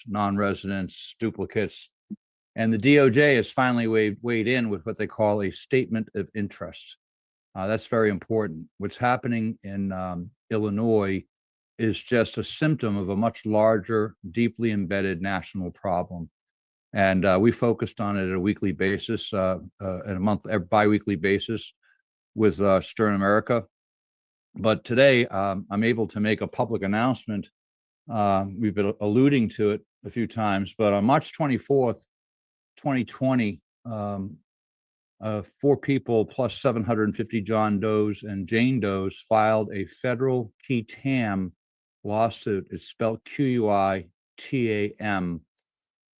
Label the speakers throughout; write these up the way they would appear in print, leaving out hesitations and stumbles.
Speaker 1: non-residents, duplicates. And the DOJ has finally weighed in with what they call a statement of interest. That's very important. What's happening in Illinois is just a symptom of a much larger, deeply embedded national problem. And we focused on it at a weekly basis, at a bi-weekly basis with Stern America. But today, I'm able to make a public announcement. We've been alluding to it a few times, but on March 24th, 2020, 4 people plus 750 John Does and Jane Does filed a federal qui tam lawsuit. It's spelled Q-U-I-T-A-M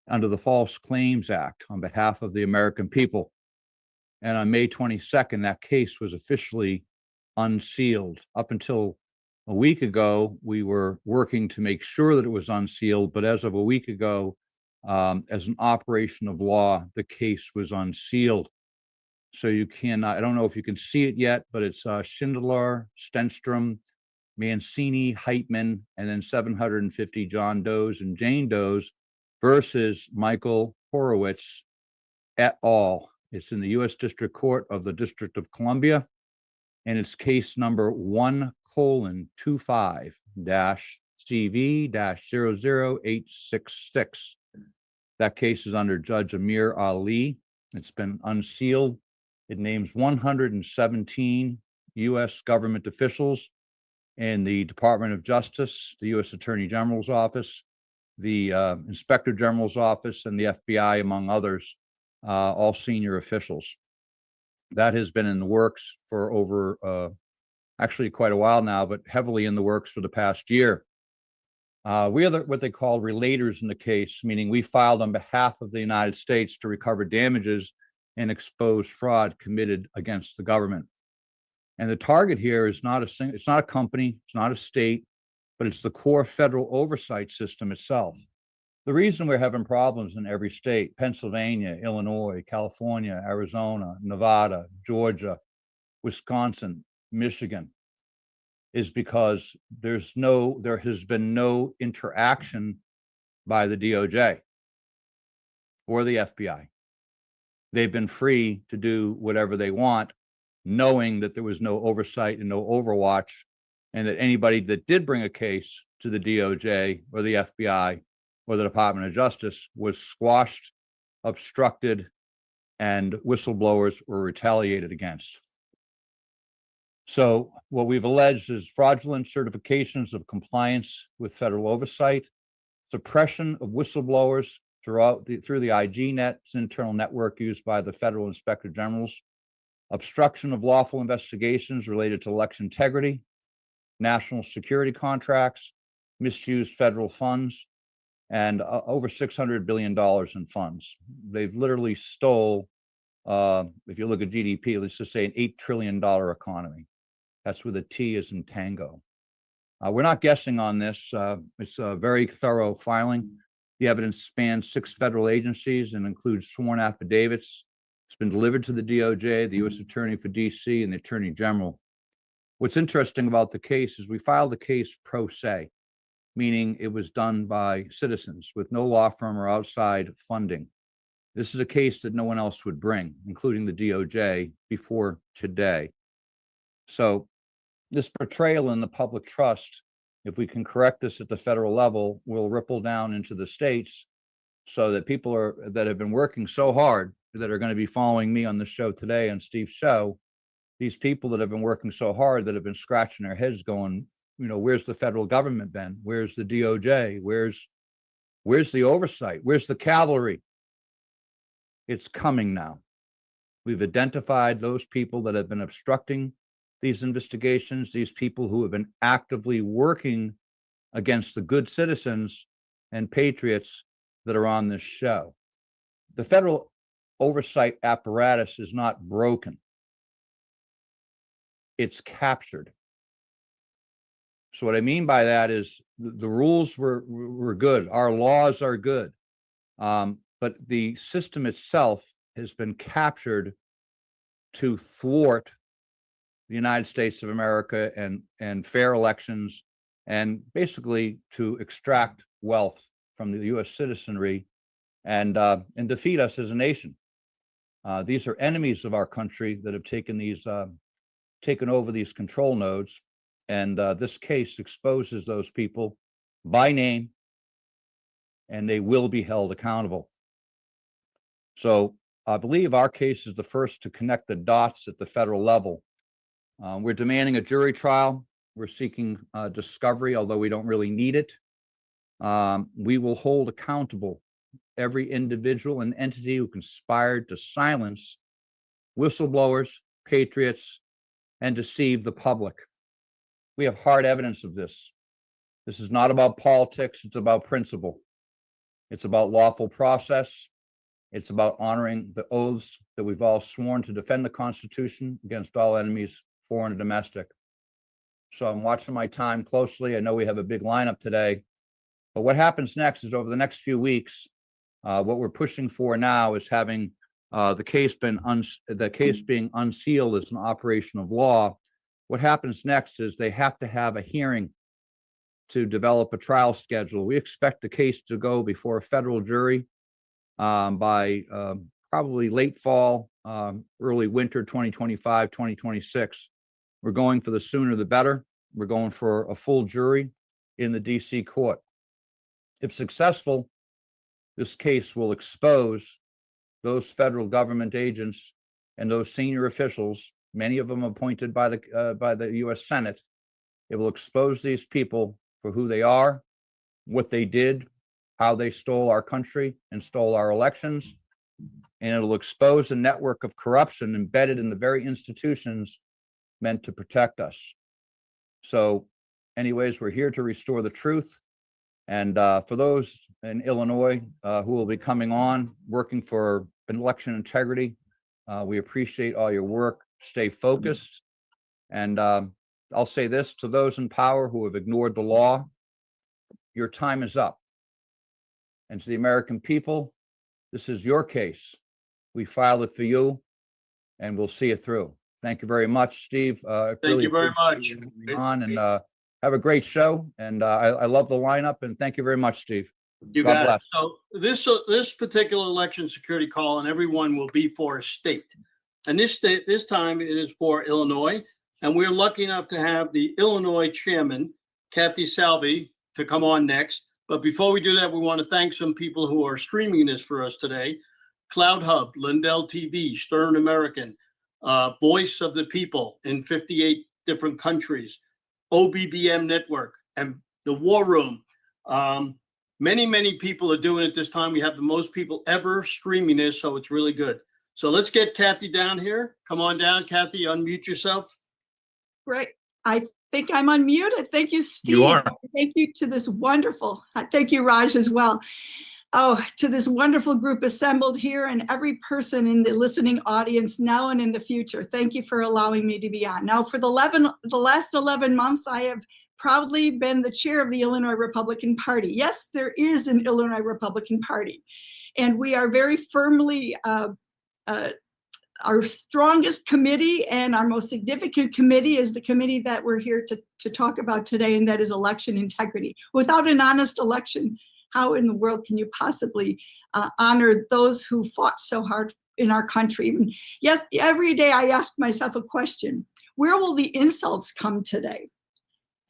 Speaker 1: under the False Claims Act on behalf of the American people. And on May 22nd, that case was officially unsealed. Up until a week ago, we were working to make sure that it was unsealed, but as of a week ago, as an operation of law, the case was unsealed. So you cannot, I don't know if you can see it yet, but it's Schindler, Stenstrom, Mancini, Heitman, and then 750 John Does and Jane Does versus Michael Horowitz et al. It's in the U.S. District Court of the District of Columbia, and it's case number 1:25-CV-00866. That case is under Judge Amir Ali. It's been unsealed. It names 117 U.S. government officials in the Department of Justice, the U.S. Attorney General's Office, the Inspector General's Office, and the FBI, among others, all senior officials. That has been in the works for over, actually quite a while now, but heavily in the works for the past year. We are what they call relators in the case, meaning we filed on behalf of the United States to recover damages and expose fraud committed against the government. And the target here is it's not a company, it's not a state, but it's the core federal oversight system itself. The reason we're having problems in every state, Pennsylvania, Illinois, California, Arizona, Nevada, Georgia, Wisconsin, Michigan, is because there has been no interaction by the DOJ or the FBI. They've been free to do whatever they want, knowing that there was no oversight and no overwatch, and that anybody that did bring a case to the DOJ or the FBI or the Department of Justice was squashed, obstructed, and whistleblowers were retaliated against. So what we've alleged is fraudulent certifications of compliance with federal oversight, suppression of whistleblowers through the IGNet's internal network used by the federal inspector generals, obstruction of lawful investigations related to election integrity, national security contracts, misused federal funds, and over $600 billion in funds. They've literally stole, if you look at GDP, let's just say an $8 trillion economy. That's with a T as in tango. We're not guessing on this. It's a very thorough filing. The evidence spans 6 federal agencies and includes sworn affidavits. It's been delivered to the DOJ, the U.S. Attorney for D.C., and the Attorney General. What's interesting about the case is we filed the case pro se, meaning it was done by citizens with no law firm or outside funding. This is a case that no one else would bring, including the DOJ, before today. So this portrayal in the public trust, if we can correct this at the federal level, will ripple down into the states so that people that have been working so hard, that are going to be following me on the show today and Steve's show, these people that have been working so hard, that have been scratching their heads going, where's the federal government been? Where's the DOJ? Where's the oversight? Where's the cavalry? It's coming now. We've identified those people that have been obstructing these investigations, these people who have been actively working against the good citizens and patriots that are on this show. The federal oversight apparatus is not broken. It's captured. So what I mean by that is the rules were good. Our laws are good. But the system itself has been captured to thwart the United States of America and fair elections, and basically to extract wealth from the U.S. citizenry and defeat us as a nation. These are enemies of our country that have taken over these control nodes, and this case exposes those people by name, and they will be held accountable. So I believe our case is the first to connect the dots at the federal level. We're demanding a jury trial. We're seeking discovery, although we don't really need it. We will hold accountable every individual and entity who conspired to silence whistleblowers, patriots, and deceive the public. We have hard evidence of this. This is not about politics, it's about principle. It's about lawful process. It's about honoring the oaths that we've all sworn to defend the Constitution against all enemies, foreign and domestic. So I'm watching my time closely. I know we have a big lineup today, but what happens next is over the next few weeks, what we're pushing for now is having the case being unsealed as an operation of law. What happens next is they have to have a hearing to develop a trial schedule. We expect the case to go before a federal jury by probably late fall, early winter 2025, 2026. We're going for the sooner the better. We're going for a full jury in the DC court. If successful, this case will expose those federal government agents and those senior officials, many of them appointed by the U.S. Senate. It will expose these people for who they are, what they did, how they stole our country and stole our elections, and it'll expose a network of corruption embedded in the very institutions meant to protect us. So anyways, we're here to restore the truth. And for those in Illinois who will be coming on, working for election integrity, we appreciate all your work. Stay focused. And I'll say this to those in power who have ignored the law: your time is up. And to the American people, this is your case. We filed it for you, and we'll see it through. Thank you very much, Steve.
Speaker 2: Thank you very much.
Speaker 1: On and have a great show. And I love the lineup. And thank you very much, Steve.
Speaker 2: You got it. So this particular election security call, and everyone will be for a state. And this time it is for Illinois. And we're lucky enough to have the Illinois chairman, Kathy Salvi, to come on next. But before we do that, we want to thank some people who are streaming this for us today. Cloud Hub, Lindell TV, Stern American, Voice of the People in 58 different countries, OBBM Network, and the War Room. Many people are doing it this time. We have the most people ever streaming this, so it's really good. So let's get Kathy down here. Come on down, Kathy, unmute yourself.
Speaker 3: Great. I think I'm unmuted. Thank you, Steve.
Speaker 4: You are.
Speaker 3: Thank you to this wonderful, thank you, Raj, as well. Oh, to this wonderful group assembled here and every person in the listening audience now and in the future. Thank you for allowing me to be on. Now, for the last 11 months, I have proudly been the chair of the Illinois Republican Party. Yes, there is an Illinois Republican Party, and we are very firmly our strongest committee and our most significant committee is the committee that we're here to talk about today, and that is election integrity. Without an honest election, how in the world can you possibly honor those who fought so hard in our country? And yes, every day I ask myself a question: where will the insults come today?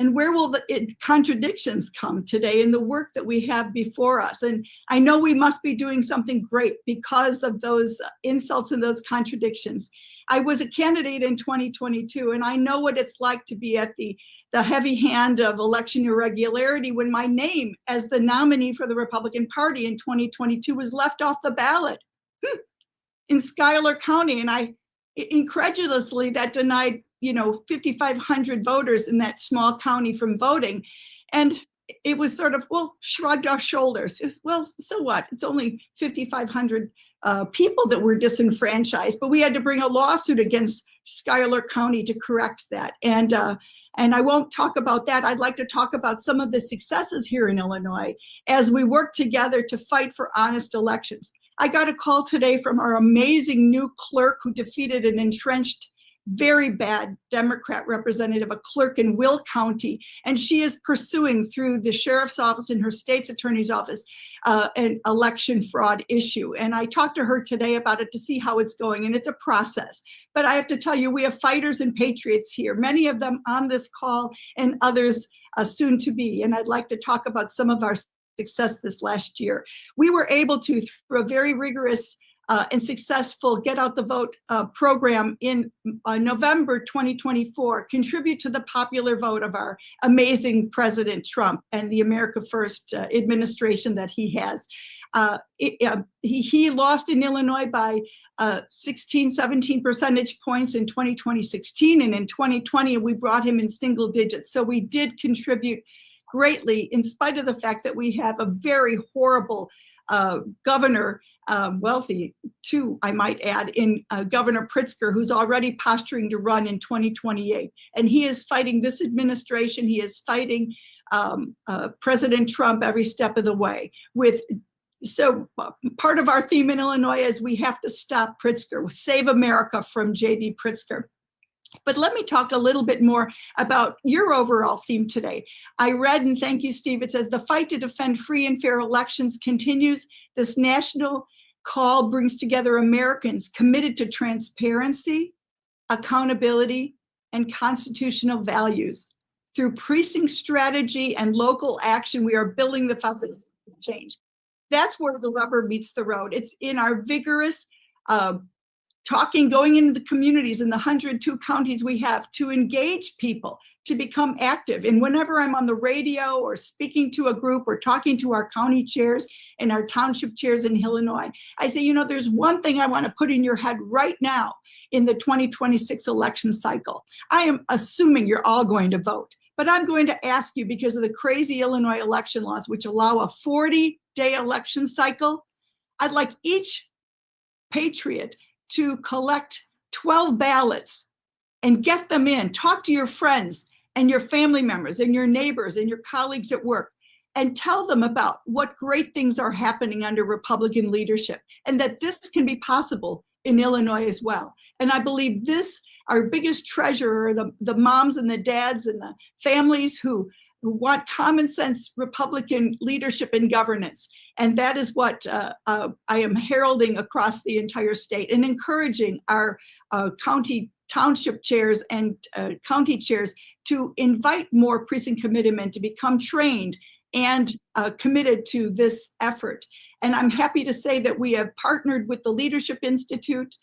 Speaker 3: And where will the contradictions come today in the work that we have before us? And I know we must be doing something great because of those insults and those contradictions. I was a candidate in 2022, and I know what it's like to be at the heavy hand of election irregularity when my name as the nominee for the Republican Party in 2022 was left off the ballot in Schuyler County. And I incredulously, that denied 5,500 voters in that small county from voting. And it was sort of, well, shrugged our shoulders. Well, so what? It's only 5,500 people that were disenfranchised, but we had to bring a lawsuit against Schuyler County to correct that. And I won't talk about that. I'd like to talk about some of the successes here in Illinois as we work together to fight for honest elections. I got a call today from our amazing new clerk who defeated an entrenched very bad Democrat representative, a clerk in Will County, and she is pursuing through the sheriff's office and her state's attorney's office an election fraud issue. And I talked to her today about it to see how it's going, and it's a process. But I have to tell you, we have fighters and patriots here, many of them on this call and others soon to be. And I'd like to talk about some of our success this last year. We were able to, through a very rigorous and successful Get Out the Vote program in November 2024, contribute to the popular vote of our amazing President Trump and the America First administration that he has. He lost in Illinois by 16, 17 percentage points in 2016, and in 2020, we brought him in single digits. So we did contribute greatly, in spite of the fact that we have a very horrible governor, wealthy too, I might add, in Governor Pritzker, who's already posturing to run in 2028. And he is fighting this administration. He is fighting President Trump every step of the way. So part of our theme in Illinois is we have to stop Pritzker, save America from J.B. Pritzker. But let me talk a little bit more about your overall theme today. I read, and thank you, Steve, it says, the fight to defend free and fair elections continues. This national call brings together Americans committed to transparency, accountability, and constitutional values. Through precinct strategy and local action, we are building the foundation of change. That's where the rubber meets the road. It's in our vigorous talking, going into the communities in the 102 counties we have to engage people to become active. And whenever I'm on the radio or speaking to a group or talking to our county chairs and our township chairs in Illinois, I say, there's one thing I want to put in your head right now in the 2026 election cycle. I am assuming you're all going to vote, but I'm going to ask you, because of the crazy Illinois election laws, which allow a 40-day election cycle, I'd like each patriot to collect 12 ballots and get them in. Talk to your friends and your family members and your neighbors and your colleagues at work and tell them about what great things are happening under Republican leadership and that this can be possible in Illinois as well. And I believe this, our biggest treasure, are the moms and the dads and the families who want common sense Republican leadership and governance. And that is what I am heralding across the entire state and encouraging our county township chairs and county chairs to invite more precinct committee men to become trained and committed to this effort. And I'm happy to say that we have partnered with the Leadership Institute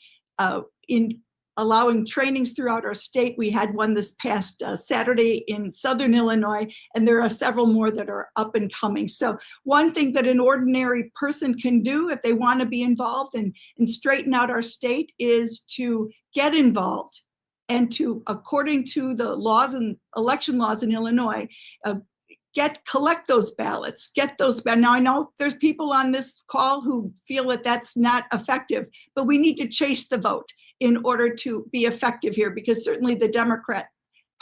Speaker 3: in allowing trainings throughout our state. We had one this past Saturday in Southern Illinois, and there are several more that are up and coming. So one thing that an ordinary person can do if they want to be involved and straighten out our state is to get involved and to, according to the laws and election laws in Illinois, collect those ballots, get those. Now I know there's people on this call who feel that that's not effective, but we need to chase the vote in order to be effective here, because certainly the Democrat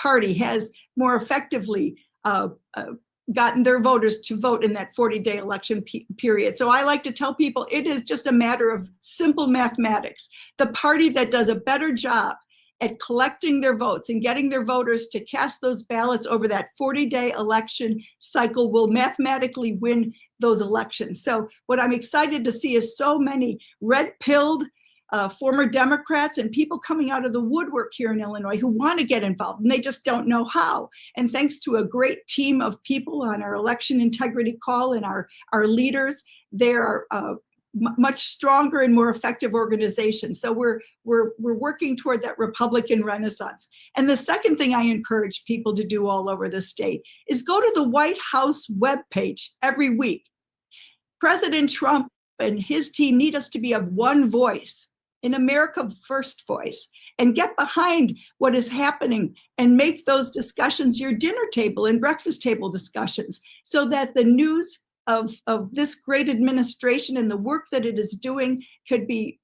Speaker 3: Party has more effectively gotten their voters to vote in that 40-day election period. So I like to tell people it is just a matter of simple mathematics. The party that does a better job at collecting their votes and getting their voters to cast those ballots over that 40-day election cycle will mathematically win those elections. So what I'm excited to see is so many red-pilled former Democrats and people coming out of the woodwork here in Illinois who want to get involved and they just don't know how. And thanks to a great team of people on our election integrity call and our leaders, they are much stronger and more effective organizations. So we're working toward that Republican renaissance. And the second thing I encourage people to do all over the state is go to the White House webpage every week. President Trump and his team need us to be of one voice, an America First voice, and get behind what is happening and make those discussions your dinner table and breakfast table discussions, so that the news of this great administration and the work that it is doing could be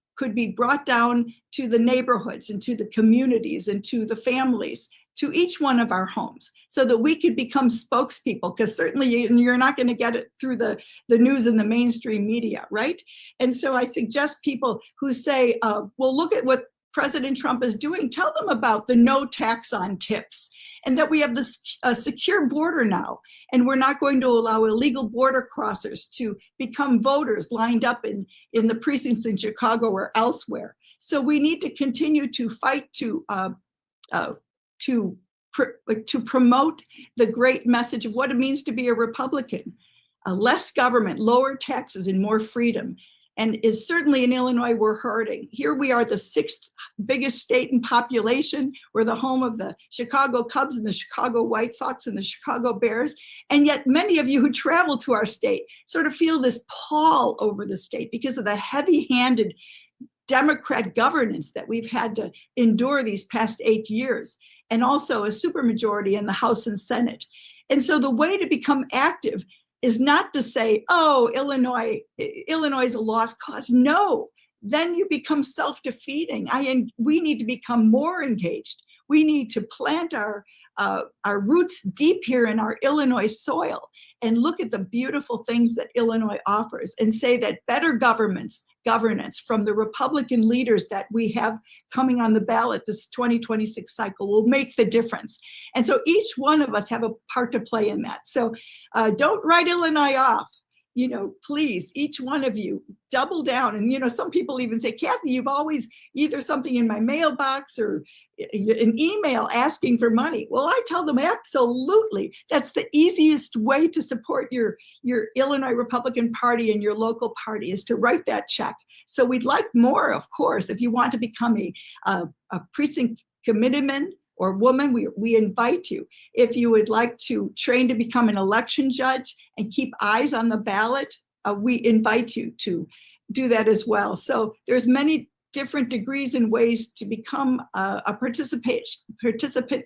Speaker 3: brought down to the neighborhoods and to the communities and to the families, to each one of our homes, so that we could become spokespeople, because certainly you're not going to get it through the news and the mainstream media, right? And so I suggest people who say, well, look at what President Trump is doing. Tell them about the no tax on tips, and that we have this secure border now, and we're not going to allow illegal border crossers to become voters lined up in the precincts in Chicago or elsewhere. So we need to continue to fight to promote the great message of what it means to be a Republican. Less government, lower taxes, and more freedom. And it's certainly in Illinois, we're hurting. Here we are, the 6th biggest state in population. We're the home of the Chicago Cubs and the Chicago White Sox and the Chicago Bears. And yet many of you who travel to our state sort of feel this pall over the state because of the heavy-handed Democrat governance that we've had to endure these past 8 years, and also a supermajority in the House and Senate. And so the way to become active is not to say, oh, Illinois is a lost cause. No, then you become self-defeating. We need to become more engaged. We need to plant our roots deep here in our Illinois soil and look at the beautiful things that Illinois offers, and say that better governance from the Republican leaders that we have coming on the ballot this 2026 cycle will make the difference. And so each one of us have a part to play in that. So don't write Illinois off. Please, each one of you, double down. And, some people even say, Kathy, you've always either something in my mailbox or an email asking for money. Well, I tell them absolutely. That's the easiest way to support your Illinois Republican Party and your local party, is to write that check. So we'd like more, of course. If you want to become a precinct committeeman or woman, we invite you. If you would like to train to become an election judge and keep eyes on the ballot, we invite you to do that as well. So there's many different degrees and ways to become a participant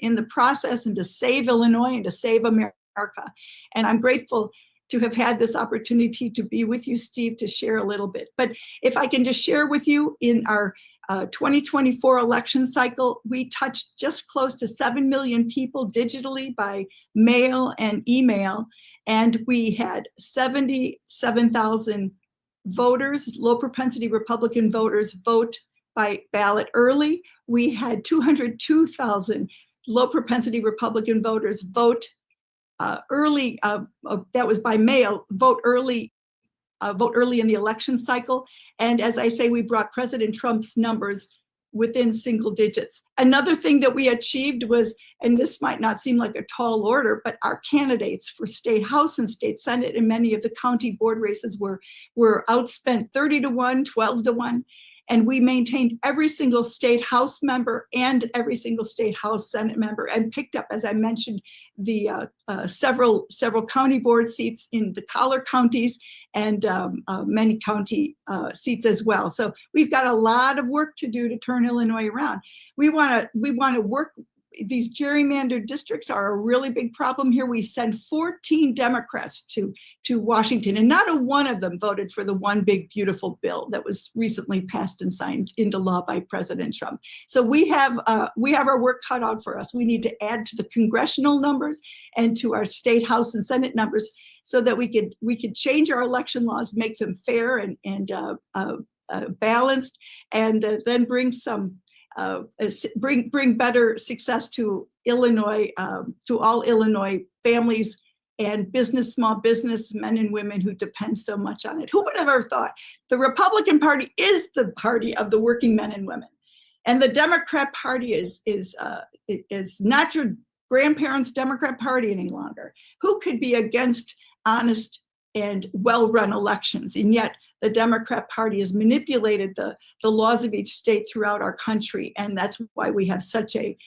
Speaker 3: in the process, and to save Illinois and to save America. And I'm grateful to have had this opportunity to be with you, Steve, to share a little bit. But if I can just share with you, in our 2024 election cycle, we touched just close to 7 million people digitally by mail and email. And we had 77,000 voters, low propensity Republican voters, vote by ballot early. We had 202,000 low propensity Republican voters vote early, that was by mail, vote early in the election cycle. And as I say, we brought President Trump's numbers within single digits. Another thing that we achieved was, and this might not seem like a tall order, but our candidates for state house and state senate in many of the county board races were outspent 30-1, 12-1. And we maintained every single state house member and every single state house senate member, and picked up, as I mentioned, the several county board seats in the collar counties, and many county seats as well. So we've got a lot of work to do to turn Illinois around. We want to work. These gerrymandered districts are a really big problem here. We send 14 Democrats to Washington, and not a one of them voted for the one big beautiful bill that was recently passed and signed into law by President Trump. So we have our work cut out for us. We need to add to the congressional numbers and to our state house and senate numbers, so that we could change our election laws, make them fair and balanced, and then bring some bring better success to Illinois, to all Illinois families and small business men and women who depend so much on it. Who would have ever thought? The Republican Party is the party of the working men and women, and the Democrat Party is not your grandparents' Democrat Party any longer. Who could be against honest and well-run elections? And yet the Democrat Party has manipulated the laws of each state throughout our country, and that's why we have such a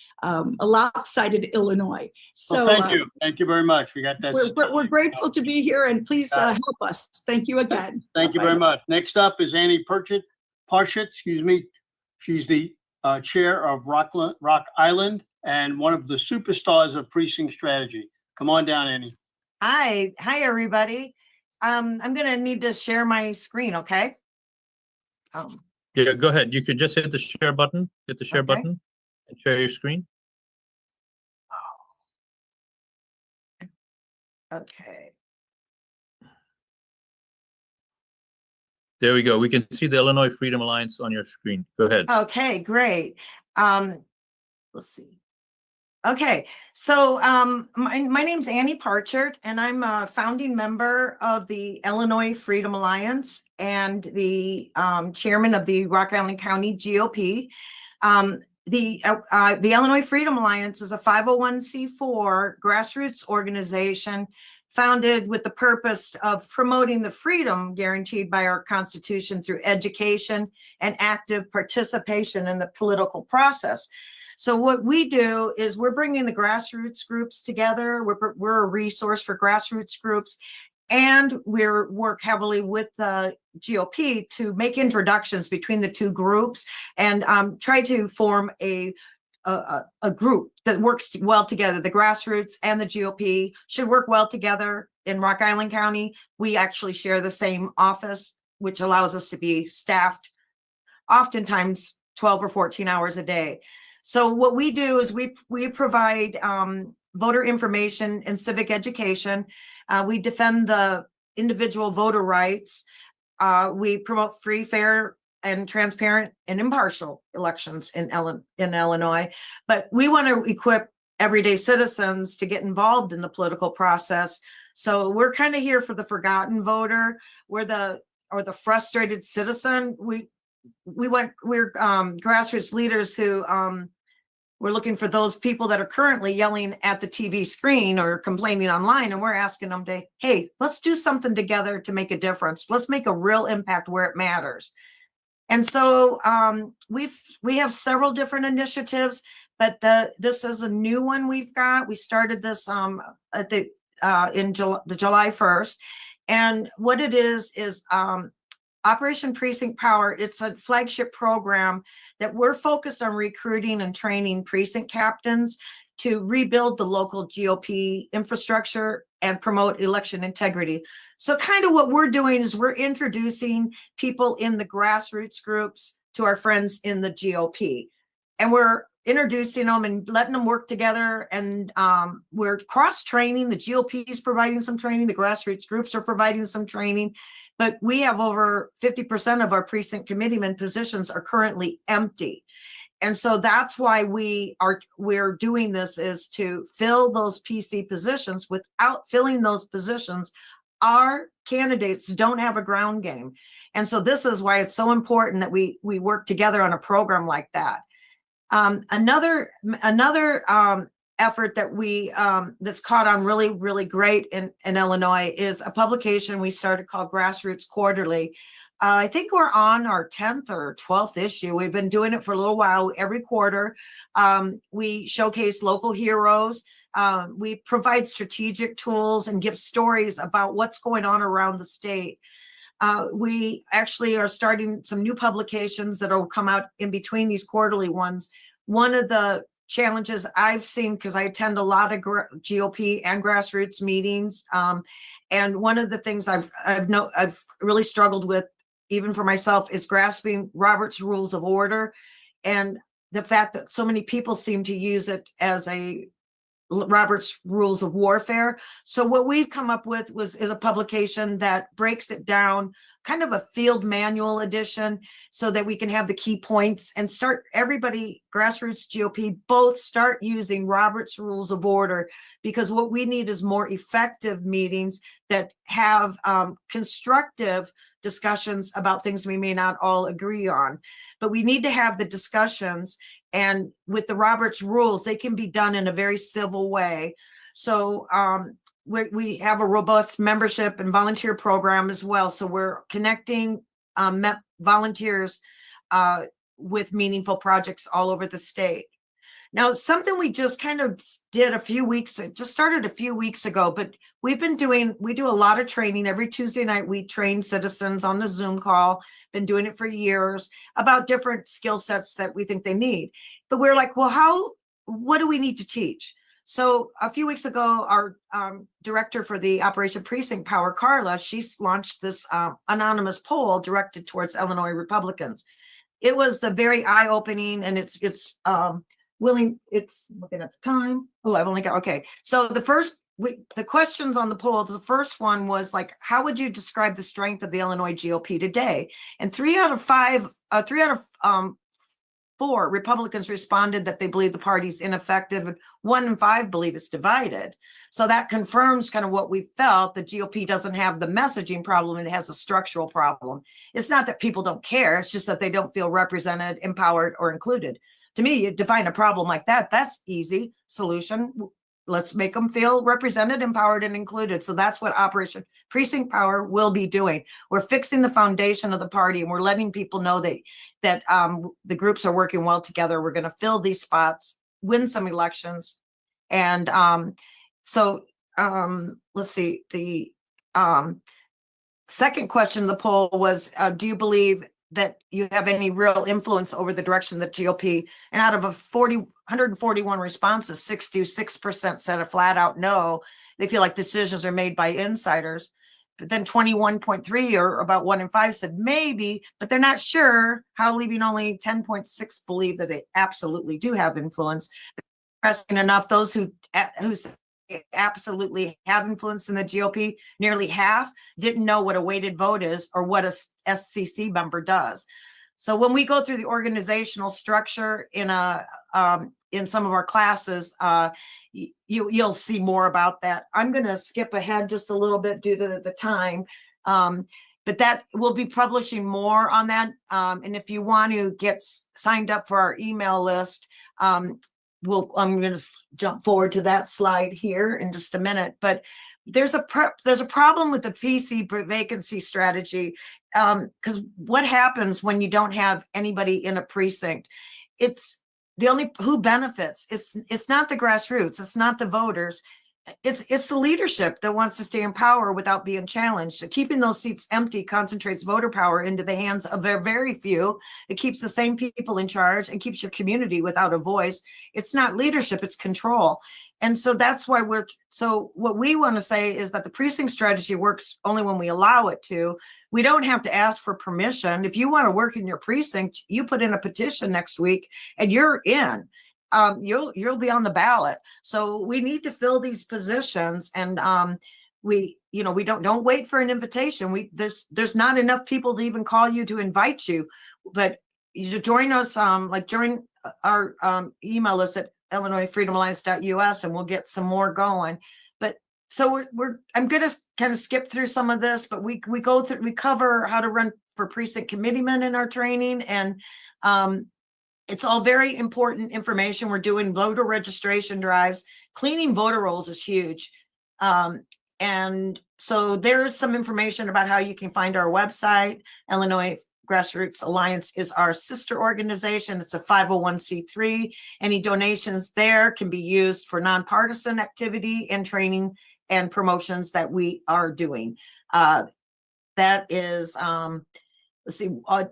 Speaker 3: lopsided Illinois. So
Speaker 2: well, thank you very much. We got that.
Speaker 3: We're grateful to be here, and please help us. Thank you again.
Speaker 2: Thank you very much. Next up is Annie Parchett, excuse me. She's the chair of Rock Island and one of the superstars of precinct strategy. Come on down, Annie.
Speaker 4: Hi, everybody. I'm gonna need to share my screen, okay?
Speaker 5: Yeah, go ahead. You could just hit the share button, button and share your screen.
Speaker 4: Okay.
Speaker 5: There we go. We can see the Illinois Freedom Alliance on your screen. Go ahead.
Speaker 4: Okay, great. Let's see. Okay, so my name's Annie Parchert, and I'm a founding member of the Illinois Freedom Alliance and the chairman of the Rock Island County GOP. The Illinois Freedom Alliance is a 501c4 grassroots organization founded with the purpose of promoting the freedom guaranteed by our Constitution through education and active participation in the political process. So what we do is we're bringing the grassroots groups together. We're a resource for grassroots groups, and we work heavily with the GOP to make introductions between the two groups and try to form a group that works well together. The grassroots and the GOP should work well together. In Rock Island County, we actually share the same office, which allows us to be staffed oftentimes 12 or 14 hours a day. So what we do is we provide voter information and civic education. We defend the individual voter rights. We promote free, fair, and transparent and impartial elections in Illinois. But we want to equip everyday citizens to get involved in the political process. So we're kind of here for the forgotten voter. We're the frustrated citizen. We're grassroots leaders who we're looking for those people that are currently yelling at the TV screen or complaining online, and we're asking them to, hey, let's do something together to make a difference. Let's make a real impact where it matters. And so we have several different initiatives, but this is a new one we've got. We started this July 1st, and what it is Operation Precinct Power. It's a flagship program that we're focused on recruiting and training precinct captains to rebuild the local GOP infrastructure and promote election integrity. So kind of what we're doing is we're introducing people in the grassroots groups to our friends in the GOP. And we're introducing them and letting them work together. And we're cross-training. The GOP is providing some training. The grassroots groups are providing some training. But we have over 50% of our precinct committeeman positions are currently empty. And so that's why we're doing this, is to fill those PC positions. Without filling those positions, our candidates don't have a ground game. And so this is why it's so important that we work together on a program like that. Another effort that that's caught on really, really great in Illinois is a publication we started called Grassroots Quarterly. I think we're on our 10th or 12th issue. We've been doing it for a little while. Every quarter, we showcase local heroes. We provide strategic tools and give stories about what's going on around the state. We actually are starting some new publications that will come out in between these quarterly ones. One of the challenges I've seen, because I attend a lot of GOP and grassroots meetings, and one of the things I've really struggled with, even for myself, is grasping Robert's Rules of Order, and the fact that so many people seem to use it as a Robert's Rules of Warfare. So what we've come up with is a publication that breaks it down, kind of a field manual edition, so that we can have the key points and start everybody, grassroots, GOP, both start using Robert's Rules of Order, because what we need is more effective meetings that have constructive discussions about things we may not all agree on. But we need to have the discussions, and with the Roberts Rules, they can be done in a very civil way. So we have a robust membership and volunteer program as well. So we're connecting volunteers with meaningful projects all over the state. Now, something we just kind of did started a few weeks ago, but we do a lot of training. Every Tuesday night, we train citizens on the Zoom call, been doing it for years, about different skill sets that we think they need. But we're like, well, what do we need to teach? So a few weeks ago, our director for the Operation Precinct Power, Carla, she's launched this anonymous poll directed towards Illinois Republicans. It was a very eye-opening, and it's looking at the time. Oh, I've only got, okay. So the the questions on the poll, the first one was like, how would you describe the strength of the Illinois GOP today? And 3 out of 4 Republicans responded that they believe the party's ineffective, and 1 in 5 believe it's divided. So that confirms kind of what we felt. The GOP doesn't have the messaging problem, and it has a structural problem. It's not that people don't care, it's just that they don't feel represented, empowered, or included. To me, you define a problem like that, that's easy solution. Let's make them feel represented, empowered, and included. So that's what Operation Precinct Power will be doing. We're fixing the foundation of the party, and we're letting people know that the groups are working well together. We're going to fill these spots, win some elections. And let's see. The second question of the poll was, do you believe that you have any real influence over the direction that GOP? And out of 141 responses, 66% said a flat out no. They feel like decisions are made by insiders. But then 21.3, or about 1 in 5, said maybe, but they're not sure. How, leaving only 10.6 believe that they absolutely do have influence. Interesting enough, those who absolutely have influence in the GOP, nearly half didn't know what a weighted vote is or what a SCC member does. So when we go through the organizational structure in some of our classes, you'll see more about that. I'm going to skip ahead just a little bit due to the time, but that we'll be publishing more on that. And if you want to get signed up for our email list, I'm going to jump forward to that slide here in just a minute. But there's a problem with the PC vacancy strategy, because what happens when you don't have anybody in a precinct? It's the only who benefits. It's not the grassroots. It's not the voters. It's the leadership that wants to stay in power without being challenged. So keeping those seats empty concentrates voter power into the hands of a very few. It keeps the same people in charge and keeps your community without a voice. It's not leadership, it's control. And so that's why what we want to say is that the precinct strategy works only when we allow it to. We don't have to ask for permission. If you want to work in your precinct, you put in a petition next week and you're in. You'll be on the ballot. So we need to fill these positions, and we don't wait for an invitation. There's not enough people to even call you to invite you, but you join us, join our email list at IllinoisFreedomAlliance.us, and we'll get some more going. But so I'm going to kind of skip through some of this, but we cover how to run for precinct committeemen in our training, and it's all very important information. We're doing voter registration drives. Cleaning voter rolls is huge. And so there's some information about how you can find our website. Illinois Grassroots Alliance is our sister organization. It's a 501c3. Any donations there can be used for nonpartisan activity and training and promotions that we are doing. That is... let's see,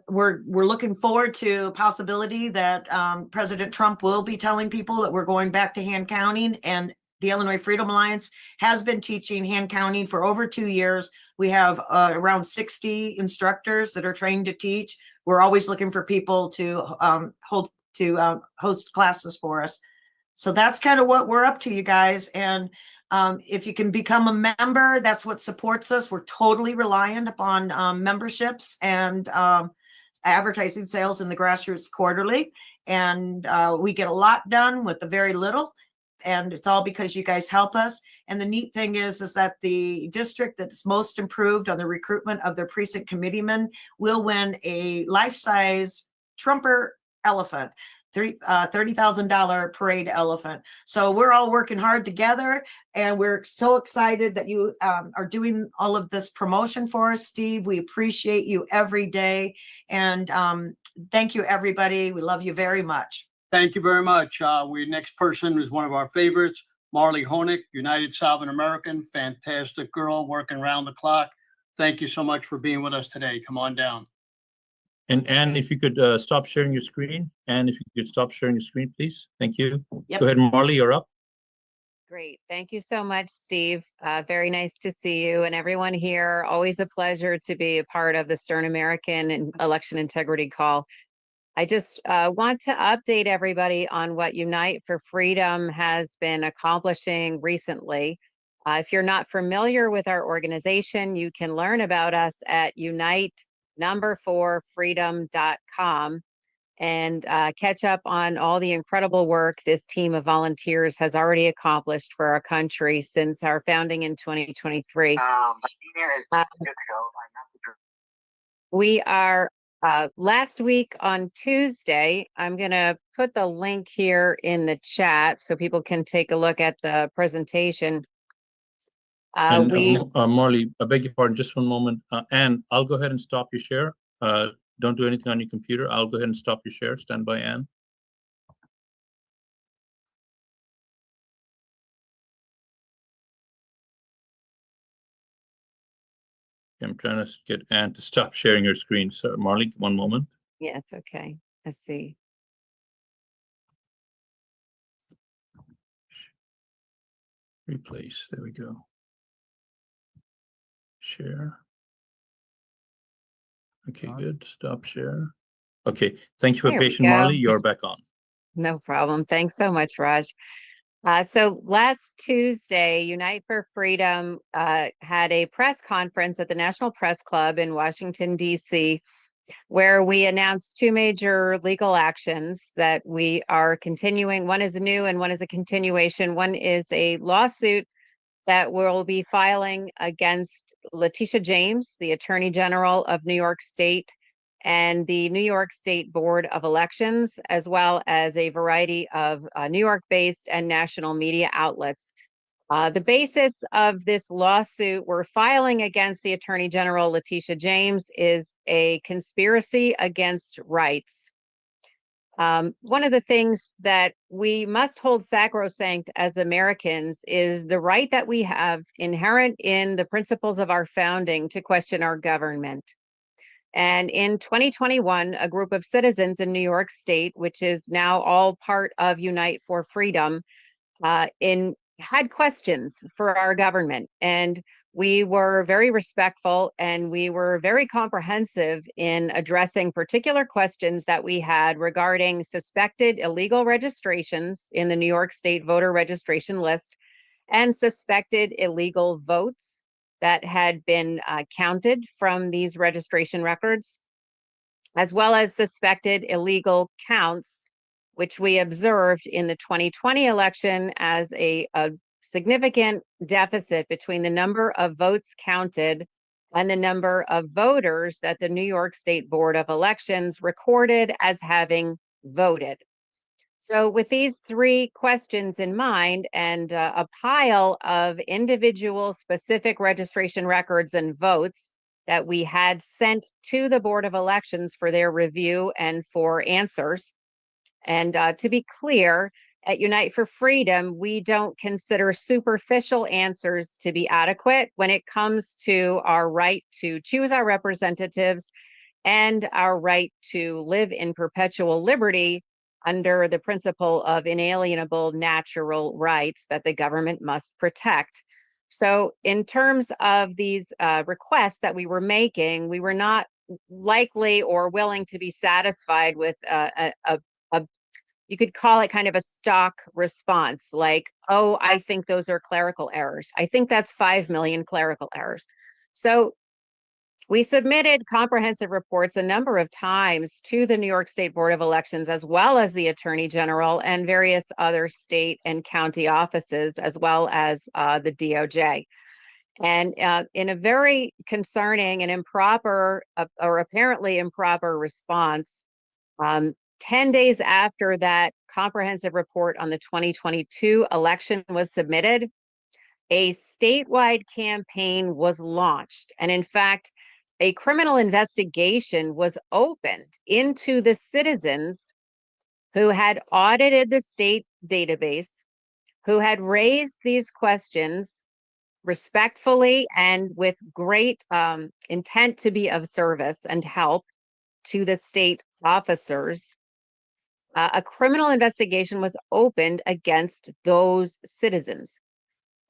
Speaker 4: we're looking forward to a possibility that President Trump will be telling people that we're going back to hand counting, and the Illinois Freedom Alliance has been teaching hand counting for over 2 years. We have around 60 instructors that are trained to teach. We're always looking for people to host classes for us. So that's kind of what we're up to, you guys. And if you can become a member, that's what supports us. We're totally reliant upon memberships and advertising sales in the Grassroots Quarterly. And we get a lot done with a very little. And it's all because you guys help us. And the neat thing is that the district that's most improved on the recruitment of their precinct committeemen will win a life-size Trumper elephant. $30,000 parade elephant. So we're all working hard together, and we're so excited that you are doing all of this promotion for us, Steve. We appreciate you every day, and thank you, everybody. We love you very much.
Speaker 2: Thank you very much. Next person is one of our favorites, Marley Honig, United Southern American, fantastic girl, working around the clock. Thank you so much for being with us today. Come on down.
Speaker 5: And Anne, if you could stop sharing your screen. Anne, if you could stop sharing your screen, please. Thank you.
Speaker 4: Yep.
Speaker 5: Go ahead, Marley, you're up.
Speaker 6: Great. Thank you so much, Steve. Very nice to see you and everyone here. Always a pleasure to be a part of the Stern American and Election Integrity Call. I just want to update everybody on what Unite for Freedom has been accomplishing recently. If you're not familiar with our organization, you can learn about us at unite4freedom.com and catch up on all the incredible work this team of volunteers has already accomplished for our country since our founding in 2023. We are last week on Tuesday. I'm going to put the link here in the chat so people can take a look at the presentation.
Speaker 5: And
Speaker 6: We
Speaker 5: Marley, I beg your pardon, just one moment. Anne, I'll go ahead and stop your share. Don't do anything on your computer. I'll go ahead and stop your share. Stand by, Anne. I'm trying to get Anne to stop sharing her screen. So Marley, one moment.
Speaker 6: Yeah, it's okay. Let's see.
Speaker 5: Replace. There we go. Share. Okay, good. Stop share. Okay, thank you for
Speaker 6: There we
Speaker 5: patient, Marley.
Speaker 6: go.
Speaker 5: You're back on.
Speaker 6: No problem. Thanks so much, Raj. So last Tuesday, Unite for Freedom had a press conference at the National Press Club in Washington, D.C., where we announced two major legal actions that we are continuing. One is new and one is a continuation. One is a lawsuit that we'll be filing against Letitia James, the Attorney General of New York State, and the New York State Board of Elections, as well as a variety of New York-based and national media outlets. The basis of this lawsuit we're filing against the Attorney General, Letitia James, is a conspiracy against rights. One of the things that we must hold sacrosanct as Americans is the right that we have inherent in the principles of our founding to question our government. And in 2021, a group of citizens in New York State, which is now all part of Unite for Freedom, had questions for our government. And we were very respectful and we were very comprehensive in addressing particular questions that we had regarding suspected illegal registrations in the New York State voter registration list and suspected illegal votes that had been counted from these registration records, as well as suspected illegal counts, which we observed in the 2020 election as a significant deficit between the number of votes counted and the number of voters that the New York State Board of Elections recorded as having voted. So with these three questions in mind and a pile of individual specific registration records and votes that we had sent to the Board of Elections for their review and for answers. And to be clear, at Unite for Freedom, we don't consider superficial answers to be adequate when it comes to our right to choose our representatives and our right to live in perpetual liberty under the principle of inalienable natural rights that the government must protect. So in terms of these requests that we were making, we were not likely or willing to be satisfied with you could call it kind of a stock response, like, oh, I think those are clerical errors. I think that's 5 million clerical errors. So we submitted comprehensive reports a number of times to the New York State Board of Elections, as well as the Attorney General and various other state and county offices, as well as the DOJ. And in a very concerning and improper or apparently improper response, 10 days after that comprehensive report on the 2022 election was submitted, a statewide campaign was launched. And in fact, a criminal investigation was opened into the citizens who had audited the state database, who had raised these questions respectfully and with great intent to be of service and help to the state officers. A criminal investigation was opened against those citizens.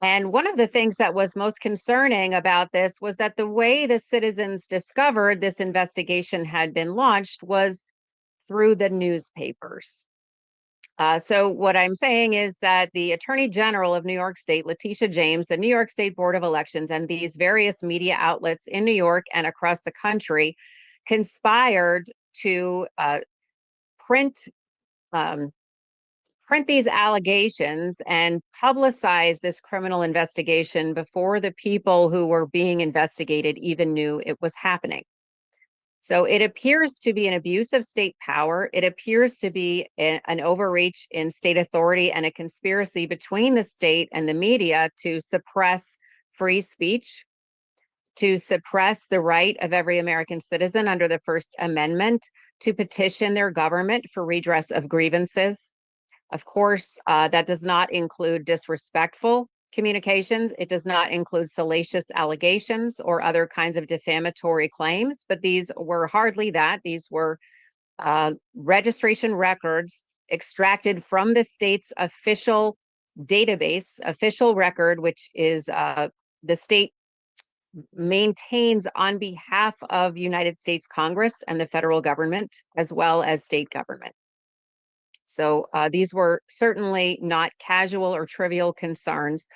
Speaker 6: And one of the things that was most concerning about this was that the way the citizens discovered this investigation had been launched was through the newspapers. So what I'm saying is that the Attorney General of New York State, Letitia James, the New York State Board of Elections, and these various media outlets in New York and across the country conspired to print these allegations and publicize this criminal investigation before the people who were being investigated even knew it was happening. So it appears to be an abuse of state power. It appears to be an overreach in state authority and a conspiracy between the state and the media to suppress free speech, to suppress the right of every American citizen under the First Amendment to petition their government for redress of grievances. Of course, that does not include disrespectful communications. It does not include salacious allegations or other kinds of defamatory claims, but these were hardly that. These were registration records extracted from the state's official database, official record, which is the state maintains on behalf of United States Congress and the federal government, as well as state government. So these were certainly not casual or trivial concerns.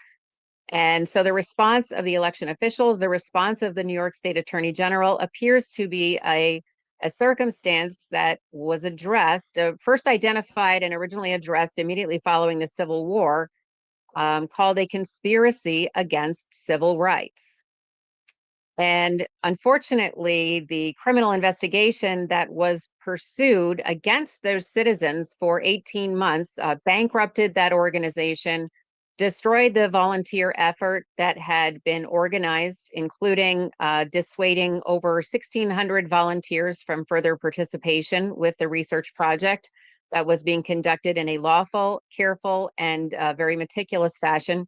Speaker 6: And so the response of the election officials, the response of the New York State Attorney General appears to be a circumstance that was addressed, first identified and originally addressed immediately following the Civil War, called a conspiracy against civil rights. And unfortunately, the criminal investigation that was pursued against those citizens for 18 months bankrupted that organization, destroyed the volunteer effort that had been organized, including dissuading over 1,600 volunteers from further participation with the research project that was being conducted in a lawful, careful, and very meticulous fashion.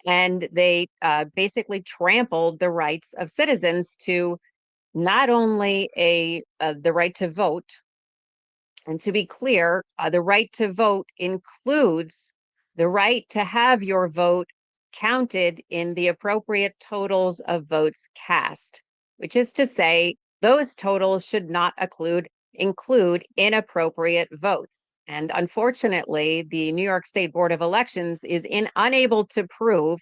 Speaker 6: And they basically trampled the rights of citizens to not only the right to vote, and to be clear, the right to vote includes the right to have your vote counted in the appropriate totals of votes cast, which is to say, those totals should not include inappropriate votes. And unfortunately, the New York State Board of Elections is unable to prove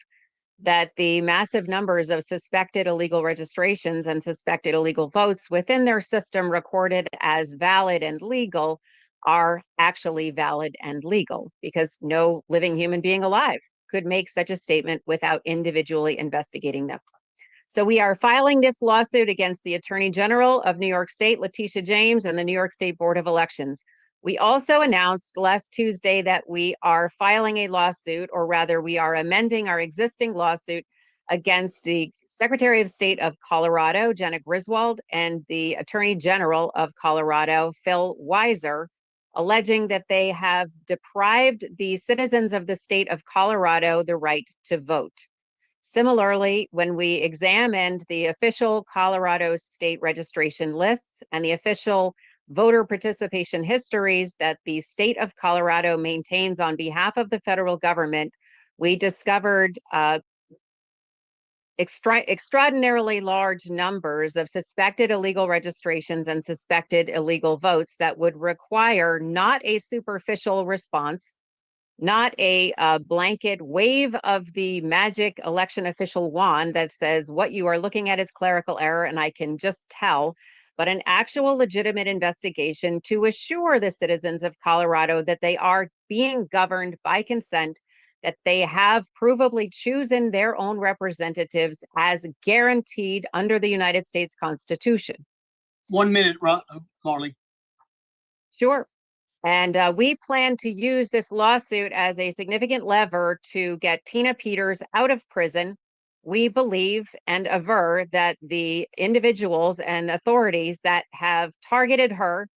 Speaker 6: that the massive numbers of suspected illegal registrations and suspected illegal votes within their system recorded as valid and legal are actually valid and legal, because no living human being alive could make such a statement without individually investigating them. So we are filing this lawsuit against the Attorney General of New York State, Letitia James, and the New York State Board of Elections. We also announced last Tuesday that we are filing a lawsuit, or rather we are amending our existing lawsuit against the Secretary of State of Colorado, Jena Griswold, and the Attorney General of Colorado, Phil Weiser, alleging that they have deprived the citizens of the state of Colorado the right to vote. Similarly, when we examined the official Colorado state registration lists and the official voter participation histories that the state of Colorado maintains on behalf of the federal government, we discovered extraordinarily large numbers of suspected illegal registrations and suspected illegal votes that would require not a superficial response, not a blanket wave of the magic election official wand that says what you are looking at is clerical error and I can just tell, but an actual legitimate investigation to assure the citizens of Colorado that they are being governed by consent, that they have provably chosen their own representatives as guaranteed under the United States Constitution.
Speaker 2: 1 minute, Marley.
Speaker 6: Sure. And we plan to use this lawsuit as a significant lever to get Tina Peters out of prison. We believe and aver that the individuals and authorities that have targeted her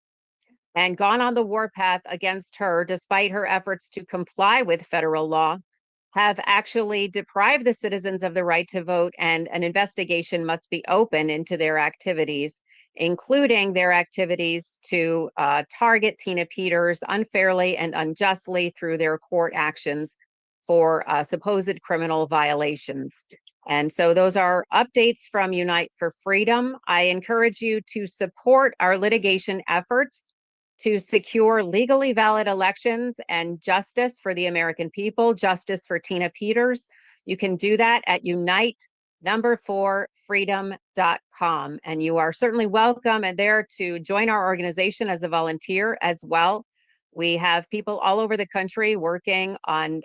Speaker 6: and gone on the warpath against her, despite her efforts to comply with federal law, have actually deprived the citizens of the right to vote, and an investigation must be opened into their activities, including their activities to target Tina Peters unfairly and unjustly through their court actions for supposed criminal violations. And so those are updates from Unite for Freedom. I encourage you to support our litigation efforts. to secure legally valid elections and justice for the American people, justice for Tina Peters. You can do that at unite4freedom.com. And you are certainly welcome and there to join our organization as a volunteer as well. We have people all over the country working on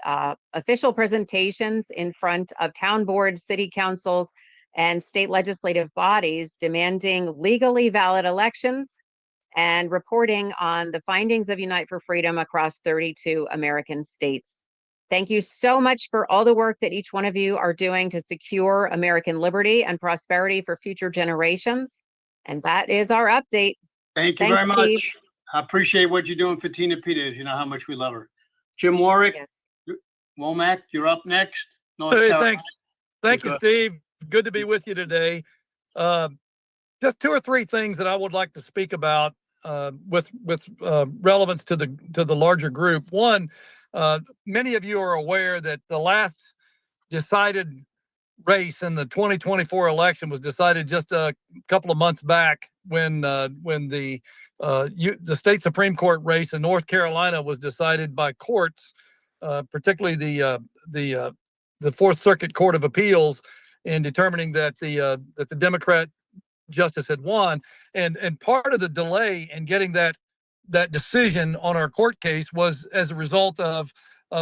Speaker 6: official presentations in front of town boards, city councils, and state legislative bodies demanding legally valid elections and reporting on the findings of Unite for Freedom across 32 American states. Thank you so much for all the work that each one of you are doing to secure American liberty and prosperity for future generations. And that is our update.
Speaker 2: Thank you
Speaker 6: Thanks,
Speaker 2: very
Speaker 6: Steve.
Speaker 2: much. I appreciate what you're doing for Tina Peters. You know how much we love her. Jim Warwick,
Speaker 6: Yes.
Speaker 2: Womack, you're up next. North
Speaker 7: Hey,
Speaker 2: Carolina.
Speaker 7: thanks. Thank you,
Speaker 2: Good.
Speaker 7: Steve. Good to be with you today. Just two or three things that I would like to speak about with relevance to the larger group. One, many of you are aware that the last decided race in the 2024 election was decided just a couple of months back when the state Supreme Court race in North Carolina was decided by courts, particularly the Fourth Circuit Court of Appeals, in determining that the Democrat justice had won. And part of the delay in getting that decision on our court case was as a result of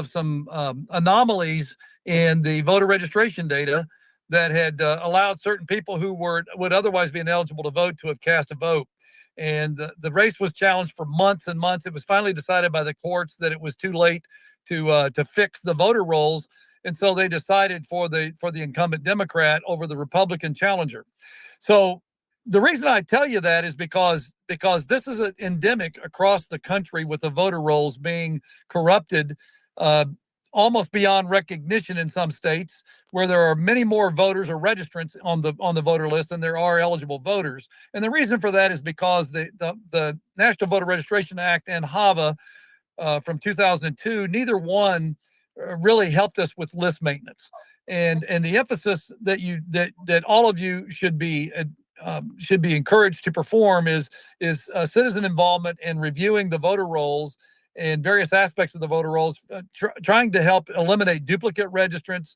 Speaker 7: some anomalies in the voter registration data that had allowed certain people who would otherwise be ineligible to vote to have cast a vote. And the race was challenged for months and months. It was finally decided by the courts that it was too late to fix the voter rolls, and so they decided for the incumbent Democrat over the Republican challenger. So the reason I tell you that is because this is an endemic across the country, with the voter rolls being corrupted almost beyond recognition in some states, where there are many more voters or registrants on the voter list than there are eligible voters. And the reason for that is because the National Voter Registration Act and HAVA from 2002, neither one really helped us with list maintenance. And the emphasis that all of you should be encouraged to perform is citizen involvement in reviewing the voter rolls and various aspects of the voter rolls, trying to help eliminate duplicate registrants,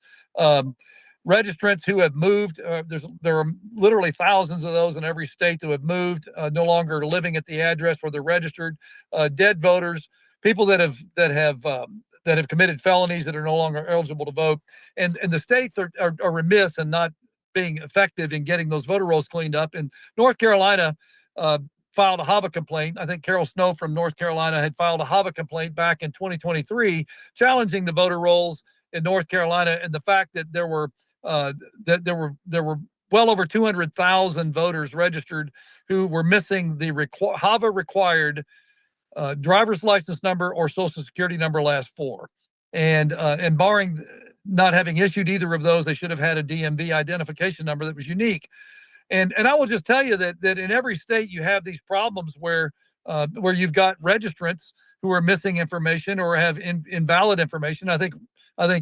Speaker 7: registrants who have moved. There are literally thousands of those in every state who have moved, no longer living at the address where they're registered, dead voters, people that have committed felonies that are no longer eligible to vote. And the states are remiss in not being effective in getting those voter rolls cleaned up. And North Carolina filed a HAVA complaint. I think Carol Snow from North Carolina had filed a HAVA complaint back in 2023, challenging the voter rolls in North Carolina and the fact that there were well over 200,000 voters registered who were missing the HAVA required driver's license number or social security number last four. And barring not having issued either of those, they should have had a DMV identification number that was unique. And I will just tell you that in every state you have these problems where you've got registrants who are missing information or have invalid information. I think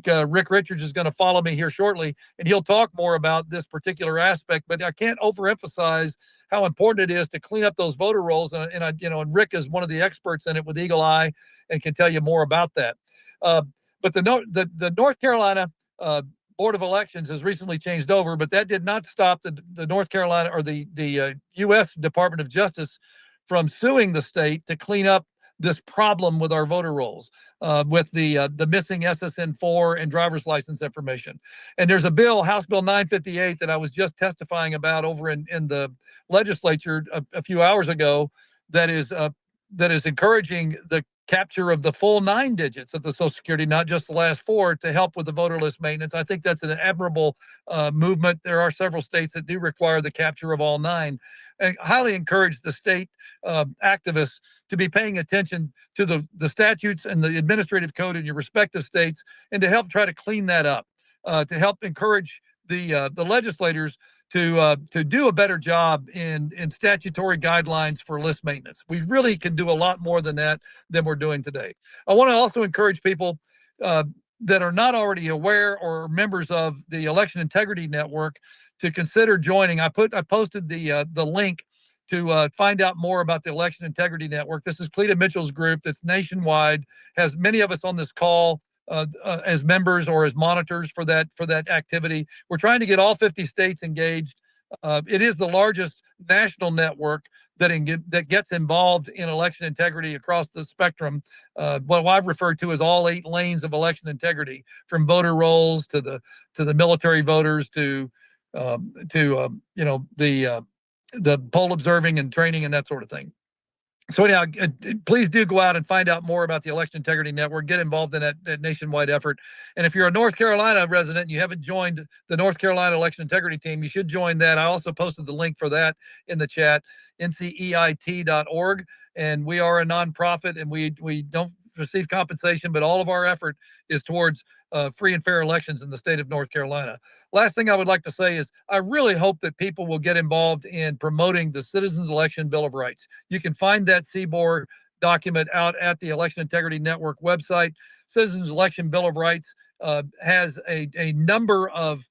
Speaker 7: Rick Richards is going to follow me here shortly, and he'll talk more about this particular aspect. But I can't overemphasize how important it is to clean up those voter rolls. And Rick is one of the experts in it with Eagle Eye and can tell you more about that. But the North Carolina Board of Elections has recently changed over, but that did not stop the North Carolina or the U.S. Department of Justice from suing the state to clean up this problem with our voter rolls, with the missing SSN4 and driver's license information. And there's a bill, House Bill 958, that I was just testifying about over in the legislature a few hours ago, that is encouraging the capture of the full 9 digits of the Social Security, not just the last 4, to help with the voter list maintenance. I think that's an admirable movement. There are several states that do require the capture of all 9. I highly encourage the state activists to be paying attention to the statutes and the administrative code in your respective states, and to help try to clean that up, to help encourage the legislators to do a better job in statutory guidelines for list maintenance. We really can do a lot more than we're doing today. I want to also encourage people that are not already aware or members of the Election Integrity Network to consider joining. I posted the link find out more about the Election Integrity Network. This is Cleta Mitchell's group that's nationwide, has many of us on this call as members or as monitors for that activity. We're trying to get all 50 states engaged. It is the largest national network that gets involved in election integrity across the spectrum. What I've referred to as all 8 lanes of election integrity, from voter rolls to the military voters to the poll observing and training and that sort of thing. So anyhow, please do go out and find out more about the Election Integrity Network. Get involved in that nationwide effort. And if you're a North Carolina resident and you haven't joined the North Carolina Election Integrity Team, you should join that. I also posted the link for that in the chat, nceit.org. And we are a nonprofit, and we don't receive compensation, but all of our effort is towards free and fair elections in the state of North Carolina. Last thing I would like to say is I really hope that people will get involved in promoting the Citizens Election Bill of Rights. You can find that CBOR document out at the Election Integrity Network website. Citizens Election Bill of Rights has a number of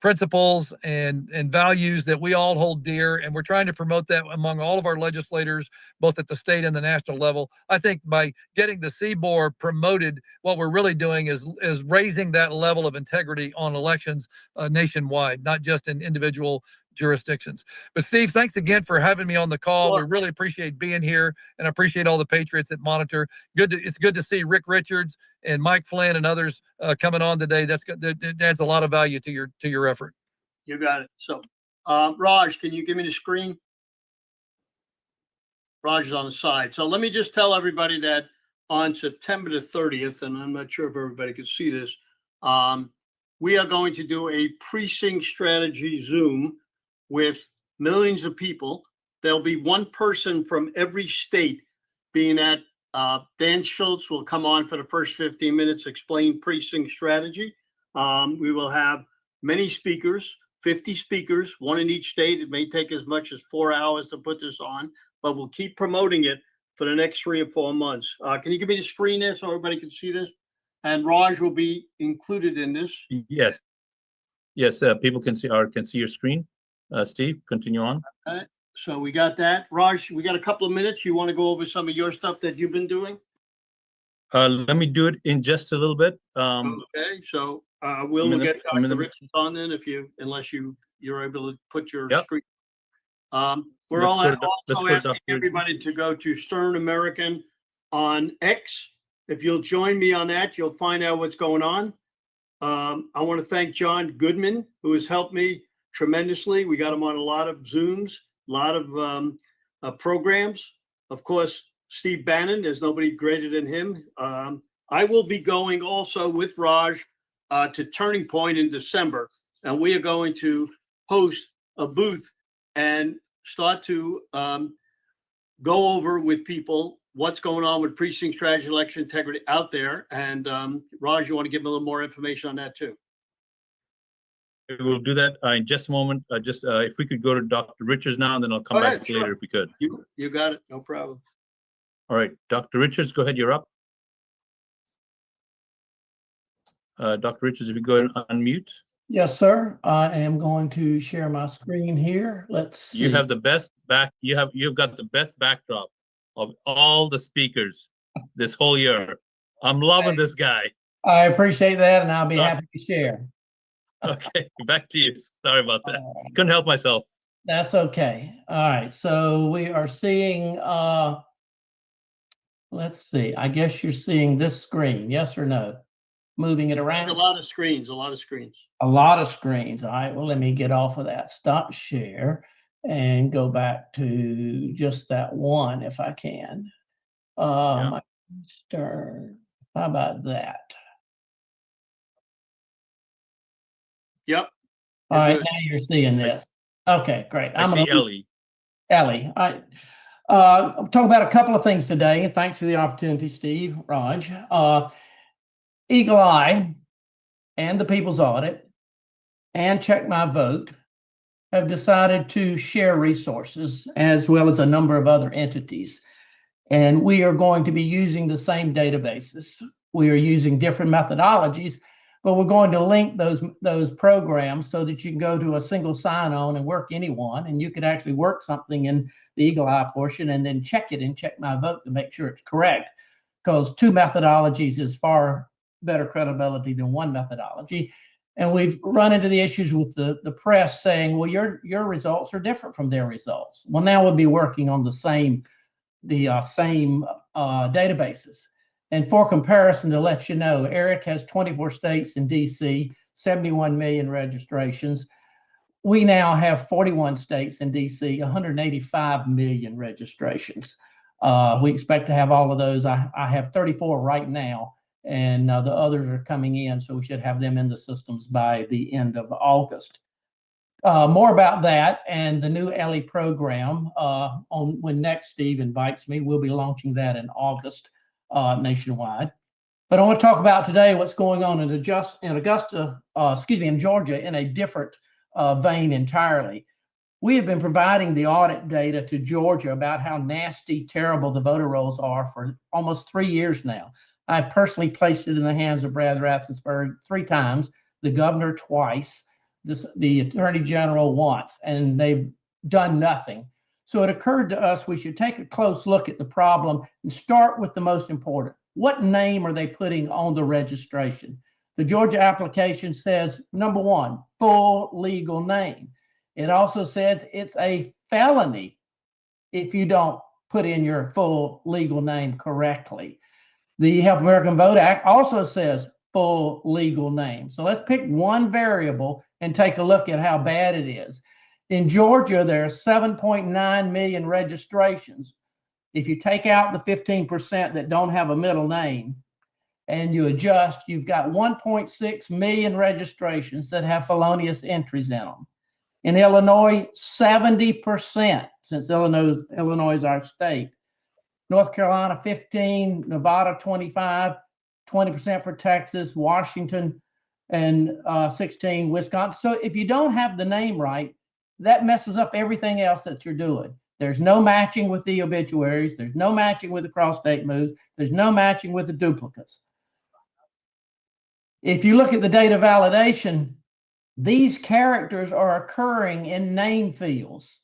Speaker 7: principles and values that we all hold dear, and we're trying to promote that among all of our legislators, both at the state and the national level. I think by getting the CBOR promoted, what we're really doing is raising that level of integrity on elections nationwide, not just in individual jurisdictions. But Steve, thanks again for having me on the call.
Speaker 2: Sure.
Speaker 7: We really appreciate being here, and I appreciate all the patriots that monitor. It's good to see Rick Richards and Mike Flynn and others coming on today. That adds a lot of value to your effort.
Speaker 2: You got it. So, Raj, can you give me the screen? Raj is on the side. So let me just tell everybody that on September the 30th, and I'm not sure if everybody can see this, we are going to do a precinct strategy Zoom with millions of people. There'll be one person from every state being at. Dan Schultz will come on for the first 15 minutes, explain precinct strategy. We will have many speakers, 50 speakers, one in each state. It may take as much as 4 hours to put this on, but we'll keep promoting it for the next 3 or 4 months. Can you give me the screen there so everybody can see this? And Raj will be included in this.
Speaker 5: Yes. People can see your screen. Steve, continue on.
Speaker 2: Okay. So we got that. Raj, we got a couple of minutes. You want to go over some of your stuff that you've been doing?
Speaker 5: Let me do it in just a little bit.
Speaker 2: Okay, so we'll get Dr. Richards on then unless you're able to put your screen. We're also asking everybody to go to Stern American on X. If you'll join me on that, you'll find out what's going on. I want to thank John Goodman, who has helped me tremendously. We got him on a lot of Zooms, a lot of programs. Of course, Steve Bannon, there's nobody greater than him. I will be going also with Raj to Turning Point in December, and we are going to host a booth and start to go over with people what's going on with precinct strategy, election integrity out there. And Raj, you want to give them a little more information on that too?
Speaker 5: We'll do that in just a moment. If we could go to Dr. Richards now, and then I'll come back later if we could.
Speaker 2: You got it. No problem.
Speaker 5: All right, Dr. Richards, go ahead. You're up. Dr. Richards, if you go ahead and unmute.
Speaker 8: Yes, sir. I am going to share my screen here. Let's see.
Speaker 5: You have the best you've got the best backdrop of all the speakers this whole year. I'm loving this guy.
Speaker 8: I appreciate that, and I'll be happy to share.
Speaker 5: Okay, back to you. Sorry about that. Couldn't help myself.
Speaker 8: That's okay. All right, so we are seeing, let's see, I guess you're seeing this screen, yes or no? Moving it around?
Speaker 2: A lot of screens.
Speaker 8: A lot of screens. All right, well, let me get off of that. Stop share and go back to just that one if I can. Stern. How about that?
Speaker 2: Yep.
Speaker 8: All right, now you're seeing this. Okay, great.
Speaker 5: I see Ellie.
Speaker 8: Ellie. All right. I'll talk about a couple of things today, and thanks for the opportunity, Steve, Raj. Eagle Eye and the People's Audit and Check My Vote have decided to share resources as well as a number of other entities. And we are going to be using the same databases. We are using different methodologies, but we're going to link those programs so that you can go to a single sign-on and work anyone, and you could actually work something in the Eagle Eye portion and then check it and check my vote to make sure it's correct, because two methodologies is far better credibility than one methodology. And we've run into the issues with the press saying, well, your results are different from their results. Well, now we'll be working on the same databases. And for comparison, to let you know, Eric has 24 states in DC, 71 million registrations. We now have 41 states in DC, 185 million registrations. We expect to have all of those. I have 34 right now, and the others are coming in, so we should have them in the systems by the end of August. More about that and the new Ellie program when next Steve invites me. We'll be launching that in August nationwide. But I want to talk about today what's going on in Georgia in a different vein entirely. We have been providing the audit data to Georgia about how nasty, terrible the voter rolls are for almost 3 years now. I've personally placed it in the hands of Brad Raffensperger 3 times, the governor twice, the attorney general once, and they've done nothing. So it occurred to us we should take a close look at the problem and start with the most important. What name are they putting on the registration? The Georgia application says, number 1, full legal name. It also says it's a felony if you don't put in your full legal name correctly. The Help American Vote Act also says full legal name. So let's pick one variable and take a look at how bad it is. In Georgia, there are 7.9 million registrations. If you take out the 15% that don't have a middle name and you adjust, you've got 1.6 million registrations that have felonious entries in them. In Illinois, 70%, since Illinois is our state. North Carolina, 15, Nevada, 25, 20% for Texas, Washington, and 16, Wisconsin. So if you don't have the name right, that messes up everything else that you're doing. There's no matching with the obituaries. There's no matching with the cross-state moves. There's no matching with the duplicates. If you look at the data validation, these characters are occurring in name fields.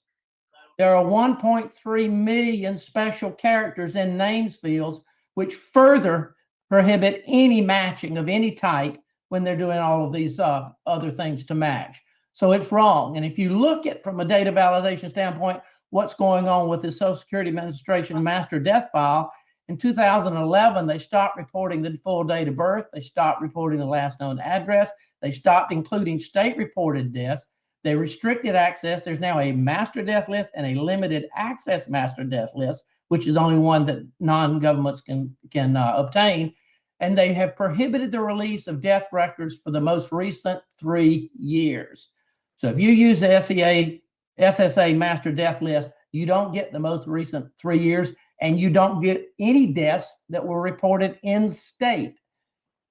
Speaker 8: There are 1.3 million special characters in names fields, which further prohibit any matching of any type when they're doing all of these other things to match. So it's wrong. And if you look at from a data validation standpoint, what's going on with the Social Security Administration master death file, in 2011, they stopped reporting the full date of birth. They stopped reporting the last known address. They stopped including state-reported deaths. They restricted access. There's now a master death list and a limited access master death list, which is only one that non-governments can obtain. And they have prohibited the release of death records for the most recent 3 years. So if you use the SSA master death list, you don't get the most recent 3 years, and you don't get any deaths that were reported in state.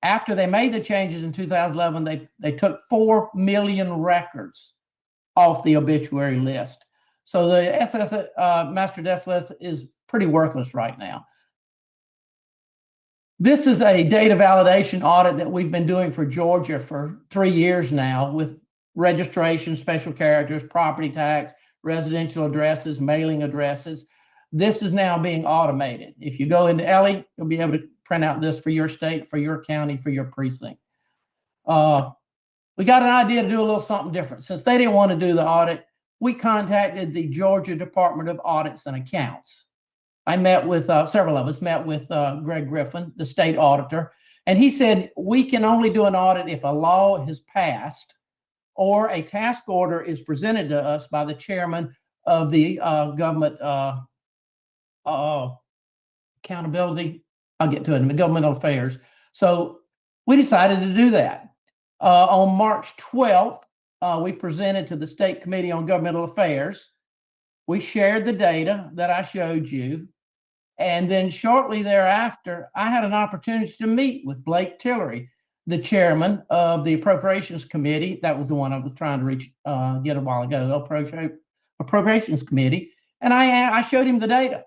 Speaker 8: After they made the changes in 2011, they took 4 million records off the obituary list. So the SSA master death list is pretty worthless right now. This is a data validation audit that we've been doing for Georgia for 3 years now, with registration, special characters, property tax, residential addresses, mailing addresses. This is now being automated. If you go into Ellie, you'll be able to print out this for your state, for your county, for your precinct. We got an idea to do a little something different. Since they didn't want to do the audit, we contacted the Georgia Department of Audits and Accounts. I met with, several of us met with Greg Griffin, the state auditor, and he said, we can only do an audit if a law has passed or a task order is presented to us by the chairman of the government accountability, I'll get to it in the governmental affairs. So we decided to do that. On March 12th, we presented to the State Committee on Governmental Affairs. We shared the data that I showed you. And then shortly thereafter, I had an opportunity to meet with Blake Tillery, the chairman of the Appropriations Committee. That was the one I was trying to reach, get a while ago, the Appropriations Committee. And I showed him the data.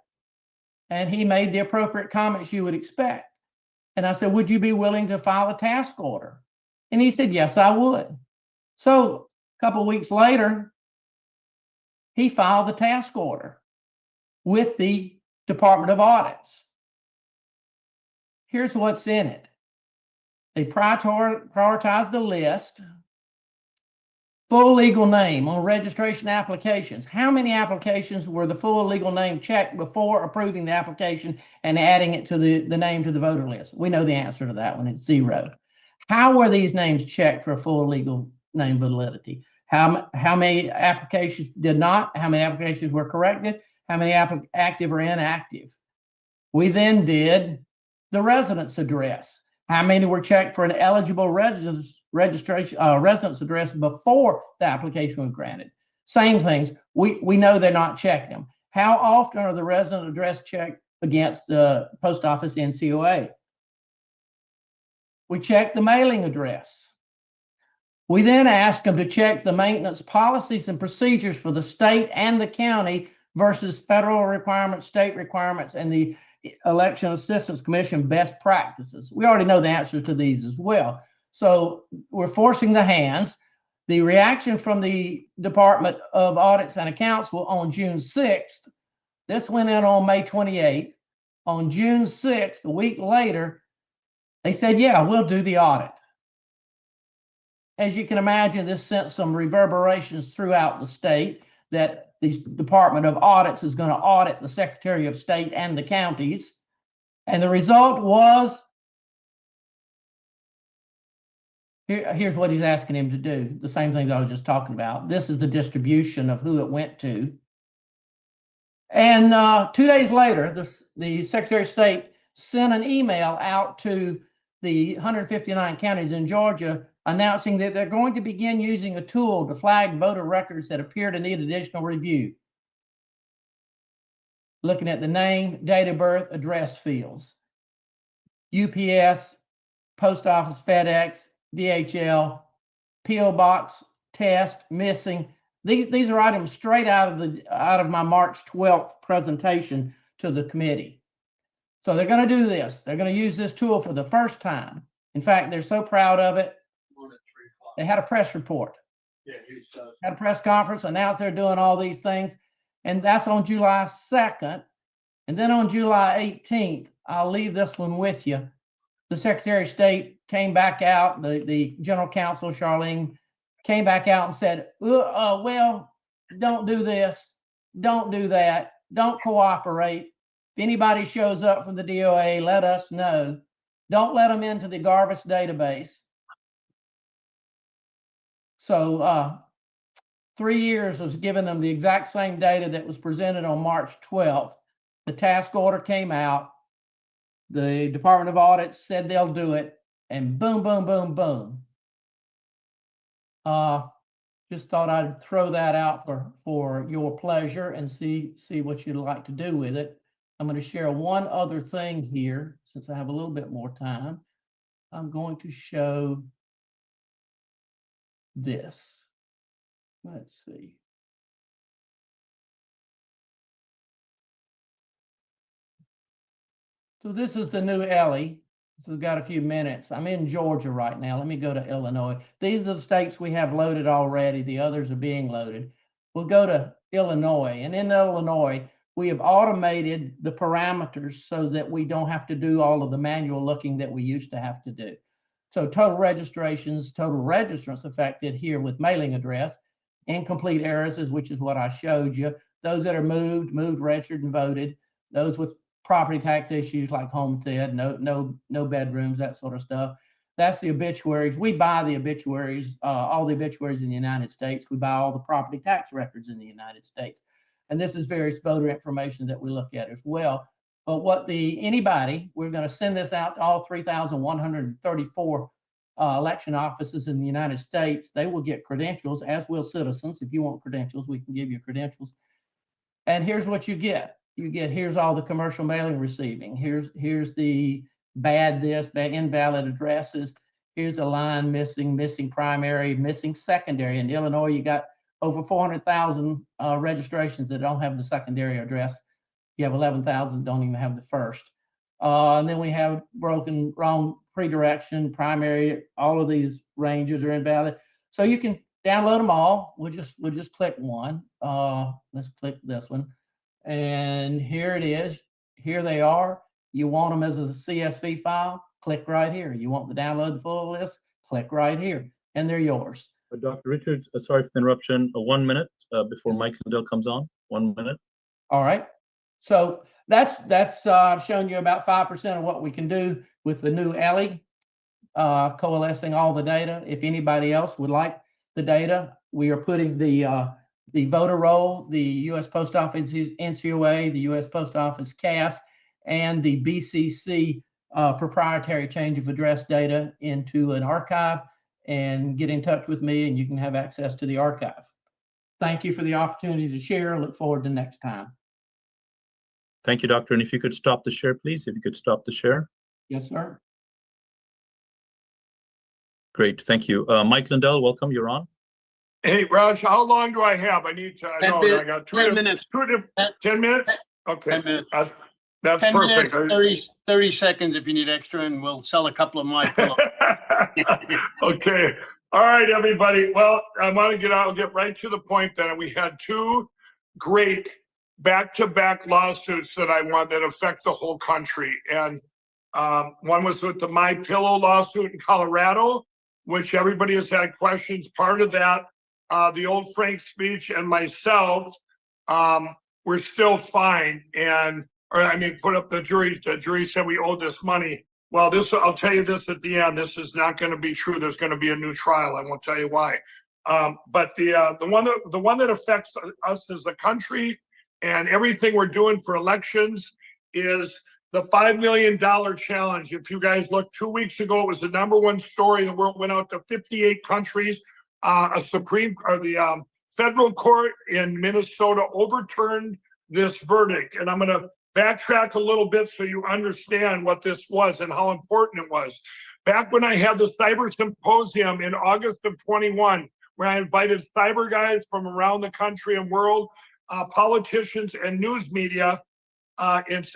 Speaker 8: And he made the appropriate comments you would expect. And I said, would you be willing to file a task order And he said, yes, I would. So a couple of weeks later, he filed the task order with the Department of Audits. Here's what's in it. They prioritized the list. Full legal name on registration applications. How many applications were the full legal name checked before approving the application and adding it to the name to the voter list? We know the answer to that one. It's 0. How were these names checked for full legal name validity? How many applications did not? How many applications were corrected? How many active or inactive? We then did the residence address. How many were checked for an eligible residence address before the application was granted? Same things. We know they're not checking them. How often are the resident address checked against the post office NCOA? We check the mailing address. We then ask them to check the maintenance policies and procedures for the state and the county versus federal requirements, state requirements, and the Election Assistance Commission best practices. We already know the answers to these as well. So we're forcing the hands. The reaction from the Department of Audits and Accounts was on June 6th. This went in on May 28th. On June 6th, a week later, they said, yeah, we'll do the audit. As you can imagine, this sent some reverberations throughout the state that the Department of Audits is going to audit the Secretary of State and the counties. And the result was, here's what he's asking him to do. The same things I was just talking about. This is the distribution of who it went to. And 2 days later, the Secretary of State sent an email out to the 159 counties in Georgia announcing that they're going to begin using a tool to flag voter records that appear to need additional review. Looking at the name, date of birth, address fields. UPS, Post Office, FedEx, DHL, P.O. Box, test, missing. These are items straight out of my March 12th presentation to the committee. So they're going to do this. They're going to use this tool for the first time. In fact, they're so proud of it. They had a press report.
Speaker 2: Yeah,
Speaker 8: had a press conference, announced they're doing all these things. And that's on July 2nd. And then on July 18th, I'll leave this one with you. The Secretary of State came back out, the General Counsel, Charlene, came back out and said, well, don't do this, don't do that, don't cooperate. If anybody shows up from the DOA, let us know. Don't let them into the Garvis database. So 3 years was giving them the exact same data that was presented on March 12th. The task order came out. The Department of Audits said they'll do it, and boom, boom, boom, boom. Just thought I'd throw that out for your pleasure and see what you'd like to do with it. I'm going to share one other thing here since I have a little bit more time. I'm going to show this. Let's see. So this is the new Ellie. So we've got a few minutes. I'm in Georgia right now. Let me go to Illinois. These are the states we have loaded already. The others are being loaded. We'll go to Illinois. And in Illinois, we have automated the parameters so that we don't have to do all of the manual looking that we used to have to do. So total registrations, total registrants affected here with mailing address, incomplete errors, which is what I showed you. Those that are moved, registered, and voted. Those with property tax issues like homestead, no bedrooms, that sort of stuff. That's the obituaries. We buy the obituaries, all the obituaries in the United States. We buy all the property tax records in the United States. And this is various voter information that we look at as well. But anybody, we're going to send this out to all 3,134 election offices in the United States. They will get credentials, as will citizens. If you want credentials, we can give you credentials. And here's what you get. Here's all the commercial mailing receiving. Here's the bad invalid addresses. Here's a line missing primary, missing secondary. In Illinois, you got over 400,000 registrations that don't have the secondary address. You have 11,000 don't even have the first. And then we have broken, wrong predirection, primary, all of these ranges are invalid. So you can download them all. We'll just click one. Let's click this one. And here it is. Here they are. You want them as a CSV file? Click right here. You want to download the full list? Click right here, and they're yours.
Speaker 5: Dr. Richards, sorry for the interruption. 1 minute before Mike Lindell comes on. 1 minute.
Speaker 8: All right. So that's I've shown you about 5% of what we can do with the new Ellie, coalescing all the data. If anybody else would like the data, we are putting the voter roll, the U.S. Post Office NCOA, the U.S. Post Office CAS, and the BCC proprietary change of address data into an archive, and get in touch with me and you can have access to the archive. Thank you for the opportunity to share. Look forward to next time.
Speaker 5: Thank you, Doctor. And if you could stop the share, please. If you could stop the share.
Speaker 8: Yes, sir.
Speaker 5: Great. Thank you. Mike Lindell, welcome. You're on.
Speaker 9: Hey, Raj, how long do I have? I need to, I
Speaker 2: 10
Speaker 9: know,
Speaker 2: minutes.
Speaker 9: I got
Speaker 2: 10 minutes.
Speaker 9: 10 minutes? Okay.
Speaker 2: 10 minutes.
Speaker 9: That's
Speaker 2: 10 minutes,
Speaker 9: perfect.
Speaker 2: 30 seconds if you need extra, and we'll sell a couple of my pillows.
Speaker 9: Okay. All right, everybody. Well, I want to get right to the point that we had two great back-to-back lawsuits that affect the whole country. And one was with the MyPillow lawsuit in Colorado, which everybody has had questions. Part of that, the old Frank speech and myself, we're still fine. Put up the jury said we owe this money. Well, I'll tell you this at the end, this is not going to be true. There's going to be a new trial. I won't tell you why. But the one that affects us as a country and everything we're doing for elections is the $5 million challenge. If you guys look, 2 weeks ago, it was the #1 story in the world, went out to 58 countries. The federal court in Minnesota overturned this verdict. And I'm going to backtrack a little bit so you understand what this was and how important it was. Back when I had the cyber symposium in August of 21, where I invited cyber guys from around the country and world, politicians and news media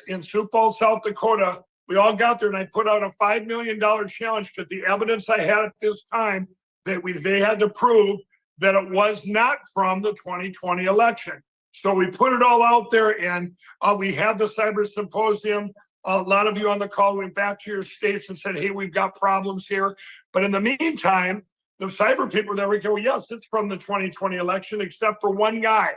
Speaker 9: in Sioux Falls, South Dakota, we all got there, and I put out a $5 million challenge because the evidence I had at this time that they had to prove that it was not from the 2020 election. So we put it all out there, and we had the cyber symposium. A lot of you on the call went back to your states and said, hey, we've got problems here. But in the meantime, the cyber people there, we go, yes, it's from the 2020 election, except for one guy.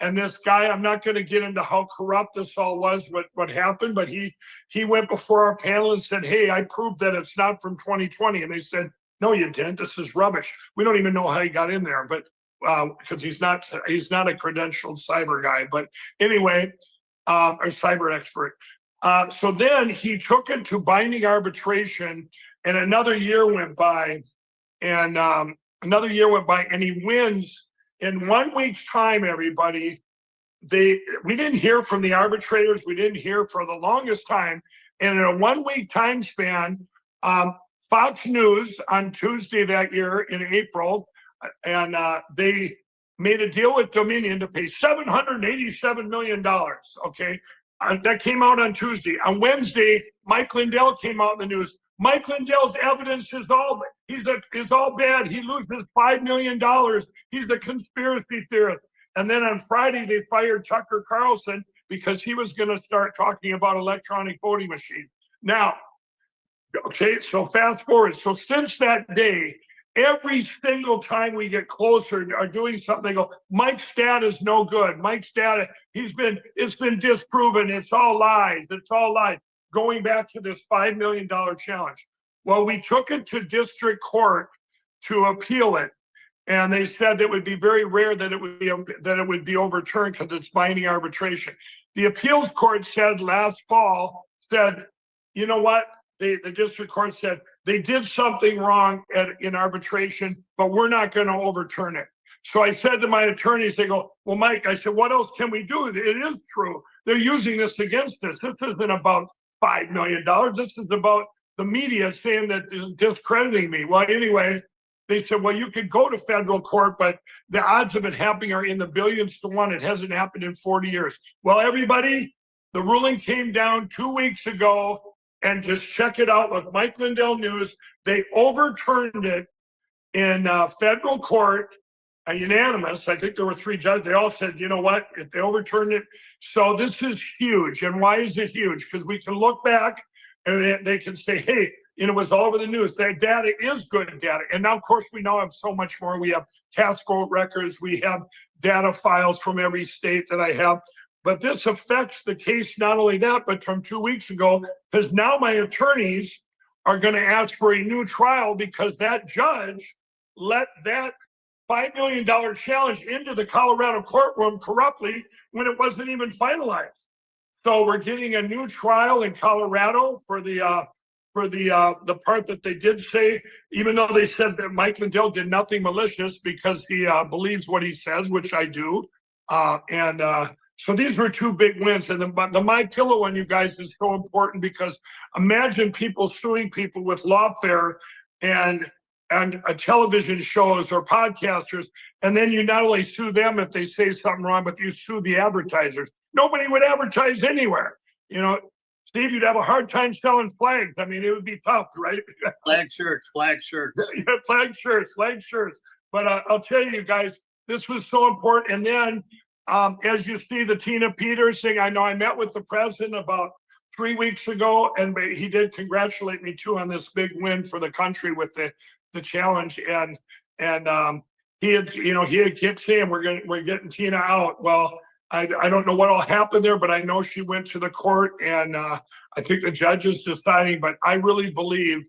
Speaker 9: And this guy, I'm not going to get into how corrupt this all was, what happened, but he went before our panel and said, hey, I proved that it's not from 2020. And they said, no, you didn't. This is rubbish. We don't even know how he got in there, but because he's not a credentialed cyber guy. But anyway, a cyber expert. So then he took it to binding arbitration, and another year went by, and he wins in 1 week's time. Everybody, we didn't hear from the arbitrators. We didn't hear for the longest time, and in a 1 week time span, Fox News on Tuesday that year in April, and they made a deal with Dominion to pay $787 million. Okay. That came out on Tuesday. On Wednesday, Mike Lindell came out in the news. Mike Lindell's evidence is all bad. He loses $5 million. He's a conspiracy theorist. And then on Friday, they fired Tucker Carlson because he was going to start talking about electronic voting machines. Now, okay, so fast forward. So since that day, every single time we get closer or doing something, they go, Mike's stat is no good. Mike's stat, it's been disproven. It's all lies. It's all lies. Going back to this $5 million challenge. Well, we took it to district court to appeal it. And they said that it would be very rare that it would be overturned because it's binding arbitration. The appeals court said last fall, you know what? The district court said they did something wrong in arbitration, but we're not going to overturn it. So I said to my attorneys, they go, well, Mike, I said, what else can we do? It is true. They're using this against us. This isn't about $5 million. This is about the media saying that this is discrediting me. Well, anyway, they said, well, you could go to federal court, but the odds of it happening are in the billions to one. It hasn't happened in 40 years. Well, everybody, the ruling came down 2 weeks ago. And just check it out with Mike Lindell News. They overturned it in federal court, unanimous. I think there were 3 judges. They all said, you know what, if they overturned it. So this is huge. And why is it huge? Because we can look back and they can say, hey, you know, it was all over the news. That data is good data. And now, of course, we now have so much more. We have task vote records. We have data files from every state that I have. But this affects the case, not only that, but from 2 weeks ago, because now my attorneys are going to ask for a new trial because that judge let that $5 million challenge into the Colorado courtroom corruptly when it wasn't even finalized. So we're getting a new trial in Colorado for the part that they did say, even though they said that Mike Lindell did nothing malicious because he believes what he says, which I do. So these were 2 big wins. And the My Pillow one, you guys, is so important because imagine people suing people with lawfare and television shows or podcasters, and then you not only sue them if they say something wrong, but you sue the advertisers. Nobody would advertise anywhere. You know, Steve, you'd have a hard time selling flags. I mean, it would be tough, right?
Speaker 2: Flag shirts, flag shirts.
Speaker 9: Yeah, flag shirts. But I'll tell you guys, this was so important. And then, as you see, the Tina Peters thing, I know I met with the president about 3 weeks ago, and he did congratulate me too on this big win for the country with the challenge. And he had kept saying we're getting Tina out. Well, I don't know what will happen there, but I know she went to the court, and I think the judge is deciding. But I really believe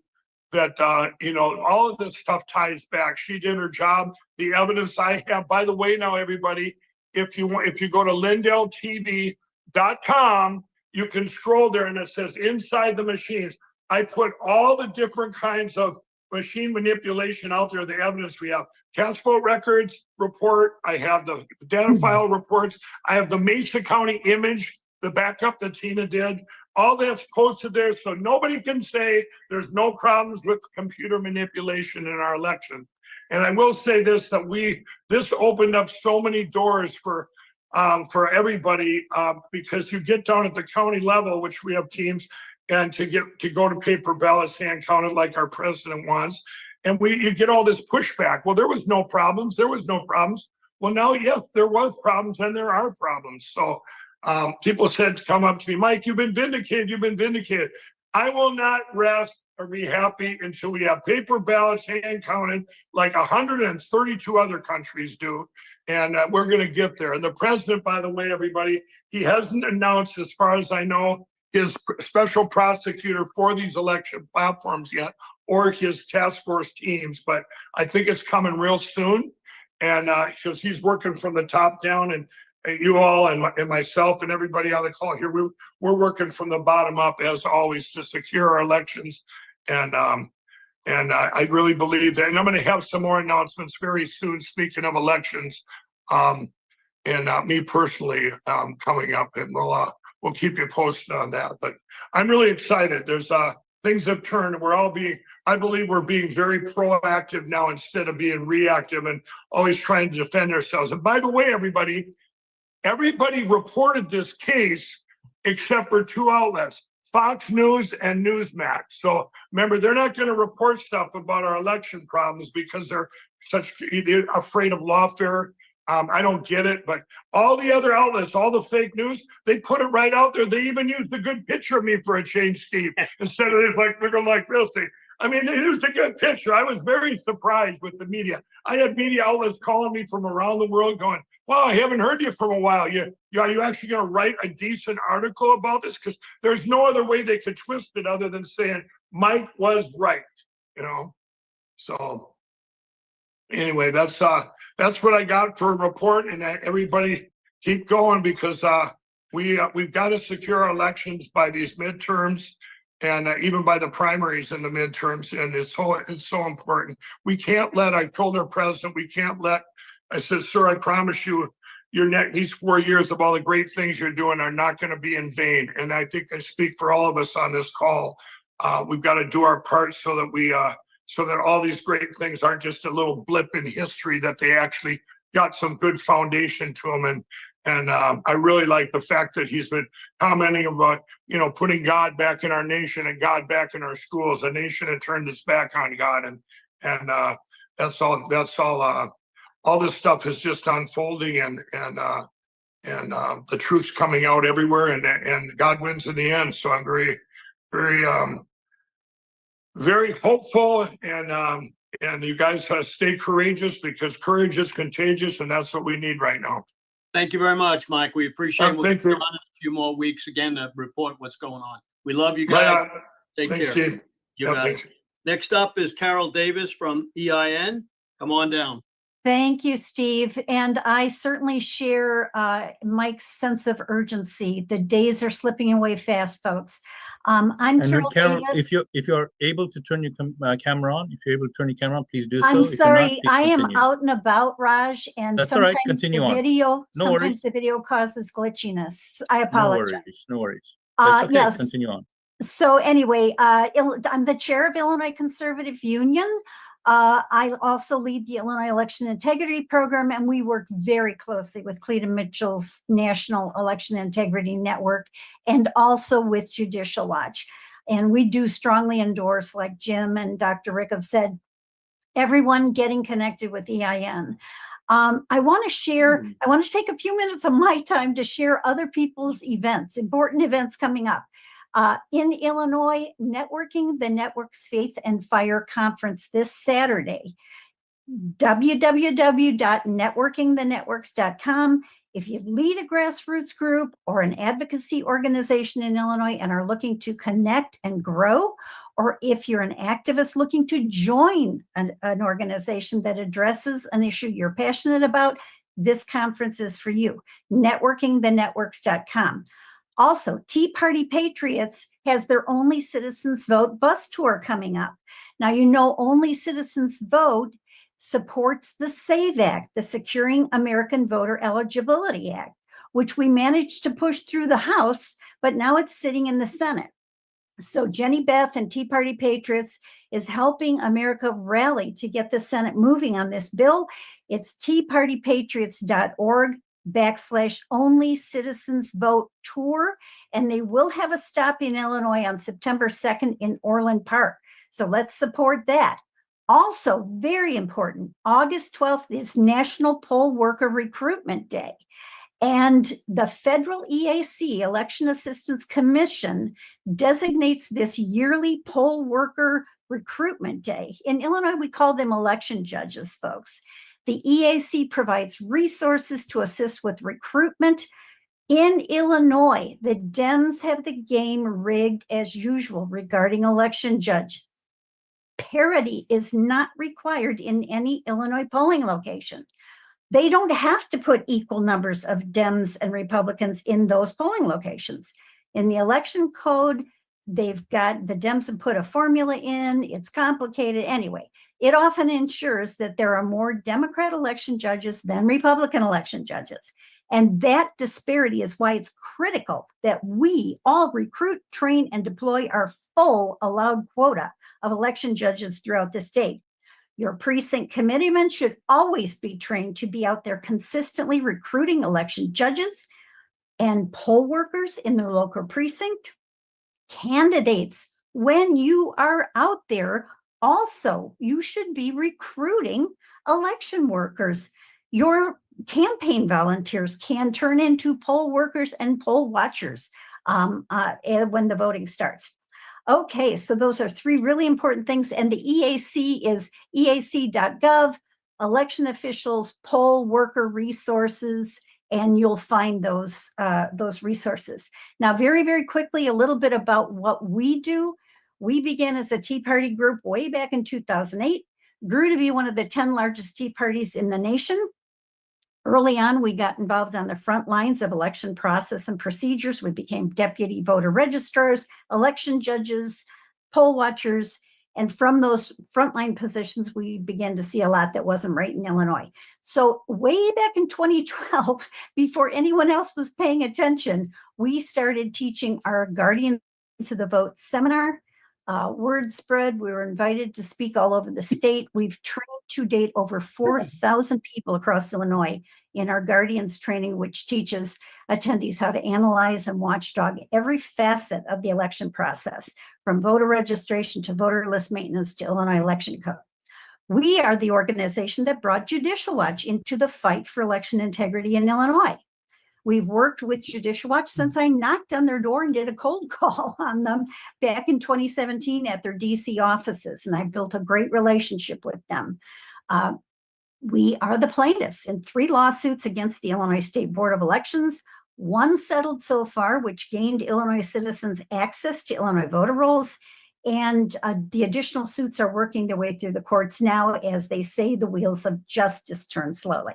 Speaker 9: that all of this stuff ties back. She did her job. The evidence I have, by the way, now everybody, if you go to LindellTV.com, you can scroll there and it says inside the machines. I put all the different kinds of machine manipulation out there, the evidence we have. Task vote records report. I have the data file reports. I have the Mesa County image, the backup that Tina did. All that's posted there, so nobody can say there's no problems with computer manipulation in our election. And I will say this, that this opened up so many doors for everybody, because you get down at the county level, which we have teams, and to go to paper ballots, hand counted like our president wants. And you get all this pushback. Well, there was no problems. Well, now, yes, there was problems and there are problems. So people said, come up to me, Mike, you've been vindicated. I will not rest or be happy until we have paper ballots hand counted like 132 other countries do. And we're going to get there. And the president, by the way, everybody, he hasn't announced, as far as I know, his special prosecutor for these election platforms yet, or his task force teams, but I think it's coming real soon. And because he's working from the top down, and you all and myself and everybody on the call here, we're working from the bottom up as always to secure our elections. And I really believe that. And I'm going to have some more announcements very soon. Speaking of elections, and me personally coming up, and we'll keep you posted on that. But I'm really excited. There's things have turned. I believe we're being very proactive now instead of being reactive and always trying to defend ourselves. And by the way, everybody reported this case except for 2 outlets, Fox News and Newsmax. So remember, they're not going to report stuff about our election problems because they're afraid of lawfare. I don't get it, but all the other outlets, all the fake news, they put it right out there. They even used a good picture of me for a change, Steve, instead of this looking like this. They used a good picture. I was very surprised with the media. I had media outlets calling me from around the world going, wow, I haven't heard you for a while. Are you actually going to write a decent article about this? Because there's no other way they could twist it other than saying Mike was right, So anyway, that's what I got for a report, and everybody keep going because we've got to secure our elections by these midterms and even by the primaries and the midterms, and it's so important. We can't let. I told our president we can't let. I said, sir, I promise you, these 4 years of all the great things you're doing are not going to be in vain. And I think I speak for all of us on this call. We've got to do our part so that all these great things aren't just a little blip in history, that they actually got some good foundation to them. And I really like the fact that he's been commenting about, putting God back in our nation and God back in our schools. The nation had turned its back on God. And that's all, all this stuff is just unfolding and the truth's coming out everywhere and God wins in the end. So I'm very, very hopeful and you guys stay courageous because courage is contagious and that's what we need right now.
Speaker 2: Thank you very much, Mike. We appreciate it. We'll
Speaker 9: Thank
Speaker 2: be
Speaker 9: you.
Speaker 2: on in a few more weeks again to report what's going on. We love you
Speaker 9: Right
Speaker 2: guys.
Speaker 9: on.
Speaker 2: Take
Speaker 9: Thanks,
Speaker 2: care.
Speaker 9: Steve.
Speaker 2: You
Speaker 9: Yeah,
Speaker 2: got it.
Speaker 9: thanks.
Speaker 2: Next up is Carol Davis from EIN. Come on down.
Speaker 10: Thank you, Steve. And I certainly share Mike's sense of urgency. The days are slipping away fast, folks. I'm
Speaker 5: And
Speaker 10: Carol
Speaker 5: Carol,
Speaker 10: Davis.
Speaker 5: if you're able to turn your camera on, if you're able to turn your camera on, please do so.
Speaker 10: I'm
Speaker 5: If you're not,
Speaker 10: sorry,
Speaker 5: please
Speaker 10: I am
Speaker 5: continue.
Speaker 10: out and about, Raj, and
Speaker 5: That's all right.
Speaker 10: sometimes
Speaker 5: Continue
Speaker 10: the
Speaker 5: on.
Speaker 10: video,
Speaker 5: No
Speaker 10: sometimes
Speaker 5: worries.
Speaker 10: the video causes glitchiness. I
Speaker 5: No
Speaker 10: apologize.
Speaker 5: worries. No worries. That's okay.
Speaker 10: Yes.
Speaker 5: Continue on.
Speaker 10: So anyway, I'm the chair of Illinois Conservative Union. I also lead the Illinois Election Integrity Program, and we work very closely with Cleta Mitchell's National Election Integrity Network and also with Judicial Watch. And we do strongly endorse, like Jim and Dr. Rick have said, everyone getting connected with EIN. I want to take a few minutes of my time to share other people's events, important events coming up. In Illinois, Networking the Networks Faith and Fire Conference this Saturday. www.networkingthenetworks.com. If you lead a grassroots group or an advocacy organization in Illinois and are looking to connect and grow, or if you're an activist looking to join an organization that addresses an issue you're passionate about, this conference is for you. Networkingthenetworks.com. Also, Tea Party Patriots has their Only Citizens Vote bus tour coming up. Now, you know, Only Citizens Vote supports the SAVE Act, the Securing American Voter Eligibility Act, which we managed to push through the House, but now it's sitting in the Senate. So Jenny Beth and Tea Party Patriots is helping America rally to get the Senate moving on this bill. It's teapartypatriots.org/Only Citizens Vote Tour. And they will have a stop in Illinois on September 2nd in Orland Park. So let's support that. Also, very important, August 12th is National Poll Worker Recruitment Day. And the Federal EAC, Election Assistance Commission, designates this yearly poll worker recruitment day. In Illinois, we call them election judges, folks. The EAC provides resources to assist with recruitment. In Illinois, the Dems have the game rigged as usual regarding election judges. Parity is not required in any Illinois polling location. They don't have to put equal numbers of Dems and Republicans in those polling locations. In the election code, they've got the Dems have put a formula in, it's complicated. Anyway, it often ensures that there are more Democrat election judges than Republican election judges. And that disparity is why it's critical that we all recruit, train, and deploy our full allowed quota of election judges throughout the state. Your precinct committeemen should always be trained to be out there consistently recruiting election judges and poll workers in their local precinct. Candidates, when you are out there, also, you should be recruiting election workers. Your campaign volunteers can turn into poll workers and poll watchers when the voting starts. Okay, so those are three really important things. And the EAC is eac.gov, election officials, poll worker resources, and you'll find those resources. Now, very, very quickly, a little bit about what we do. We began as a Tea Party group way back in 2008, grew to be one of the 10 largest Tea Parties in the nation. Early on, we got involved on the front lines of election process and procedures. We became deputy voter registrars, election judges, poll watchers, and from those frontline positions, we began to see a lot that wasn't right in Illinois. So way back in 2012, before anyone else was paying attention, we started teaching our Guardians of the Vote seminar. Word spread, we were invited to speak all over the state. We've trained to date over 4,000 people across Illinois in our Guardians training, which teaches attendees how to analyze and watchdog every facet of the election process, from voter registration to voter list maintenance to Illinois election code. We are the organization that brought Judicial Watch into the fight for election integrity in Illinois. We've worked with Judicial Watch since I knocked on their door and did a cold call on them back in 2017 at their DC offices, and I built a great relationship with them. We are the plaintiffs in 3 lawsuits against the Illinois State Board of Elections, 1 settled so far, which gained Illinois citizens access to Illinois voter rolls, and the additional suits are working their way through the courts now. As they say, the wheels of justice turn slowly.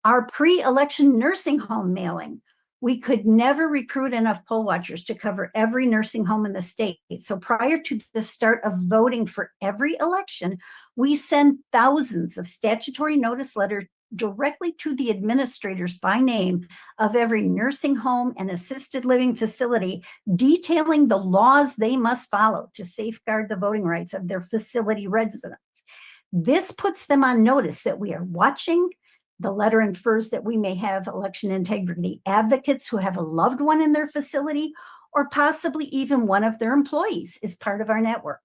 Speaker 10: Our pre-election nursing home mailing. We could never recruit enough poll watchers to cover every nursing home in the state. So prior to the start of voting for every election, we send thousands of statutory notice letters directly to the administrators by name of every nursing home and assisted living facility, detailing the laws they must follow to safeguard the voting rights of their facility residents. This puts them on notice that we are watching. The letter infers that we may have election integrity advocates who have a loved one in their facility, or possibly even one of their employees is part of our network.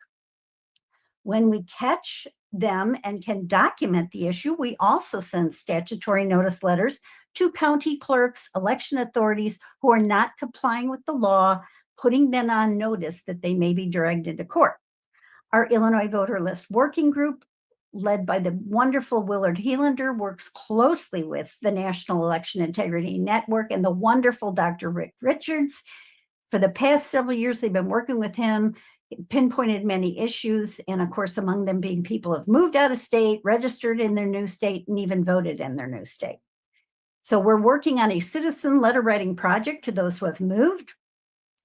Speaker 10: When we catch them and can document the issue, we also send statutory notice letters to county clerks, election authorities who are not complying with the law, putting them on notice that they may be dragged into court. Our Illinois Voter List Working Group, led by the wonderful Willard Helander, works closely with the National Election Integrity Network and the wonderful Dr. Rick Richards. For the past several years, they've been working with him, pinpointed many issues, and of course, among them being people who have moved out of state, registered in their new state, and even voted in their new state. So we're working on a citizen letter writing project to those who have moved,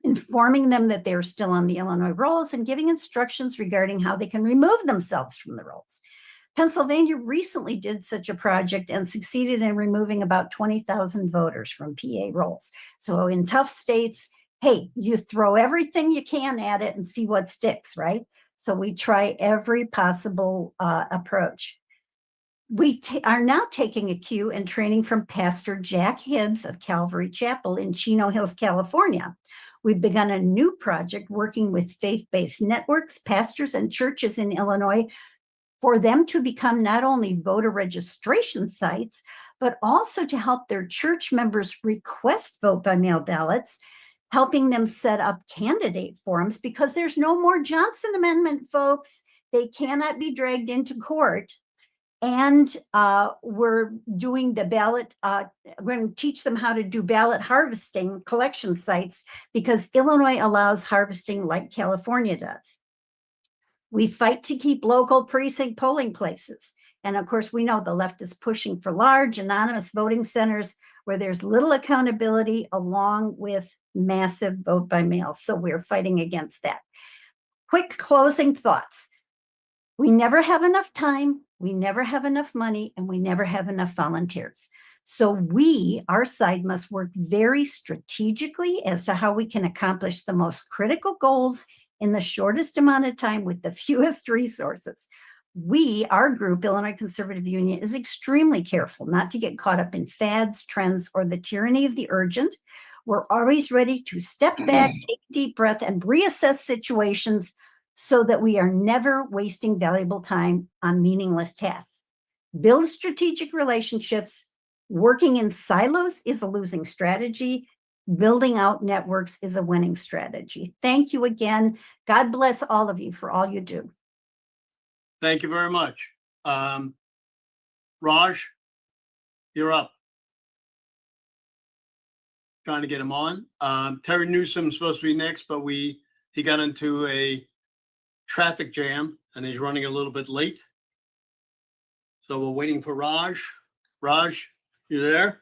Speaker 10: informing them that they're still on the Illinois rolls and giving instructions regarding how they can remove themselves from the rolls. Pennsylvania recently did such a project and succeeded in removing about 20,000 voters from PA rolls. So in tough states, hey, you throw everything you can at it and see what sticks, right? So we try every possible approach. We are now taking a cue and training from Pastor Jack Hibbs of Calvary Chapel in Chino Hills, California. We've begun a new project working with faith-based networks, pastors, and churches in Illinois for them to become not only voter registration sites, but also to help their church members request vote-by-mail ballots, helping them set up candidate forums, because there's no more Johnson Amendment, folks. They cannot be dragged into court. And we're doing the ballot, we're going to teach them how to do ballot harvesting collection sites, because Illinois allows harvesting like California does. We fight to keep local precinct polling places. And of course, we know the left is pushing for large anonymous voting centers where there's little accountability, along with massive vote by mail. So we're fighting against that. Quick closing thoughts. We never have enough time, we never have enough money, and we never have enough volunteers. So we, our side, must work very strategically as to how we can accomplish the most critical goals in the shortest amount of time with the fewest resources. We, our group, Illinois Conservative Union, is extremely careful not to get caught up in fads, trends, or the tyranny of the urgent. We're always ready to step back, take a deep breath, and reassess situations so that we are never wasting valuable time on meaningless tasks. Build strategic relationships. Working in silos is a losing strategy. Building out networks is a winning strategy. Thank you again. God bless all of you for all you do.
Speaker 2: Thank you very much. Raj, you're up. Trying to get him on. Terry Newsom's supposed to be next, but he got into a traffic jam and he's running a little bit late. So we're waiting for Raj. Raj, you there?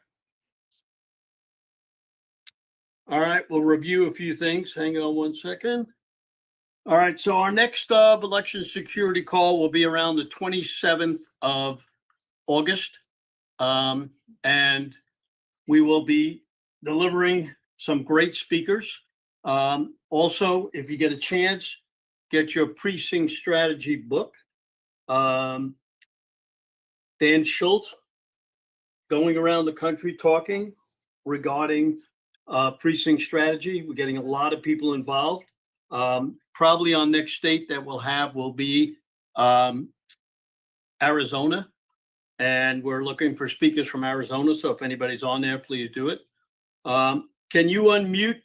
Speaker 2: All right, we'll review a few things. Hang on one second. All right, so our next election security call will be around the 27th of August. And we will be delivering some great speakers. Also, if you get a chance, get your precinct strategy book. Dan Schultz going around the country talking regarding precinct strategy. We're getting a lot of people involved. Probably on next state that we'll have will be Arizona. And we're looking for speakers from Arizona. So if anybody's on there, please do it. Can you unmute?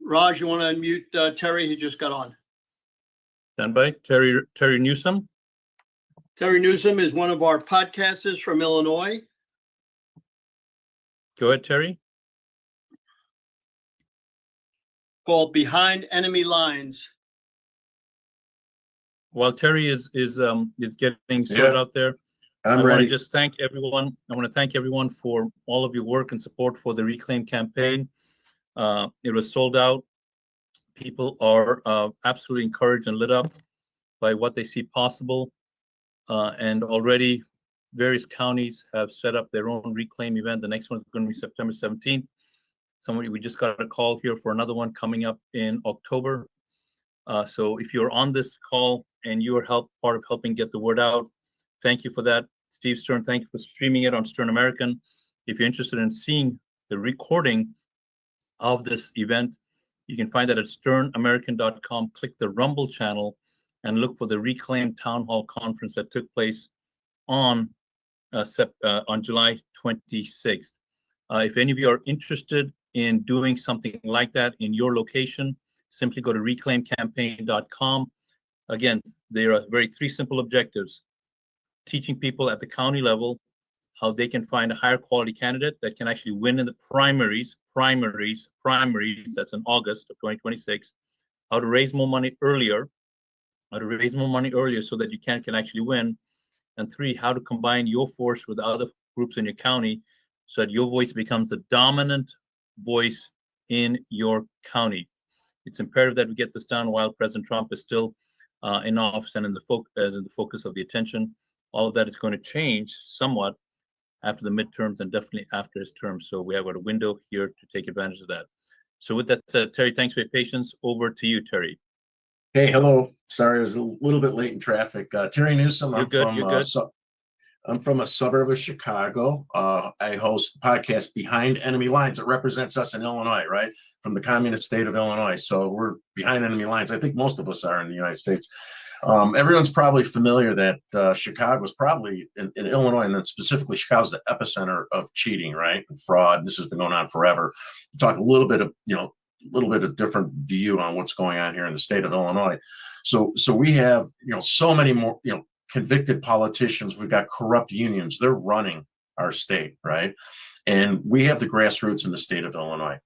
Speaker 2: Raj, you want to unmute Terry? He just got on.
Speaker 5: Stand by. Terry Newsom.
Speaker 2: Terry Newsom is one of our podcasters from Illinois.
Speaker 5: Go ahead, Terry.
Speaker 2: Called Behind Enemy Lines.
Speaker 5: While Terry is getting sorted out there, I want to just thank everyone. I want to thank everyone for all of your work and support for the Reclaim campaign. It was sold out. People are absolutely encouraged and lit up by what they see possible. And already various counties have set up their own Reclaim event. The next one is going to be September 17th. We just got a call here for another one coming up in October. So if you're on this call and you are part of helping get the word out, thank you for that. Steve Stern, thank you for streaming it on Stern American. If you're interested in seeing the recording of this event, you can find that at sternamerican.com. Click the Rumble channel and look for the Reclaim Town Hall Conference that took place on July 26th. If any of you are interested in doing something like that in your location, simply go to reclaimcampaign.com. Again, there are three simple objectives: teaching people at the county level how they can find a higher quality candidate that can actually win in the primaries, that's in August of 2026, how to raise more money earlier, so that you can actually win, and 3, how to combine your force with other groups in your county so that your voice becomes the dominant voice in your county. It's imperative that we get this done while President Trump is still in office and in the focus of the attention. All of that is going to change somewhat after the midterms and definitely after his term. So we have got a window here to take advantage of that. So with that said, Terry, thanks for your patience. Over to you, Terry.
Speaker 11: Hey, hello. Sorry, I was a little bit late in traffic. Terry Newsom.
Speaker 5: You're good.
Speaker 11: I'm from a suburb of Chicago. I host the podcast Behind Enemy Lines. It represents us in Illinois, right? From the communist state of Illinois. So we're behind enemy lines. I think most of us are in the United States. Everyone's probably familiar that Chicago is probably in Illinois, and then specifically Chicago's the epicenter of cheating, right? And fraud. This has been going on forever. We'll talk a little bit of different view on what's going on here in the state of Illinois. So we have, so many more, convicted politicians. We've got corrupt unions. They're running our state, right? And we have the grassroots in the state of Illinois.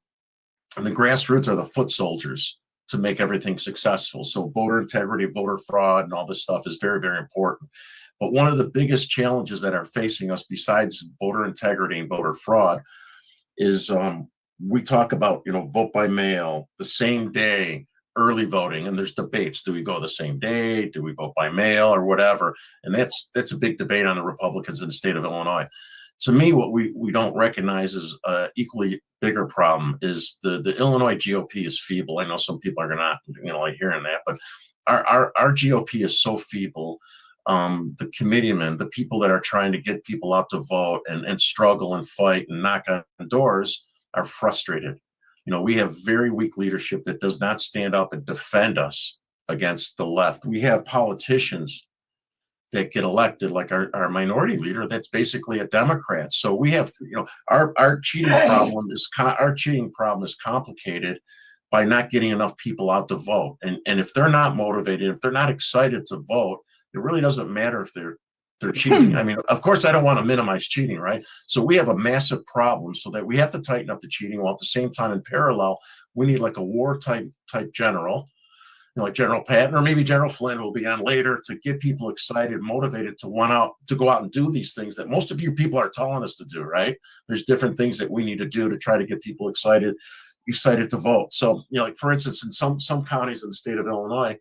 Speaker 11: And the grassroots are the foot soldiers to make everything successful. So voter integrity, voter fraud, and all this stuff is very, very important. But one of the biggest challenges that are facing us besides voter integrity and voter fraud is we talk about, vote by mail, the same day, early voting, and there's debates. Do we go the same day? Do we vote by mail or whatever? And that's a big debate on the Republicans in the state of Illinois. To me, what we don't recognize is an equally bigger problem is the Illinois GOP is feeble. I know some people are not like hearing that, but our GOP is so feeble. The committeemen, the people that are trying to get people out to vote and struggle and fight and knock on doors are frustrated. We have very weak leadership that does not stand up and defend us against the left. We have politicians that get elected, like our minority leader, that's basically a Democrat. So we have to, our cheating problem is complicated by not getting enough people out to vote. And if they're not motivated, if they're not excited to vote, it really doesn't matter if they're cheating. I mean, of course, I don't want to minimize cheating, right? So we have a massive problem, so that we have to tighten up the cheating, while at the same time, in parallel, we need like a war type general, like General Patton, or maybe General Flynn will be on later, to get people excited, motivated to go out and do these things that most of you people are telling us to do, right? There's different things that we need to do to try to get people excited to vote. So, like for instance, in some counties in the state of Illinois,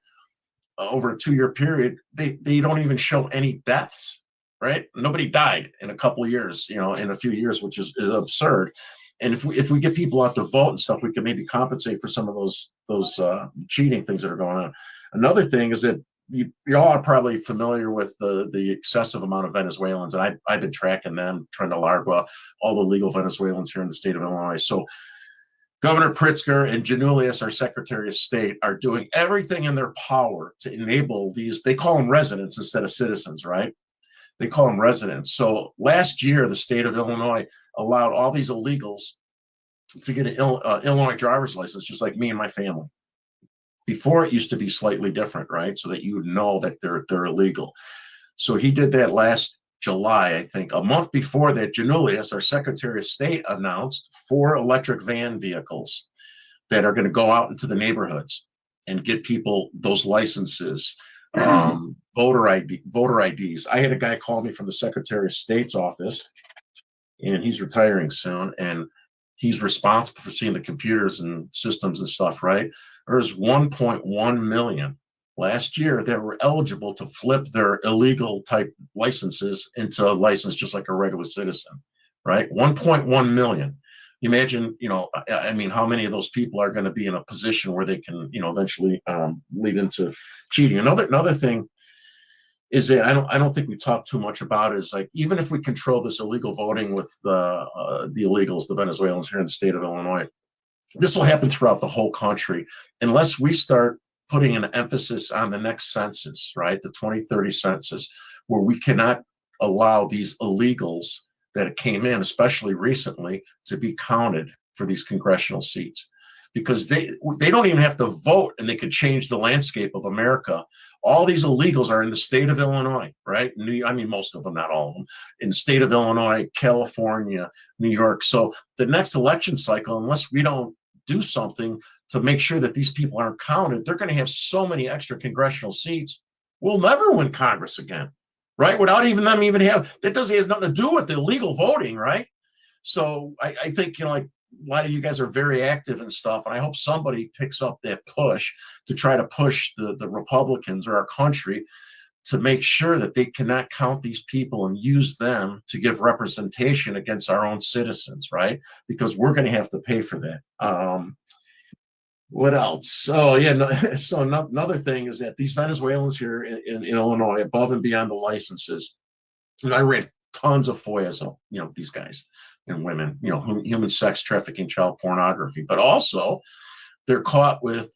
Speaker 11: over a 2-year period, they don't even show any deaths, right? Nobody died in a couple of years, in a few years, which is absurd. And if we get people out to vote and stuff, we can maybe compensate for some of those cheating things that are going on. Another thing is that you all are probably familiar with the excessive amount of Venezuelans, and I've been tracking them, Trenda Largua, all the legal Venezuelans here in the state of Illinois. So Governor Pritzker and Janulius, our Secretary of State, are doing everything in their power to enable these, they call them residents instead of citizens, right? they call them residents. So last year, the state of Illinois allowed all these illegals to get an Illinois driver's license, just like me and my family. Before, it used to be slightly different, right? So that you would know that they're illegal. So he did that last July, I think. A month before that, Janulius, our Secretary of State, announced 4 electric van vehicles that are going to go out into the neighborhoods and get people those licenses, voter IDs. I had a guy call me from the Secretary of State's office, and he's retiring soon, and he's responsible for seeing the computers and systems and stuff, right? There's 1.1 million last year that were eligible to flip their illegal type licenses into a license just like a regular citizen, right? 1.1 million. Imagine, I mean, how many of those people are going to be in a position where they can, eventually lead into cheating. Another thing is that I don't think we talk too much about is like, even if we control this illegal voting with the illegals, the Venezuelans here in the state of Illinois, this will happen throughout the whole country unless we start putting an emphasis on the next census, right? The 2030 census, where we cannot allow these illegals that came in, especially recently, to be counted for these congressional seats, because they don't even have to vote and they could change the landscape of America. All these illegals are in the state of Illinois, right? I mean, most of them, not all of them, in the state of Illinois, California, New York. So the next election cycle, unless we don't do something to make sure that these people aren't counted, they're going to have so many extra congressional seats. We'll never win Congress again, right? Without even them that has nothing to do with the illegal voting, right? So I think, like a lot of you guys are very active and stuff, and I hope somebody picks up that push to try to push the Republicans or our country to make sure that they cannot count these people and use them to give representation against our own citizens, right? Because we're going to have to pay for that. What else? Oh, yeah. So another thing is that these Venezuelans here in Illinois, above and beyond the licenses, I ran tons of FOIAs on, these guys and women, human sex trafficking, child pornography, but also they're caught with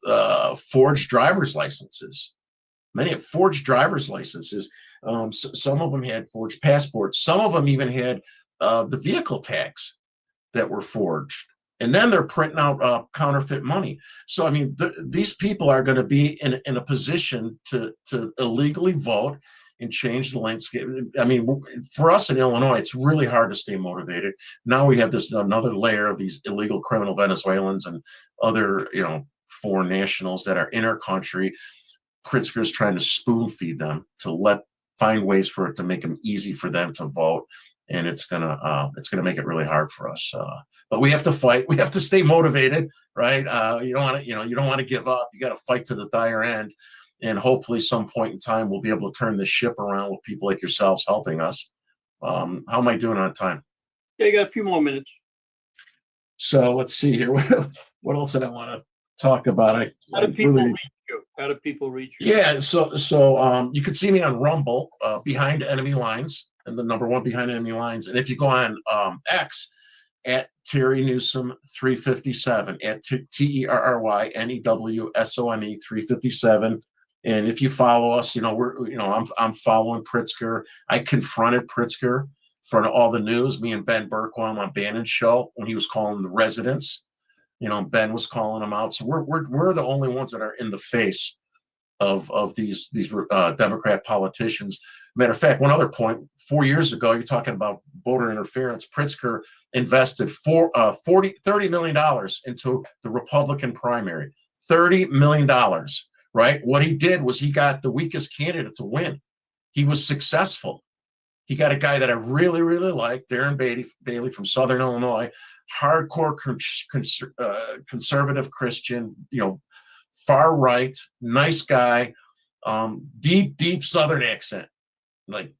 Speaker 11: forged driver's licenses. Many have forged driver's licenses. Some of them had forged passports. Some of them even had the vehicle tags that were forged. And then they're printing out counterfeit money. So, I mean, these people are going to be in a position to illegally vote and change the landscape. I mean, for us in Illinois, it's really hard to stay motivated. Now we have another layer of these illegal criminal Venezuelans and other, foreign nationals that are in our country. Pritzker's trying to spoon feed them to find ways for it to make them easy for them to vote. And it's gonna make it really hard for us. But we have to fight. We have to stay motivated, right? You don't want to give up. You got to fight to the dire end, and hopefully, some point in time, we'll be able to turn this ship around with people like yourselves helping us. How am I doing on time?
Speaker 2: Yeah, you got a few more minutes.
Speaker 11: So let's see here. What else did I want to talk about?
Speaker 2: How do people reach you? How do people reach you?
Speaker 11: Yeah, so you can see me on Rumble, Behind Enemy Lines, and the number 1 Behind Enemy Lines. And if you go on X, at Terry Newsom 357, at TerryNewsome 357. And if you follow us, I'm following Pritzker. I confronted Pritzker in front of all the news. Me and Ben Bergquam on Bannon's show when he was calling the residents. Ben was calling them out. So we're the only ones that are in the face of these Democrat politicians. Matter of fact, one other point, 4 years ago, you're talking about voter interference. Pritzker invested $30 million into the Republican primary. $30 million, right? What he did was he got the weakest candidate to win. He was successful. He got a guy that I really, really like, Darren Bailey from Southern Illinois, hardcore conservative Christian, far right, nice guy, deep Southern accent, like,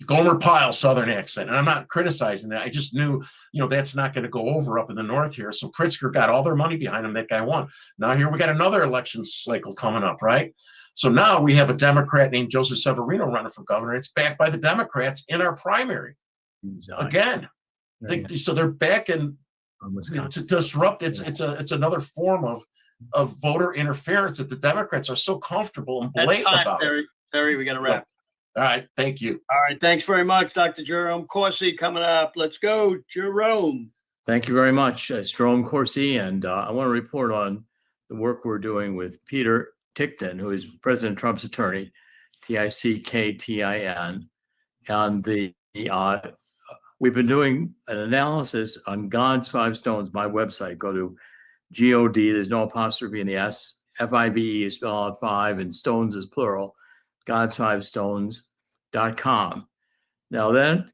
Speaker 11: Gomer Pyle Southern accent. And I'm not criticizing that. I just knew, that's not going to go over up in the north here. So Pritzker got all their money behind him. That guy won. Now here we got another election cycle coming up, right? So now we have a Democrat named Joseph Severino running for governor. It's backed by the Democrats in our primary. Again. So they're back in to disrupt. It's another form of voter interference that the Democrats are so comfortable and blatant about.
Speaker 2: Terry, we got to wrap.
Speaker 11: All right, thank you.
Speaker 2: All right, thanks very much, Dr. Jerome Corsi coming up. Let's go, Jerome.
Speaker 12: Thank you very much. It's Jerome Corsi, and I want to report on the work we're doing with Peter Ticktin, who is President Trump's attorney, Ticktin, and we've been doing an analysis on God's Five Stones, my website. Go to God, there's no apostrophe in the S, FIVE is spelled out 5, and stones is plural, godsfivestones.com. Now that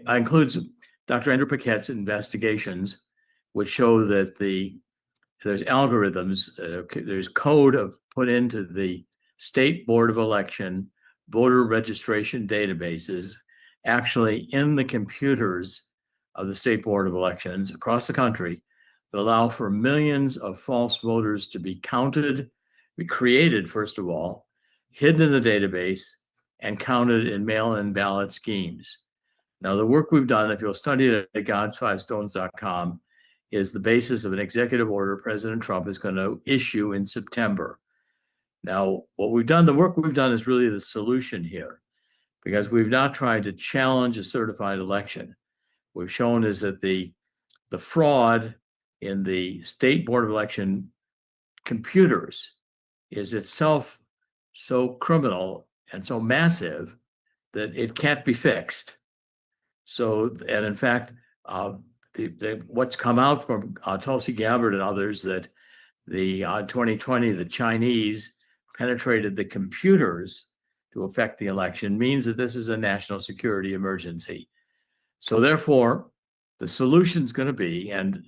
Speaker 12: includes Dr. Andrew Paquette's investigations, which show that there's algorithms, there's code put into the State Board of Election voter registration databases, actually in the computers of the State Board of Elections across the country, that allow for millions of false voters to be counted, be created, first of all, hidden in the database, and counted in mail-in ballot schemes. Now, the work we've done, if you'll study it at godsfivestones.com, is the basis of an executive order President Trump is going to issue in September. Now, what we've done, the work we've done is really the solution here, because we've not tried to challenge a certified election. What we've shown is that the fraud in the State Board of Election computers is itself so criminal and so massive that it can't be fixed. So, and in fact, what's come out from Tulsi Gabbard and others, that the 2020, the Chinese penetrated the computers to affect the election, means that this is a national security emergency. So therefore, the solution is going to be, and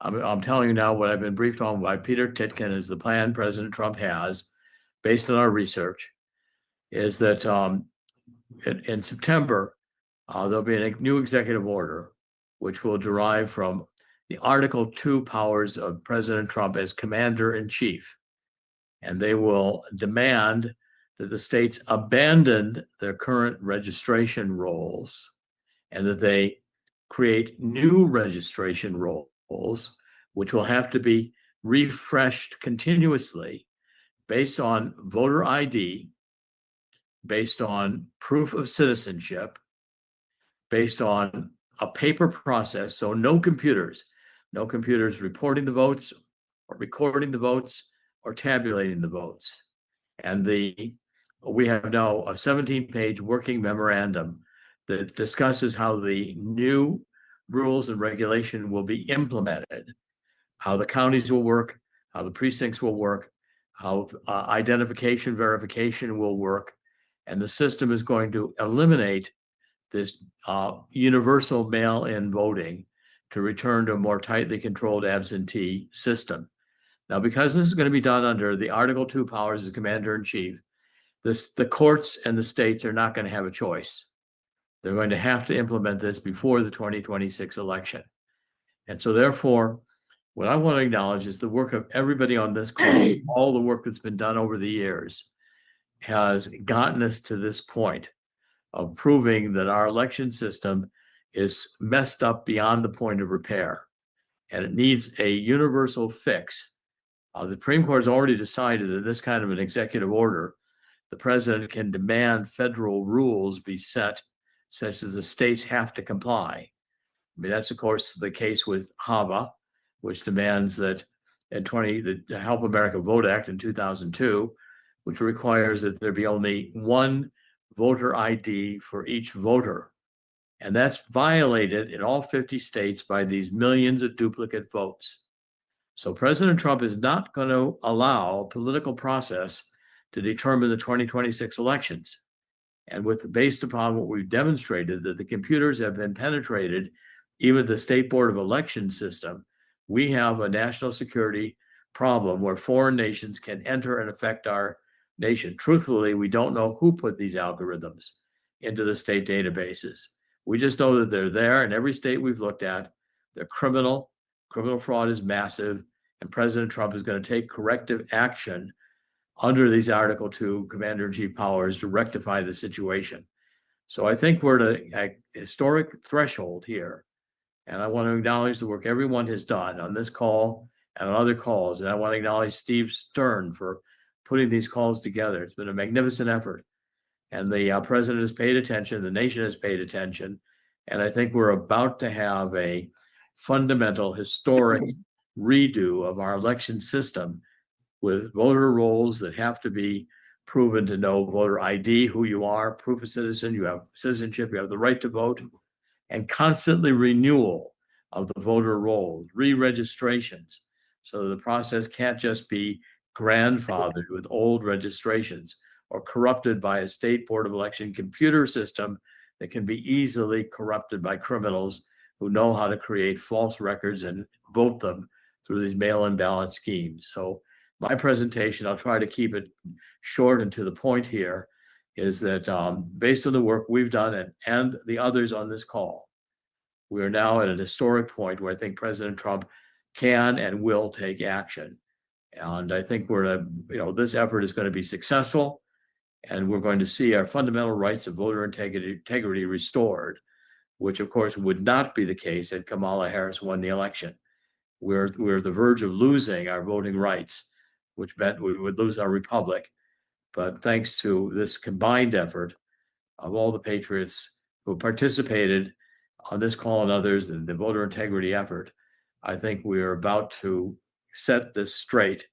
Speaker 12: I'm telling you now what I've been briefed on by Peter Ticktin, is the plan President Trump has, based on our research, is that in September, there'll be a new executive order, which will derive from the Article 2 powers of President Trump as commander-in-chief. And they will demand that the states abandon their current registration roles and that they create new registration roles, which will have to be refreshed continuously based on voter ID, based on proof of citizenship, based on a paper process. So no computers reporting the votes or recording the votes or tabulating the votes. And we have now a 17-page working memorandum that discusses how the new rules and regulation will be implemented, how the counties will work, how the precincts will work, how identification verification will work. And the system is going to eliminate this universal mail-in voting to return to a more tightly controlled absentee system. Now, because this is going to be done under the Article 2 powers of commander-in-chief, the courts and the states are not going to have a choice. They're going to have to implement this before the 2026 election. And so therefore, what I want to acknowledge is the work of everybody on this call, all the work that's been done over the years has gotten us to this point of proving that our election system is messed up beyond the point of repair, and it needs a universal fix. The Supreme Court has already decided that this kind of an executive order, the president can demand federal rules be set such that the states have to comply. I mean, that's of course the case with HAVA, which demands that the Help America Vote Act in 2002, which requires that there be only one voter ID for each voter. And that's violated in all 50 states by these millions of duplicate votes. So President Trump is not going to allow a political process to determine the 2026 elections. And based upon what we've demonstrated, that the computers have been penetrated, even the State Board of Election system, we have a national security problem where foreign nations can enter and affect our nation. Truthfully, we don't know who put these algorithms into the state databases. We just know that they're there in every state we've looked at. They're criminal. Criminal fraud is massive, and President Trump is going to take corrective action under these Article 2 commander-in-chief powers to rectify the situation. So I think we're at a historic threshold here. And I want to acknowledge the work everyone has done on this call and on other calls. And I want to acknowledge Steve Stern for putting these calls together. It's been a magnificent effort. And the president has paid attention, the nation has paid attention. And I think we're about to have a fundamental historic redo of our election system with voter rolls that have to be proven to know voter ID, who you are, proof of citizen, you have citizenship, you have the right to vote, and constantly renewal of the voter rolls, re-registrations. So the process can't just be grandfathered with old registrations or corrupted by a state board of election computer system that can be easily corrupted by criminals who know how to create false records and vote them through these mail-in ballot schemes. So my presentation, I'll try to keep it short and to the point here, is that based on the work we've done and the others on this call, we are now at an historic point where I think President Trump can and will take action. And I think this effort is going to be successful, and we're going to see our fundamental rights of voter integrity restored, which of course would not be the case had Kamala Harris won the election. We're at the verge of losing our voting rights, which meant we would lose our republic. But thanks to this combined effort of all the patriots who participated on this call and others in the voter integrity effort, I think we are about to set this straight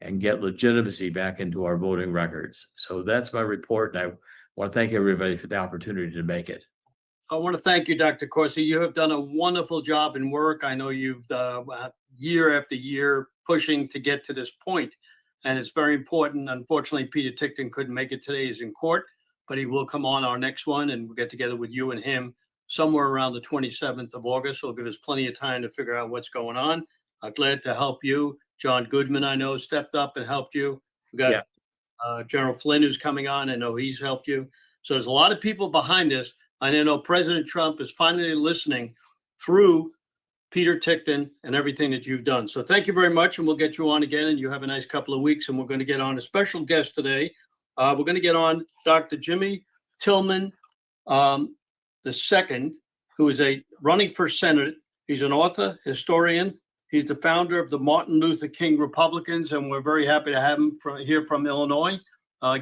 Speaker 12: and get legitimacy back into our voting records. So that's my report, and I want to thank everybody for the opportunity to make it.
Speaker 2: I want to thank you, Dr. Corsi. You have done a wonderful job in work. I know you've year after year pushing to get to this point, and it's very important. Unfortunately, Peter Tickton couldn't make it today. He's in court, but he will come on our next one, and we'll get together with you and him somewhere around the 27th of August. It'll give us plenty of time to figure out what's going on. I'm glad to help you. John Goodman, I know, stepped up and helped you. We got General Flynn, who's coming on. I know he's helped you. So there's a lot of people behind this. I know President Trump is finally listening through Peter Tickton and everything that you've done. So thank you very much, and we'll get you on again, and you have a nice couple of weeks, and we're going to get on a special guest today. We're going to get on Dr. Jimmy Tillman II, who is running for Senate. He's an author, historian. He's the founder of the Martin Luther King Republicans, and we're very happy to have him here from Illinois.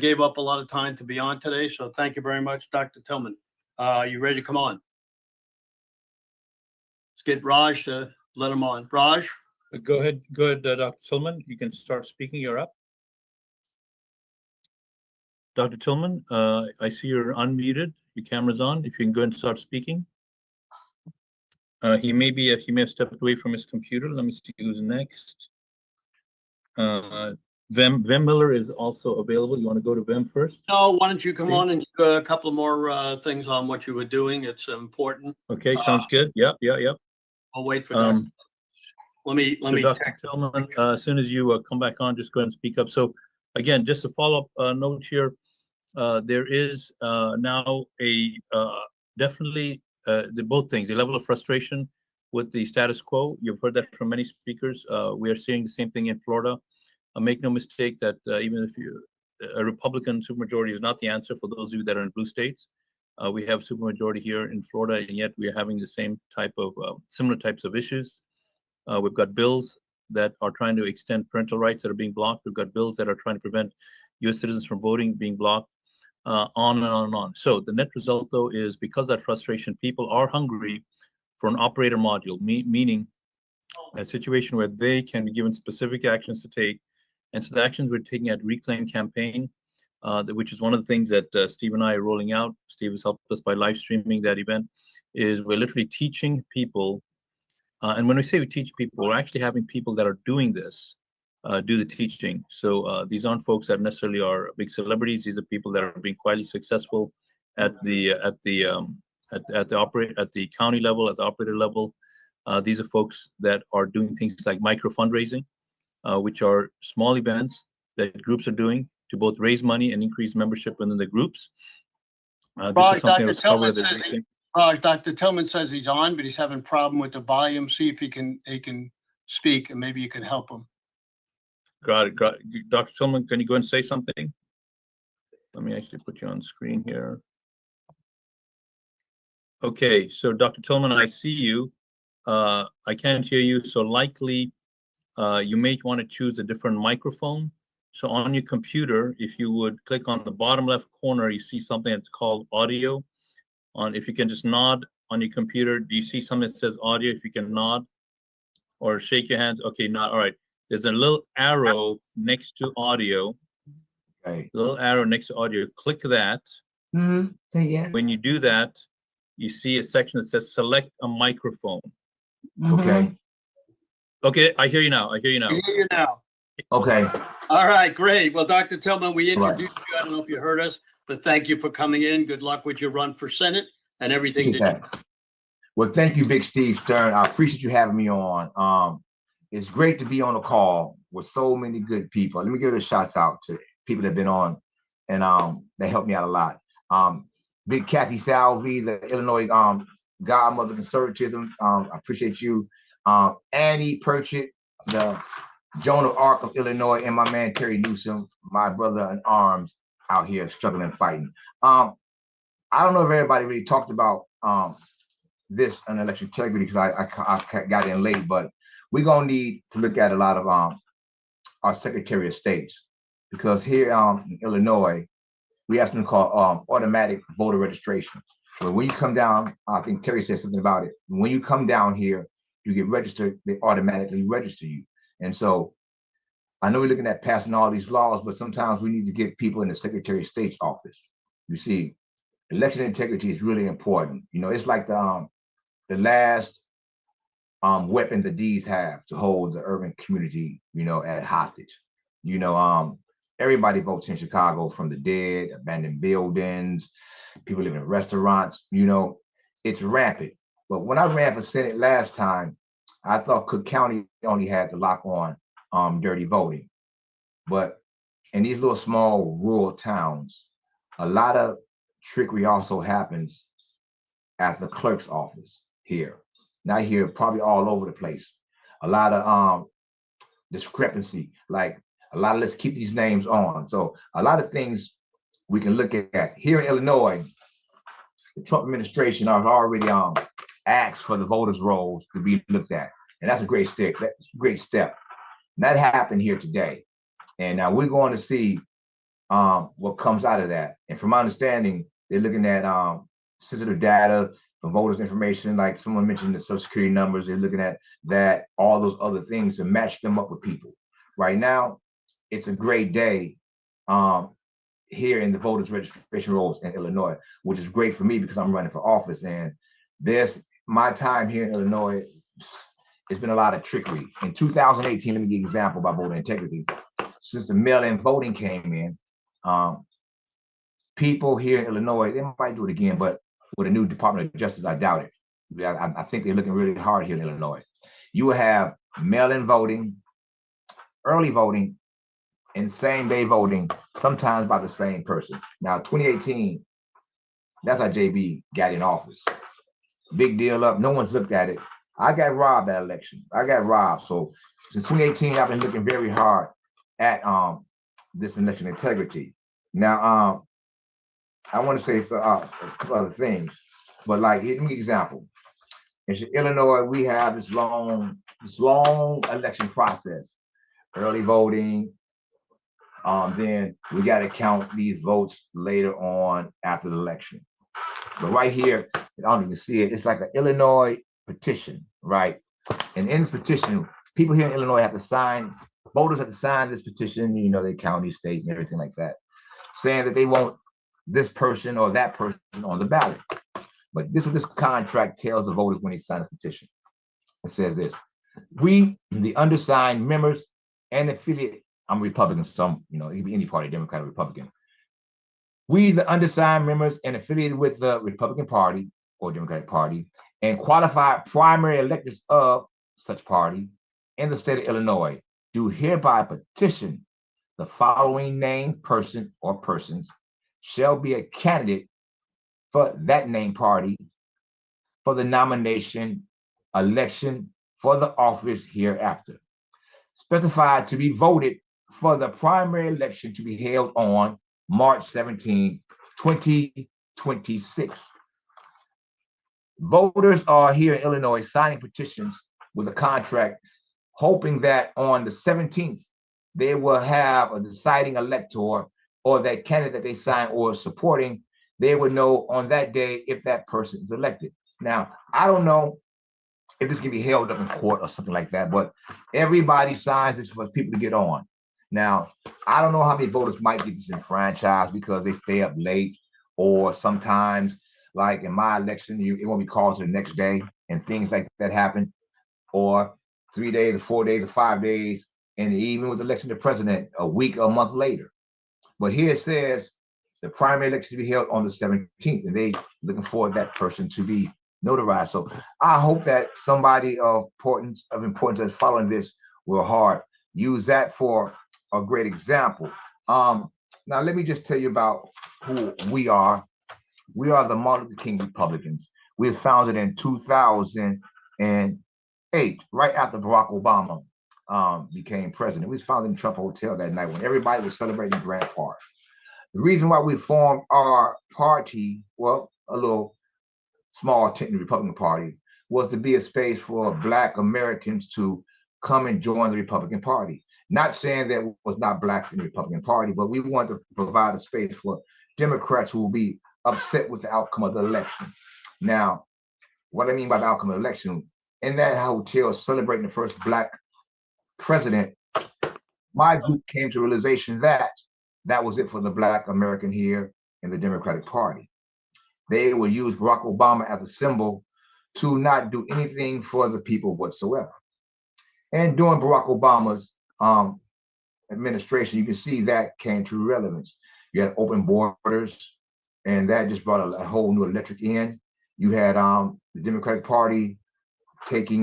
Speaker 2: Gave up a lot of time to be on today, so thank you very much, Dr. Tillman. You ready to come on? Let's get Raj to let him on. Raj?
Speaker 5: Go ahead, Dr. Tillman. You can start speaking. You're up. Dr. Tillman, I see you're unmuted. Your camera's on. If you can go and start speaking. He may have stepped away from his computer. Let me see who's next. Vem Miller is also available. You want to go to Vem first?
Speaker 2: No, why don't you come on and do a couple more things on what you were doing? It's important.
Speaker 5: Okay, sounds good. Yep.
Speaker 2: I'll wait for that. Let me.
Speaker 5: Dr. Tillman, as soon as you come back on, just go ahead and speak up. So again, just a follow-up note here. There is now definitely both things, the level of frustration with the status quo. You've heard that from many speakers. We are seeing the same thing in Florida. Make no mistake that even if a Republican supermajority is not the answer for those of you that are in blue states, we have supermajority here in Florida, and yet we are having the same type of similar types of issues. We've got bills that are trying to extend parental rights that are being blocked. We've got bills that are trying to prevent U.S. citizens from voting being blocked, on and on and on. So the net result, though, is because of that frustration, people are hungry for an operator module, meaning a situation where they can be given specific actions to take. And so the actions we're taking at Reclaim Campaign, which is one of the things that Steve and I are rolling out. Steve has helped us by live streaming that event, is we're literally teaching people. And when we say we teach people, we're actually having people that are doing this do the teaching. So these aren't folks that necessarily are big celebrities. These are people that are being quietly successful at the county level, at the operator level. These are folks that are doing things like micro fundraising, which are small events that groups are doing to both raise money and increase membership within the groups. This is something that's covered.
Speaker 2: Dr. Tillman says he's on, but he's having a problem with the volume. See if he can speak, and maybe you can help him.
Speaker 5: Got it. Dr. Tillman, can you go and say something? Let me actually put you on screen here. Okay, so Dr. Tillman, I see you. I can't hear you, so likely you may want to choose a different microphone So on your computer, if you would click on the bottom left corner, you see something that's called audio. If you can just nod on your computer, do you see something that says audio? If you can nod or shake your hands. Okay, nod. All right. There's a little arrow next to audio.
Speaker 13: Okay.
Speaker 5: Little arrow next to audio. Click that.
Speaker 13: Yeah.
Speaker 5: When you do that, you see a section that says select a microphone.
Speaker 13: Okay.
Speaker 5: Okay, I hear you now. I hear you now.
Speaker 2: We hear you now.
Speaker 13: Okay.
Speaker 2: All right, great. Well, Dr. Tillman, we
Speaker 13: Right.
Speaker 2: introduced you. I don't know if you heard us, but thank you for coming in. Good luck with your run for Senate and everything that
Speaker 13: Appreciate that. Well, thank you, Big Steve Stern. I appreciate you having me on. It's great to be on a call with so many good people. Let me give a shout out to people that have been on and they helped me out a lot. Big Kathy Salvi, the Illinois godmother of conservatism. I appreciate you. Annie Purchett, the Joan of Arc of Illinois, and my man Terry Newsom, my brother in arms out here struggling and fighting. I don't know if everybody really talked about this on election integrity because I got in late, but we're gonna need to look at a lot of our Secretary of States because here in Illinois, we have something called automatic voter registration. So when you come down, I think Terry said something about it. When you come down here, you get registered, they automatically register you. And so I know we're looking at passing all these laws, but sometimes we need to get people in the Secretary of State's office. You see, election integrity is really important. You know, it's like the last weapon the D's have to hold the urban community, you know, at hostage. You know, everybody votes in Chicago, from the dead, abandoned buildings, people living in restaurants, you know, it's rampant. But when I ran for Senate last time, I thought Cook County only had to lock on dirty voting. But in these little small rural towns, a lot of trickery also happens at the clerk's office here. Not here, probably all over the place. A lot of discrepancy, like a lot of let's keep these names on. So a lot of things we can look at. Here in Illinois, the Trump administration has already asked for the voters' rolls to be looked at. And that's a great step. That's a great step. And that happened here today. And now we're going to see what comes out of that. And from my understanding, they're looking at sensitive data from voters' information, like someone mentioned the Social Security numbers. They're looking at that, all those other things to match them up with people. Right now, it's a great day here in the voters' registration rolls in Illinois, which is great for me because I'm running for office. And there's my time here in Illinois, it's been a lot of trickery. In 2018, let me give you an example about voter integrity. Since the mail-in voting came in, people here in Illinois, they might do it again, but with a new Department of Justice, I doubt it. I think they're looking really hard here in Illinois. You will have mail-in voting, early voting, and same-day voting, sometimes by the same person. Now, 2018, that's how JB got in office. Big deal up. No one's looked at it. I got robbed that election. I got robbed. So since 2018, I've been looking very hard at this election integrity. Now, I want to say a couple other things, but like, give me an example. In Illinois, we have this long election process, early voting. Then we got to count these votes later on after the election. But right here, I don't even see it. It's like an Illinois petition, right? And in this petition, people here in Illinois have to sign, voters have to sign this petition, you know, they county, state, and everything like that, saying that they want this person or that person on the ballot. But this is what this contract tells the voters when they sign this petition. It says this: we, the undersigned members and affiliate, I'm Republican, so I'm, you know, it could be any party, Democrat or Republican. We, the undersigned members and affiliated with the Republican Party or Democratic Party and qualified primary electors of such party in the state of Illinois, do hereby petition the following named person or persons shall be a candidate for that named party for the nomination, election for the office hereafter, specified to be voted for the primary election to be held on March 17, 2026. Voters are here in Illinois signing petitions with a contract, hoping that on the 17th, they will have a deciding elector or that candidate that they sign or supporting. They would know on that day if that person is elected. Now, I don't know if this can be held up in court or something like that, but everybody signs this for people to get on. Now, I don't know how many voters might get disenfranchised because they stay up late, or sometimes, like in my election, it won't be called to the next day and things like that happen, or 3 days or 4 days or 5 days, and even with the election of the president, a week or a month later. But here it says the primary election to be held on the 17th, and they looking for that person to be notarized. So I hope that somebody of importance that's following this will use that for a great example. Now let me just tell you about who we are. We are the Martin Luther King Republicans. We were founded in 2008, right after Barack Obama became president. We was founded in Trump Hotel that night when everybody was celebrating Grant Park. The reason why we formed our party, well, a little small technical Republican Party, was to be a space for Black Americans to come and join the Republican Party. Not saying that was not Blacks in the Republican Party, but we wanted to provide a space for Democrats who will be upset with the outcome of the election. Now, what I mean by the outcome of the election, in that hotel celebrating the first Black president, my group came to realization that that was it for the Black American here in the Democratic Party. They would use Barack Obama as a symbol to not do anything for the people whatsoever. And during Barack Obama's administration, you can see that came to relevance. You had open borders, and that just brought a whole new electric in. You had the Democratic Party taking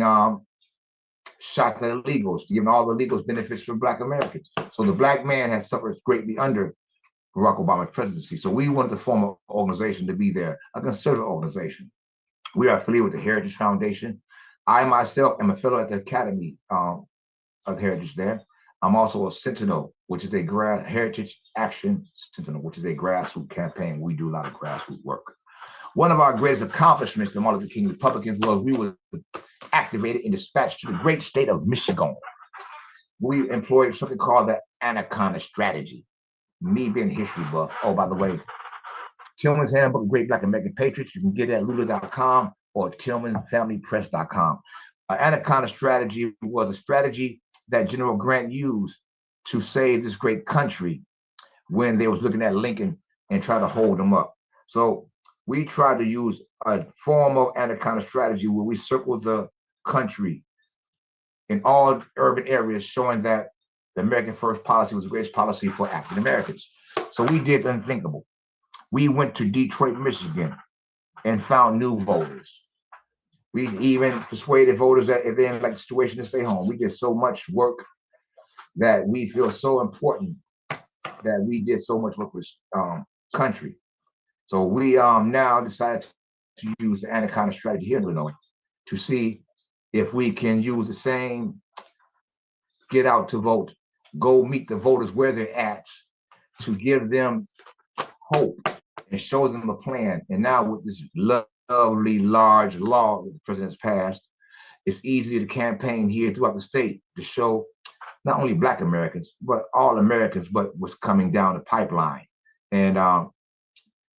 Speaker 13: shots at illegals, giving all the illegals benefits for Black Americans. So the Black man has suffered greatly under Barack Obama's presidency. So we wanted to form an organization to be there, a conservative organization. We are affiliated with the Heritage Foundation. I myself am a fellow at the Academy of Heritage there. I'm also a Sentinel, which is a Heritage Action Sentinel, which is a grassroots campaign. We do a lot of grassroots work. One of our greatest accomplishments, the Martin Luther King Republicans, was we were activated and dispatched to the great state of Michigan. We employed something called the Anaconda Strategy. Me being a history buff. Oh, by the way, Tillman's Handbook of Great Black American Patriots, you can get it at lula.com or tillmanfamilypress.com. Anaconda Strategy was a strategy that General Grant used to save this great country when they was looking at Lincoln and try to hold him up. So we tried to use a form of Anaconda Strategy where we circled the country in all urban areas, showing that the American First policy was the greatest policy for African Americans. So we did the unthinkable. We went to Detroit, Michigan, and found new voters. We even persuaded voters that if they didn't like the situation to stay home. We did so much work that we feel so important that we did so much work with country. So we now decided to use the Anaconda Strategy here in Illinois to see if we can use the same get out to vote, go meet the voters where they're at, to give them hope and show them a plan. And now with this lovely large law that the president's passed, it's easier to campaign here throughout the state to show not only Black Americans, but all Americans, but what's coming down the pipeline. And I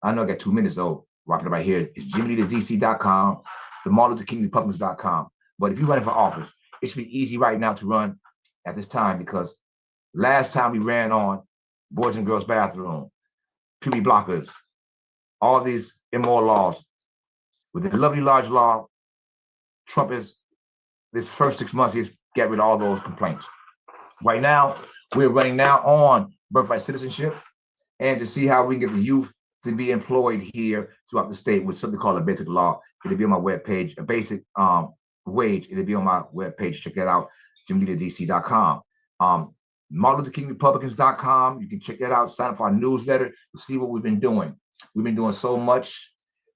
Speaker 13: know I got 2 minutes though, rocking right here. It's jimmyleaderdc.com, the martinlutherkingrepublicans.com. But if you're running for office, it should be easy right now to run at this time, because last time we ran on Boys and Girls Bathroom, puberty blockers, all these immoral laws. With the lovely large law, Trump is, this first 6 months, he's get rid of all those complaints. Right now, we're running now on birthright citizenship and to see how we can get the youth to be employed here throughout the state with something called a basic law. It'll be on my webpage, a basic wage. It'll be on my webpage. Check that out, jimmyleaderdc.com. martinlutherkingrepublicans.com. You can check that out, sign up for our newsletter to see what we've been doing. We've been doing so much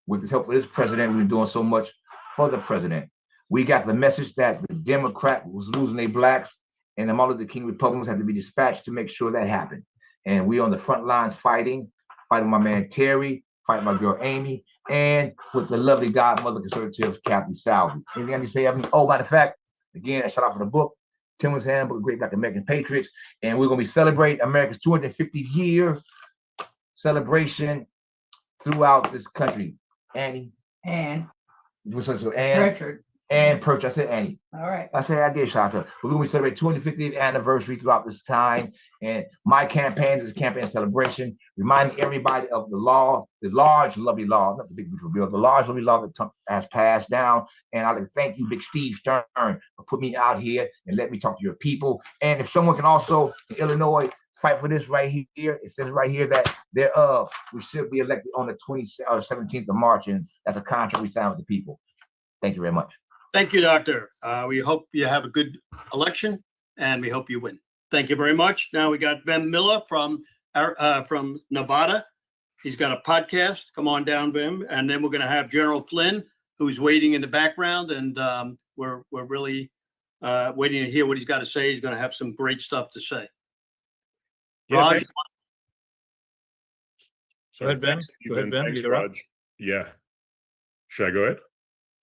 Speaker 13: with the help of this president. We've been doing so much for the president. We got the message that the Democrat was losing their Blacks, and the Martin Luther King Republicans had to be dispatched to make sure that happened. And we on the front lines fighting my man Terry, fighting my girl Amy, and with the lovely godmother conservatives, Kathy Salvi. Anything I need to say, Evan? Oh, matter of fact, again, I shout out for the book. Timbers Handbook of Great Black American Patriots. And we're going to be celebrating America's 250th year celebration throughout this country. Annie.
Speaker 14: And
Speaker 13: Ann.
Speaker 14: Richard.
Speaker 13: And Purchase. I said Annie.
Speaker 14: All right.
Speaker 13: I said I did shout out to her. We're going to celebrate 250th anniversary throughout this time. And my campaign is a campaign celebration, reminding everybody of the law, the large, lovely law, not the big beautiful bill, the large, lovely law that Trump has passed down. And I'd like to thank you, Big Steve Stern, for putting me out here and let me talk to your people. And if someone can also, in Illinois, fight for this right here, it says right here that we should be elected on the 17th of March, and that's a contract we signed with the people. Thank you very much.
Speaker 2: Thank you, Doctor. We hope you have a good election, and we hope you win. Thank you very much. Now we got Ben Miller from Nevada. He's got a podcast. Come on down, Ben. And then we're going to have General Flynn, who's waiting in the background, and we're really waiting to hear what he's got to say. He's going to have some great stuff to say.
Speaker 5: Yeah,
Speaker 2: Raj,
Speaker 5: thanks. Go ahead, Ben. Go ahead, Ben.
Speaker 15: Thanks,
Speaker 5: You're up.
Speaker 15: Raj. Yeah. Should I go ahead?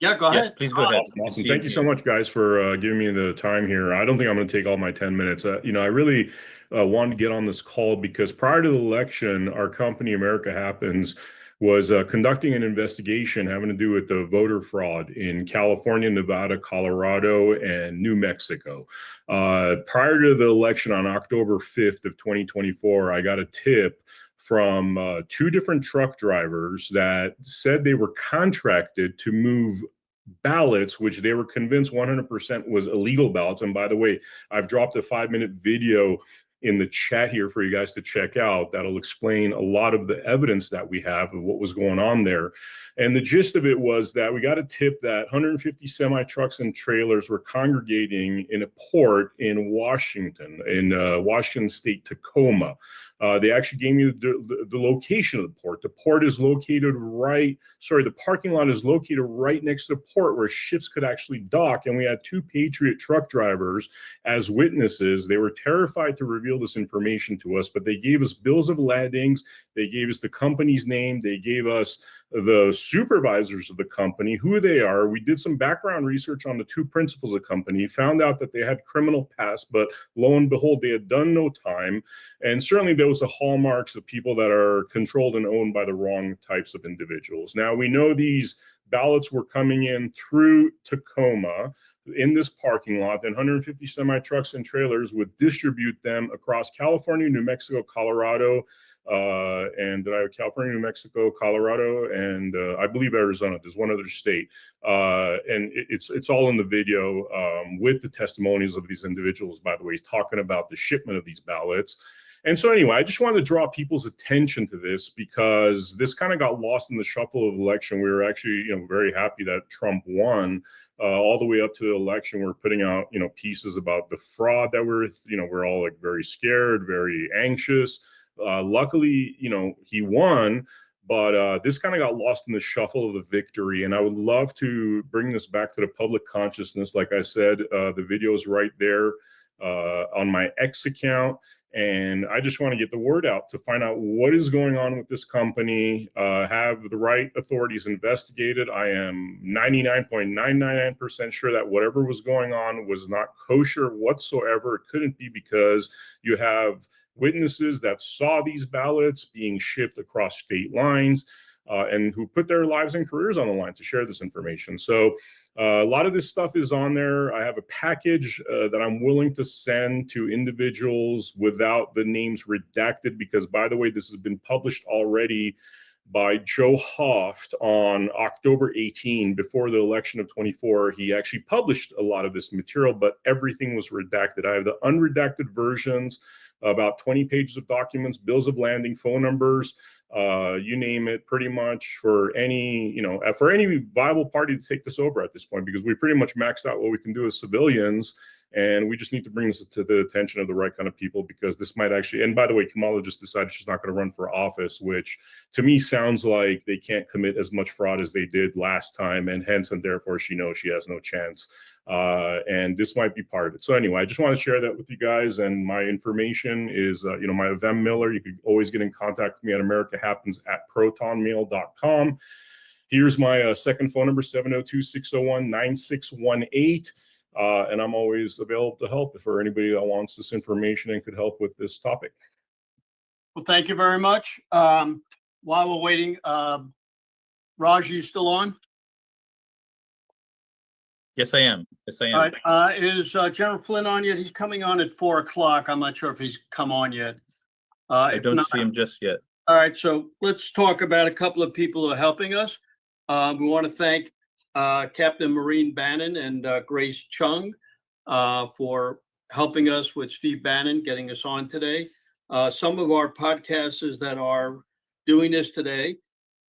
Speaker 2: yeah, go
Speaker 5: Yes,
Speaker 2: ahead.
Speaker 5: please go ahead.
Speaker 15: Awesome. Thank you so much, guys, for giving me the time here. I don't think I'm going to take all my 10 minutes. I really wanted to get on this call because prior to the election, our company, America Happens, was conducting an investigation having to do with the voter fraud in California, Nevada, Colorado, and New Mexico. Prior to the election on October 5th of 2024, I got a tip from two different truck drivers that said they were contracted to move ballots, which they were convinced 100% was illegal ballots. And by the way, I've dropped a 5-minute video in the chat here for you guys to check out. That'll explain a lot of the evidence that we have of what was going on there. And the gist of it was that we got a tip that 150 semi trucks and trailers were congregating in a port in Washington, Washington State, Tacoma. They actually gave me the location of the port. The port is located the parking lot is located right next to the port where ships could actually dock. And we had two Patriot truck drivers as witnesses. They were terrified to reveal this information to us, but they gave us bills of ladings. They gave us the company's name. They gave us the supervisors of the company, who they are. We did some background research on the two principals of the company, found out that they had criminal past, but lo and behold, they had done no time. And certainly there was the hallmarks of people that are controlled and owned by the wrong types of individuals. Now, we know these ballots were coming in through Tacoma in this parking lot, then 150 semi trucks and trailers would distribute them across California, New Mexico, Colorado, California, New Mexico, Colorado, and I believe Arizona. There's one other state, and it's all in the video with the testimonials of these individuals. By the way, talking about the shipment of these ballots. And so anyway, I just wanted to draw people's attention to this because this kind of got lost in the shuffle of the election. We were actually, very happy that Trump won. All the way up to the election, we're putting out, pieces about the fraud that we're all like very scared, very anxious. Luckily, he won, but this kind of got lost in the shuffle of the victory. And I would love to bring this back to the public consciousness. Like I said, the video is right there on my X account. And I just want to get the word out to find out what is going on with this company, have the right authorities investigated. I am 99.999% sure that whatever was going on was not kosher whatsoever. It couldn't be, because you have witnesses that saw these ballots being shipped across state lines and who put their lives and careers on the line to share this information. So a lot of this stuff is on there. I have a package that I'm willing to send to individuals without the names redacted, because, by the way, this has been published already by Joe Hoft on October 18, before the election of 24. He actually published a lot of this material, but everything was redacted. I have the unredacted versions, about 20 pages of documents, bills of landing, phone numbers, you name it, pretty much for any viable party to take this over at this point, because we pretty much maxed out what we can do as civilians. And we just need to bring this to the attention of the right kind of people, because this might actually, and by the way, Kamala just decided she's not going to run for office, which to me sounds like they can't commit as much fraud as they did last time. And hence, and therefore, she knows she has no chance. And this might be part of it. So anyway, I just want to share that with you guys. And my information is, my Vem Miller. You could always get in contact with me at americahappens@protonmail.com. Here's my second phone number, 702-601-9618. And I'm always available to help for anybody that wants this information and could help with this topic.
Speaker 2: Well, thank you very much. While we're waiting, Raj, you still on?
Speaker 5: Yes, I am. Yes, I am.
Speaker 2: All right. Is General Flynn on yet? He's coming on at 4 o'clock. I'm not sure if he's come on yet.
Speaker 5: I
Speaker 2: If
Speaker 5: don't
Speaker 2: not-
Speaker 5: see him just yet.
Speaker 2: All right, so let's talk about a couple of people who are helping us. We want to thank Captain Maureen Bannon and Grace Chung for helping us with Steve Bannon, getting us on today. Some of our podcasters that are doing this today,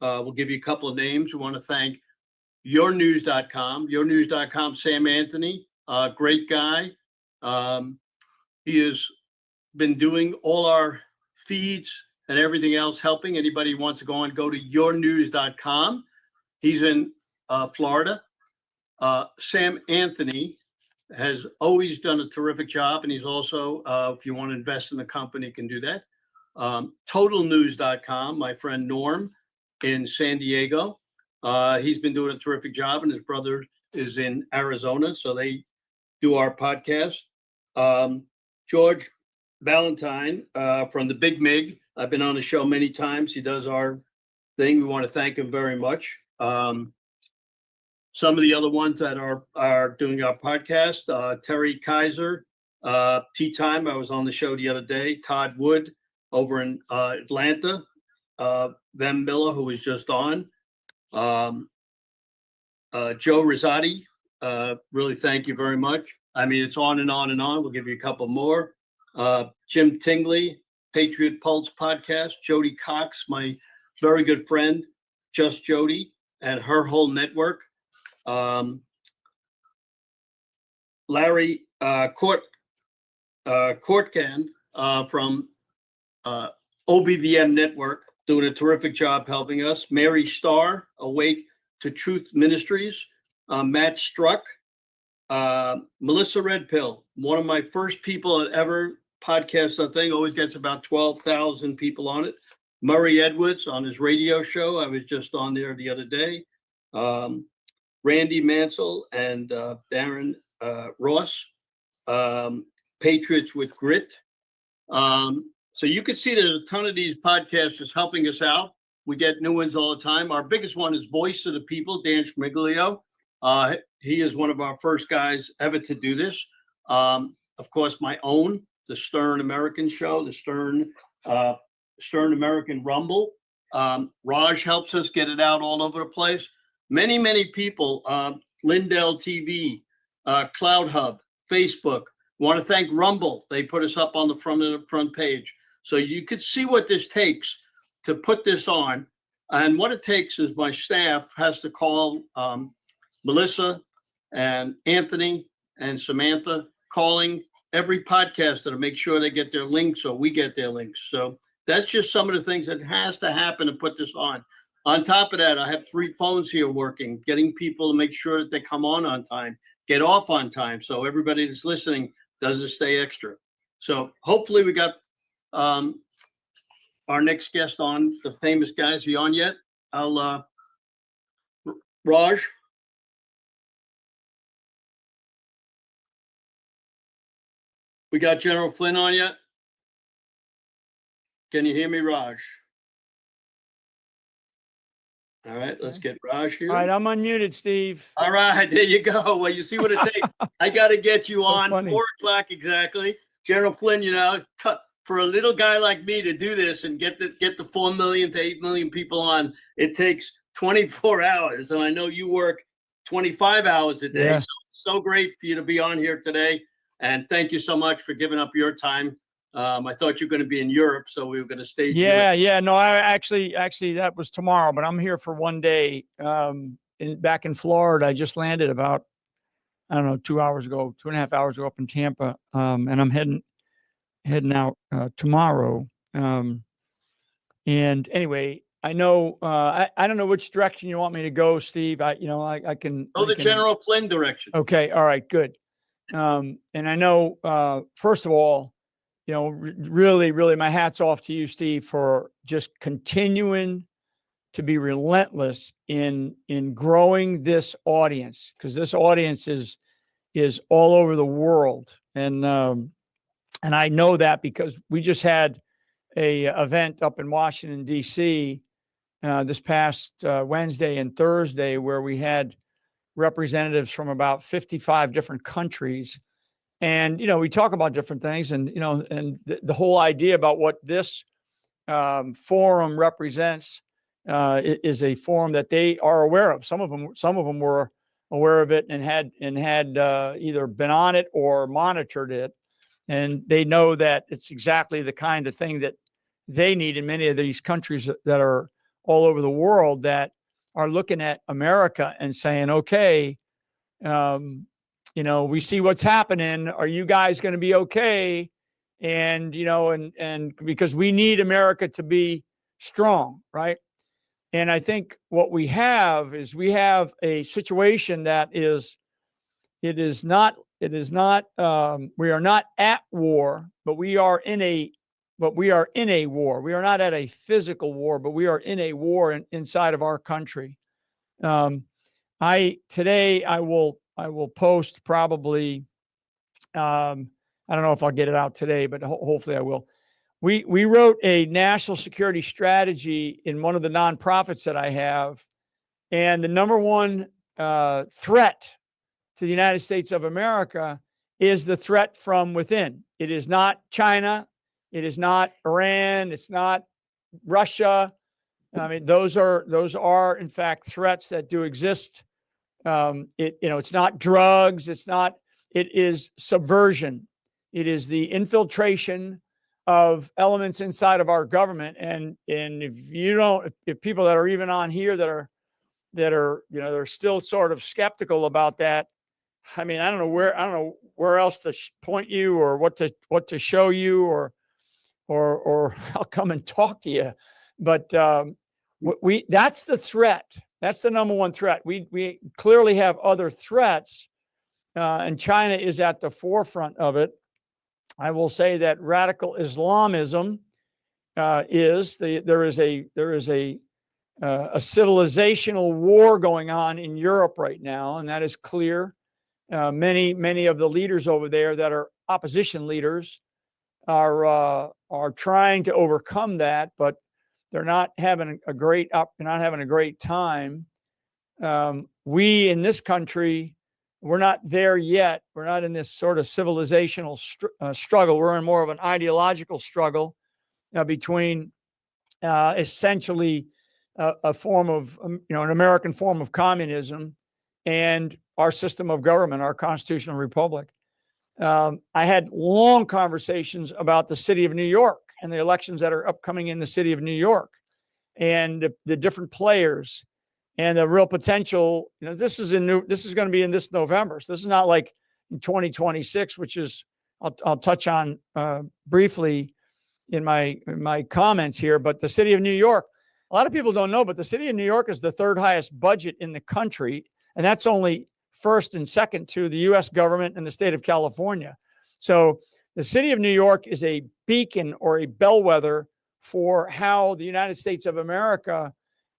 Speaker 2: we'll give you a couple of names. We want to thank yournews.com, Sam Anthony, great guy. He has been doing all our feeds and everything else, helping anybody who wants to go on, go to yournews.com. He's in Florida. Sam Anthony has always done a terrific job, and he's also, if you want to invest in the company, you can do that. Totalnews.com, my friend Norm in San Diego. He's been doing a terrific job, and his brother is in Arizona, so they do our podcast. George Valentine from the Big Mig. I've been on the show many times. He does our thing. We want to thank him very much. Some of the other ones that are doing our podcast, Terry Kaiser, Tea Time. I was on the show the other day. Todd Wood over in Atlanta. Vem Miller, who was just on. Joe Rosati, really thank you very much. I mean, it's on and on and on. We'll give you a couple more. Jim Tingley, Patriot Pulse podcast. Jody Cox, my very good friend, Just Jody, and her whole network. Larry Courtcand from OBVM Network, doing a terrific job helping us. Mary Starr, Awake to Truth Ministries. Matt Struck. Melissa Redpill, one of my first people that ever podcast on thing, always gets about 12,000 people on it. Murray Edwards on his radio show. I was just on there the other day. Randy Mansell and Darren Ross, Patriots with Grit. So you can see there's a ton of these podcasters helping us out. We get new ones all the time. Our biggest one is Voice of the People, Dan Schmiglio. He is one of our first guys ever to do this. Of course, my own, the Stern American show, the Stern American Rumble. Raj helps us get it out all over the place. Many, many people, Lindell TV, Cloud Hub, Facebook. Want to thank Rumble. They put us up on the front page. So you could see what this takes to put this on. And what it takes is my staff has to call Melissa and Anthony and Samantha, calling every podcaster to make sure they get their links or we get their links. So that's just some of the things that has to happen to put this on. On top of that, I have 3 phones here working, getting people to make sure that they come on time, get off on time. So everybody that's listening doesn't stay extra. So hopefully we got our next guest on, the famous guy. Is he on yet? Raj? We got General Flynn on yet? Can you hear me, Raj? All right, let's get Raj here.
Speaker 14: All right, I'm unmuted, Steve.
Speaker 2: All right, there you go. Well, you see what it takes. I got to get you on
Speaker 14: funny.
Speaker 2: 4 o'clock exactly. General Flynn, you know, for a little guy like me to do this and get the 4 million to 8 million people on, it takes 24 hours. And I know you work 25 hours a day.
Speaker 14: Yeah.
Speaker 2: So it's so great for you to be on here today. And thank you so much for giving up your time. I thought you were going to be in Europe, so we were going to stay.
Speaker 14: Yeah. No, I actually that was tomorrow, but I'm here for one day. Back in Florida, I just landed about, I don't know, 2.5 hours ago up in Tampa. And I'm heading out tomorrow. And anyway, I know I don't know which direction you want me to go, Steve. I can
Speaker 2: go the General Flynn direction.
Speaker 14: Okay. All right, good. And I know, first of all, really, really my hat's off to you, Steve, for just continuing to be relentless in growing this audience, because this audience is is all over the world. And I know that because we just had a event up in Washington, D.C. This past Wednesday and Thursday, where we had representatives from about 55 different countries. And, we talk about different things, and, and the whole idea about what this forum represents is a forum that they are aware of. Some of them were aware of it and had either been on it or monitored it. And they know that it's exactly the kind of thing that they need in many of these countries that are all over the world, that are looking at America and saying, okay, we see what's happening. Are you guys going to be okay? And, and because we need America to be strong, right? And I think what we have a situation that we are not at war, but we are in a war. We are not at a physical war, but we are in a war inside of our country. Today I will post probably, I don't know if I'll get it out today, but hopefully I will. We wrote a national security strategy in one of the nonprofits that I have. And the number one threat to the United States of America is the threat from within. It is not China. It is not Iran. It's not Russia. I mean, those are in fact threats that do exist. It's not drugs. It is subversion. It is the infiltration of elements inside of our government. And if people that are even on here that are they're still sort of skeptical about that. I mean, I don't know where else to point you, or what to show you, or I'll come and talk to you. But that's the threat. That's the number one threat. We clearly have other threats, and China is at the forefront of it. I will say that radical Islamism there is a civilizational war going on in Europe right now, and that is clear. Many of the leaders over there that are opposition leaders are trying to overcome that, but they're not having a great time. We in this country, we're not there yet. We're not in this sort of civilizational struggle. We're in more of an ideological struggle between essentially a form of, an American form of communism and our system of government, our constitutional republic. I had long conversations about the city of New York and the elections that are upcoming in the city of New York, and the different players and the real potential. This is going to be in this November. So this is not like in 2026, which is I'll touch on briefly in my comments here. But the city of New York, a lot of people don't know, but the city of New York is the third highest budget in the country, and that's only first and second to the U.S. government and the state of California. So the city of New York is a beacon or a bellwether for how the United States of America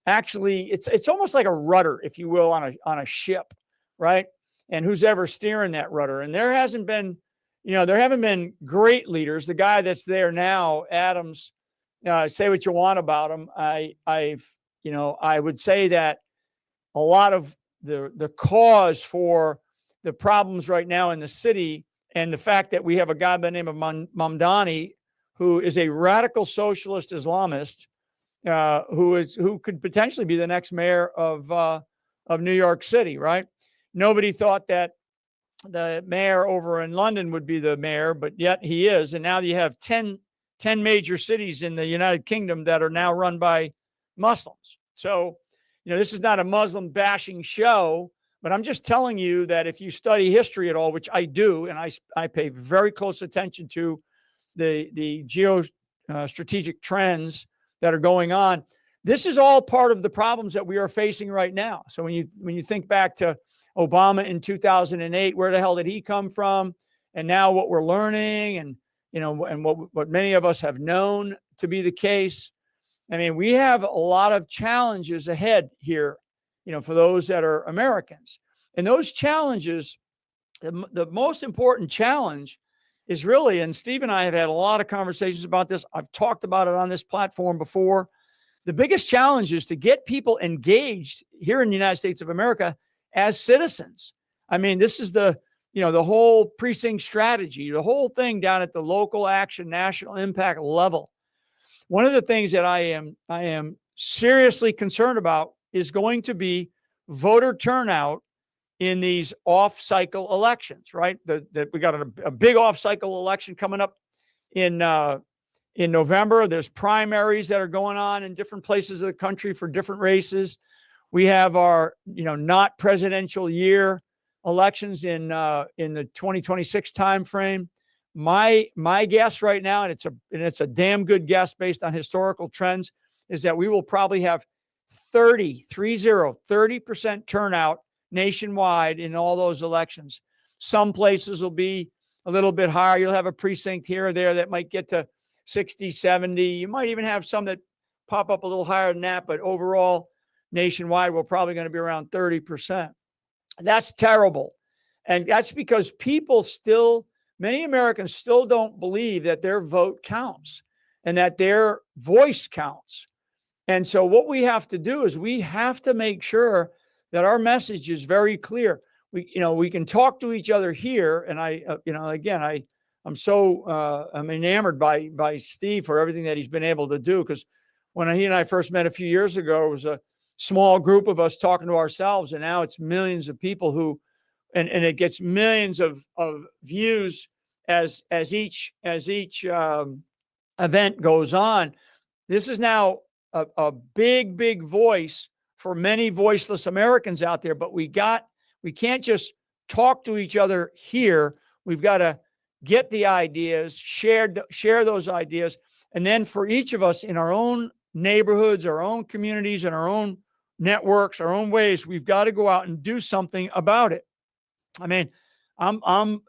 Speaker 14: actually, it's almost like a rudder, if you will, on a ship, right? And who's ever steering that rudder? And there haven't been great leaders. The guy that's there now, Adams, say what you want about him. I would say that a lot of the cause for the problems right now in the city, and the fact that we have a guy by the name of Mamdani, who is a radical socialist Islamist, who could potentially be the next mayor of New York City, right? Nobody thought that the mayor over in London would be the mayor, but yet he is. And now you have 10 major cities in the United Kingdom that are now run by Muslims. So, this is not a Muslim bashing show, but I'm just telling you that if you study history at all, which I do, and I pay very close attention to the geostrategic trends that are going on, this is all part of the problems that we are facing right now. So when you think back to Obama in 2008, where the hell did he come from? And now what we're learning, and what many of us have known to be the case. I mean, we have a lot of challenges ahead here, for those that are Americans. And those challenges the most important challenge is really, and Steve and I have had a lot of conversations about this. I've talked about it on this platform before. The biggest challenge is to get people engaged here in the United States of America as citizens. I mean, this is the whole precinct strategy, the whole thing down at the local action, national impact level. One of the things that I am seriously concerned about is going to be voter turnout in these off-cycle elections, right? That we got a big off-cycle election coming up in November. There's primaries that are going on in different places of the country for different races. We have our, not presidential year elections in the 2026 timeframe. My guess right now, and it's a damn good guess based on historical trends, is that we will probably have 30% turnout nationwide in all those elections. Some places will be a little bit higher. You'll have a precinct here or there that might get to 60, 70. You might even have some that pop up a little higher than that, but overall, nationwide, we're probably going to be around 30%. That's terrible. And that's because many Americans still don't believe that their vote counts and that their voice counts. And so what we have to do is we have to make sure that our message is very clear. We can talk to each other here. And I'm enamored by Steve for everything that he's been able to do. Because when he and I first met a few years ago, it was a small group of us talking to ourselves. And now it's millions of people and it gets millions of views as each event goes on. This is now a big voice for many voiceless Americans out there, but we can't just talk to each other here. We've got to get the ideas, share those ideas. And then for each of us in our own neighborhoods, our own communities, and our own networks, our own ways, we've got to go out and do something about it. I mean, I'm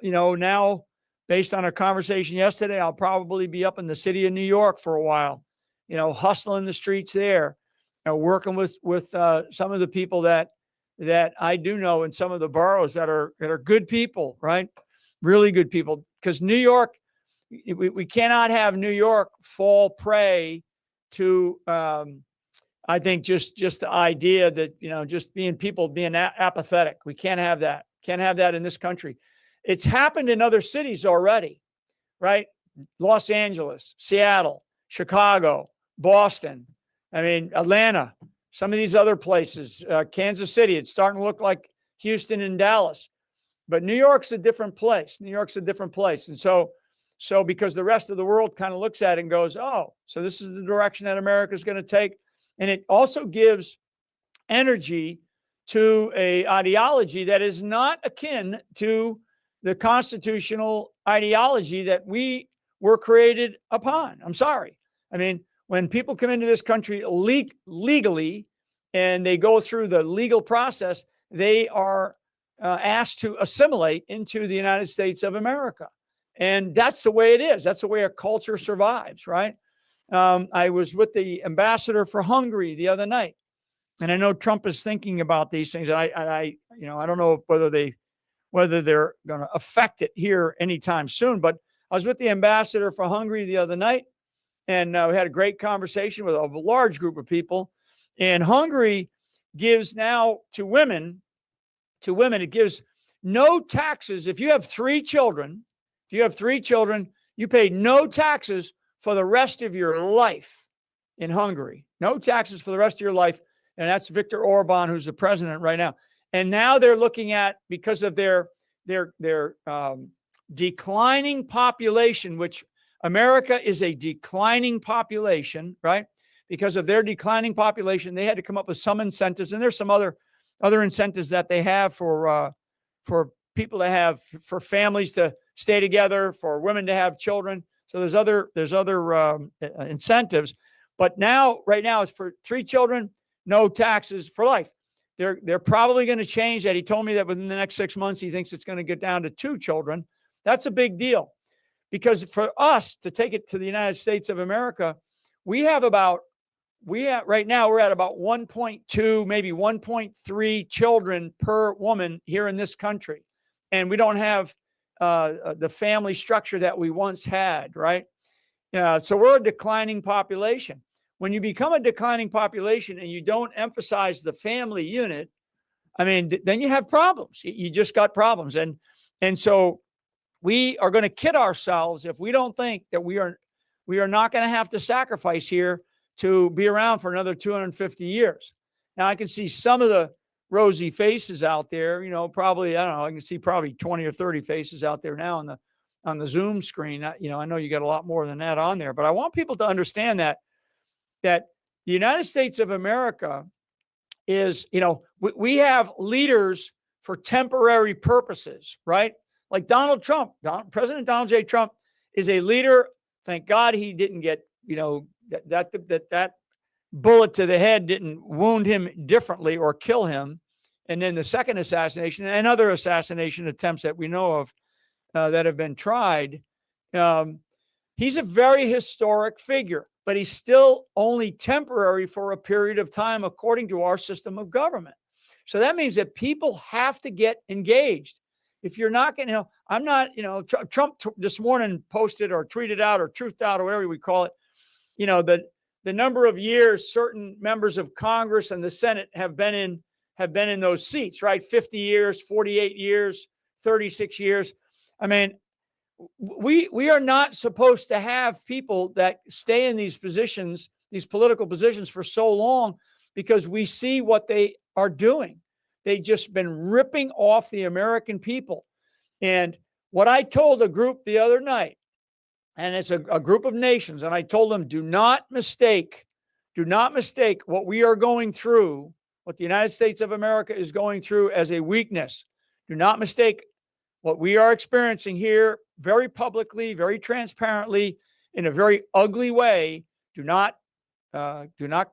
Speaker 14: now based on a conversation yesterday, I'll probably be up in the city of New York for a while, hustling the streets there, working with some of the people that I do know in some of the boroughs that are good people, right? Really good people. Because New York, we cannot have New York fall prey to, I think, just the idea that, just being apathetic. We can't have that. Can't have that in this country. It's happened in other cities already, right? Los Angeles, Seattle, Chicago, Boston. I mean, Atlanta, some of these other places, Kansas City. It's starting to look like Houston and Dallas. But New York's a different place. And so because the rest of the world kind of looks at it and goes, oh, so this is the direction that America's going to take. And it also gives energy to a ideology that is not akin to the constitutional ideology that we were created upon. I'm sorry. I mean, when people come into this country legally and they go through the legal process, they are asked to assimilate into the United States of America. And that's the way it is. That's the way a culture survives, right? I was with the ambassador for Hungary the other night, and I know Trump is thinking about these things. And I don't know whether they're going to affect it here anytime soon. But I was with the ambassador for Hungary the other night, and we had a great conversation with a large group of people. And Hungary gives now to women, it gives no taxes. If you have 3 children, you pay no taxes for the rest of your life in Hungary. No taxes for the rest of your life. And that's Viktor Orban, who's the president right now. And now they're looking at, because of their declining population, which America is a declining population, right? Because of their declining population, they had to come up with some incentives. And there's some other incentives that they have for people to have, for families to stay together, for women to have children. So there's other incentives. But right now it's for 3 children, no taxes for life. They're probably going to change that. He told me that within the next 6 months, he thinks it's going to get down to 2 children. That's a big deal, because for us to take it to the United States of America, right now we're at about 1.2, maybe 1.3 children per woman here in this country. and we don't have the family structure that we once had, right? So we're a declining population. When you become a declining population and you don't emphasize the family unit, I mean, then you have problems. You just got problems. And so we are going to kid ourselves if we don't think that we are not going to have to sacrifice here to be around for another 250 years. Now I can see some of the rosy faces out there, probably, I don't know, I can see probably 20 or 30 faces out there now on the Zoom screen. I know you got a lot more than that on there, but I want people to understand that the United States of America is, we have leaders for temporary purposes, right? Like Donald Trump, President Donald J. Trump is a leader. Thank God he didn't get, that bullet to the head didn't wound him differently or kill him. And then the second assassination and other assassination attempts that we know of that have been tried. He's a very historic figure, but he's still only temporary for a period of time, according to our system of government. So that means that people have to get engaged. If you're not going to, I'm not, Trump this morning posted or tweeted out or truthed out or whatever we call it, the number of years certain members of Congress and the Senate have been in those seats, right? 50 years, 48 years, 36 years. I mean, we are not supposed to have people that stay in these positions, these political positions for so long, because we see what they are doing. They've just been ripping off the American people. And what I told a group the other night, and it's a group of nations, and I told them, do not mistake what we are going through, what the United States of America is going through, as a weakness. Do not mistake what we are experiencing here very publicly, very transparently, in a very ugly way. Do not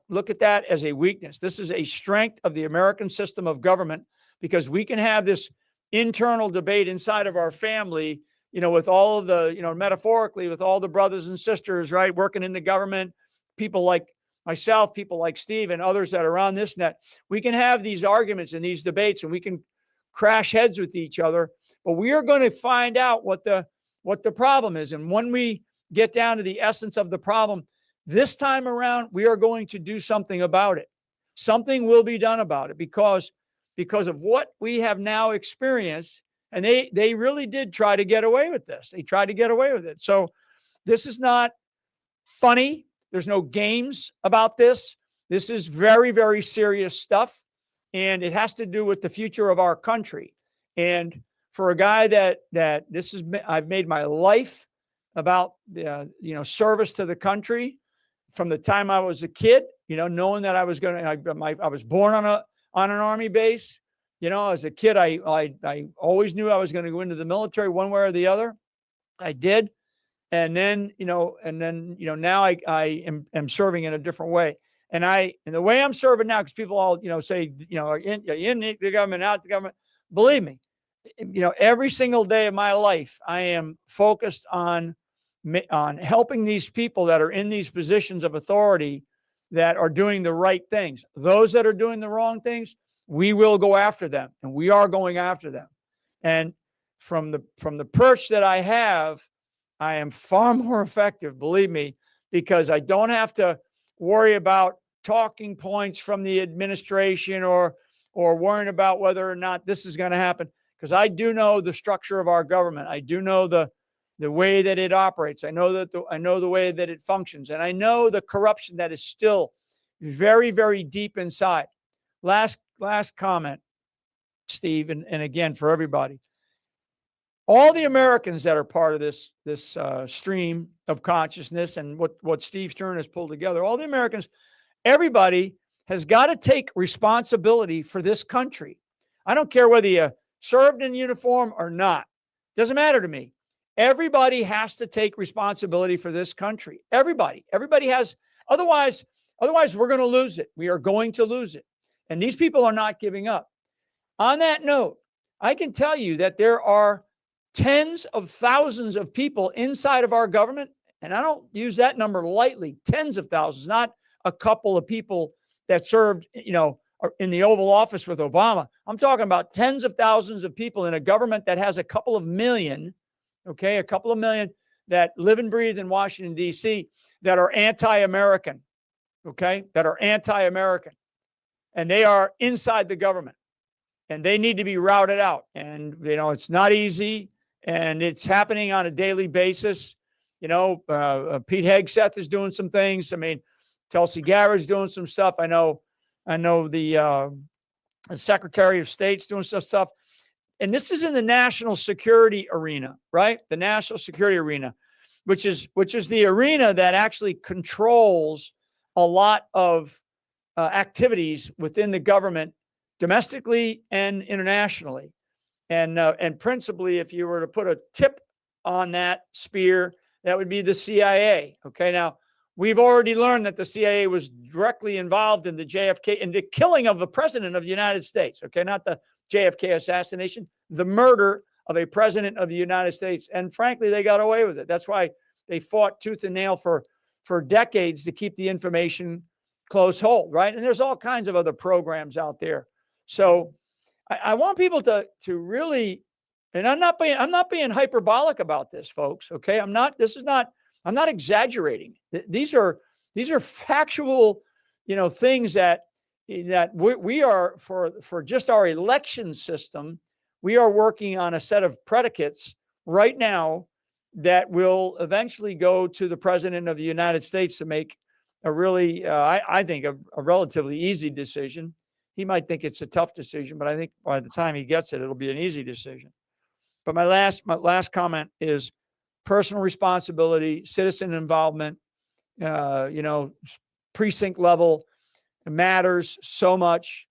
Speaker 14: look at that as a weakness. This is a strength of the American system of government, because we can have this internal debate inside of our family, with all of the, metaphorically, with all the brothers and sisters, right, working in the government, people like myself, people like Steve and others that are on this net. We can have these arguments and these debates, and we can crash heads with each other, but we are going to find out what the problem is. And when we get down to the essence of the problem, this time around, we are going to do something about it. Something will be done about it because of what we have now experienced. And they really did try to get away with this. They tried to get away with it. So this is not funny. There's no games about this. This is very, very serious stuff. And it has to do with the future of our country. And for a guy that I've made my life about, service to the country from the time I was a kid, knowing that I was born on an Army base. As a kid, I always knew I was going to go into the military one way or the other. I did. And then, now I am serving in a different way. And the way I'm serving now, because people all, say, in the government, out the government, believe me, every single day of my life, I am focused on helping these people that are in these positions of authority that are doing the right things. Those that are doing the wrong things, we will go after them, and we are going after them. And from the perch that I have, I am far more effective, believe me, because I don't have to worry about talking points from the administration or worrying about whether or not this is going to happen, because I do know the structure of our government. I do know the way that it operates. I know the way that it functions, and I know the corruption that is still very, very deep inside. Last comment, Steve, and again for everybody. All the Americans that are part of this stream of consciousness and what Steve Stern has pulled together, all the Americans, everybody has got to take responsibility for this country. I don't care whether you served in uniform or not. Doesn't matter to me. Everybody has to take responsibility for this country. Everybody has. Otherwise we're going to lose it. We are going to lose it. And these people are not giving up. On that note, I can tell you that there are tens of thousands of people inside of our government, and I don't use that number lightly, tens of thousands, not a couple of people that served, in the Oval Office with Obama. I'm talking about tens of thousands of people in a government that has a couple of million, okay, a couple of million that live and breathe in Washington, D.C., that are anti-American, okay, that are anti-American. And they are inside the government. And they need to be routed out. And, you know, it's not easy. And it's happening on a daily basis. You know, Pete Hegseth is doing some things. I mean, Tulsi Gabbard's doing some stuff. I know the Secretary of State's doing some stuff. And this is in the national security arena, right? The national security arena, which is the arena that actually controls a lot of activities within the government, domestically and internationally. And principally, if you were to put a tip on that spear, that would be the CIA. Okay, now we've already learned that the CIA was directly involved in the JFK, in the killing of the president of the United States. Okay, not the JFK assassination, the murder of a president of the United States. And frankly, they got away with it. That's why they fought tooth and nail for decades to keep the information close hold, right? And there's all kinds of other programs out there. So I want people to really, and I'm not being hyperbolic about this, folks. Okay, I'm not exaggerating. These are factual, you know, things that we are for just our election system. We are working on a set of predicates right now that will eventually go to the president of the United States to make a really, I think, a relatively easy decision. He might think it's a tough decision, but I think by the time he gets it, it'll be an easy decision. But my last comment is personal responsibility, citizen involvement, you know, precinct level matters so much.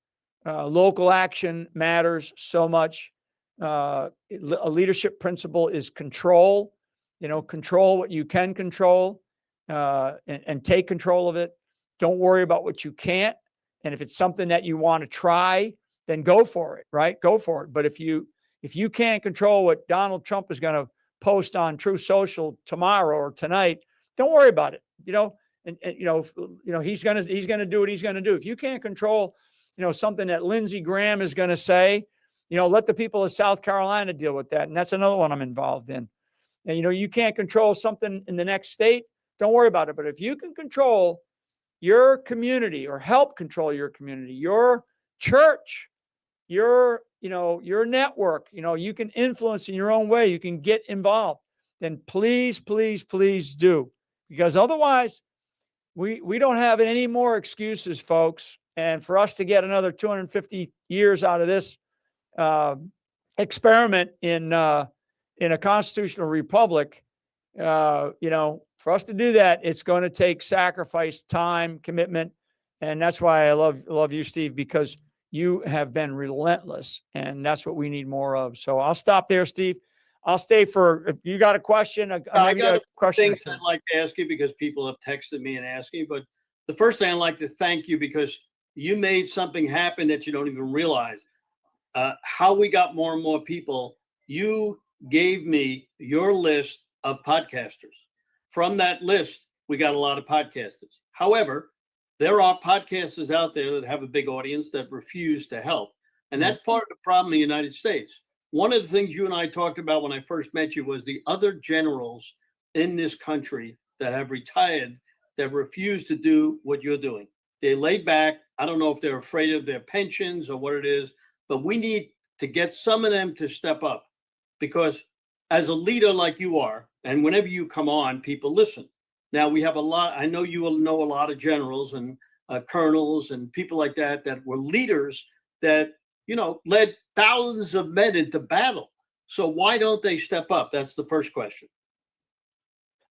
Speaker 14: Local action matters so much. A leadership principle is control. You know, control what you can control, and take control of it. Don't worry about what you can't. And if it's something that you want to try, then go for it, right? Go for it. But if you can't control what Donald Trump is going to post on Truth Social tomorrow or tonight, don't worry about it. You know, and you know he's gonna do what he's gonna do. If you can't control, you know, something that Lindsey Graham is going to say, you know, let the people of South Carolina deal with that. And that's another one I'm involved in. And, you know, you can't control something in the next state, don't worry about it. But if you can control your community or help control your community, your church, your network, you know, you can influence in your own way, you can get involved, then please, please, please do. Because otherwise, we don't have any more excuses, folks. And for us to get another 250 years out of this experiment in a constitutional republic, you know, for us to do that, it's going to take sacrifice, time, commitment. And that's why I love you, Steve, because you have been relentless, and that's what we need more of. So I'll stop there, Steve. I'll stay for, if you got a question,
Speaker 2: I got
Speaker 14: a question.
Speaker 2: things I'd like to ask you because people have texted me and asked me. But the first thing I'd like to thank you because you made something happen that you don't even realize. How we got more and more people. You gave me your list of podcasters. From that list, we got a lot of podcasters. However, there are podcasters out there that have a big audience that refuse to help. And that's part of the problem in the United States. One of the things you and I talked about when I first met you was the other generals in this country that have retired that refuse to do what you're doing. They laid back. I don't know if they're afraid of their pensions or what it is, but we need to get some of them to step up, because as a leader like you are, and whenever you come on, people listen. Now we have a lot, I know you will know a lot of generals and colonels and people like that were leaders that, you know, led thousands of men into battle. So why don't they step up? That's the first question.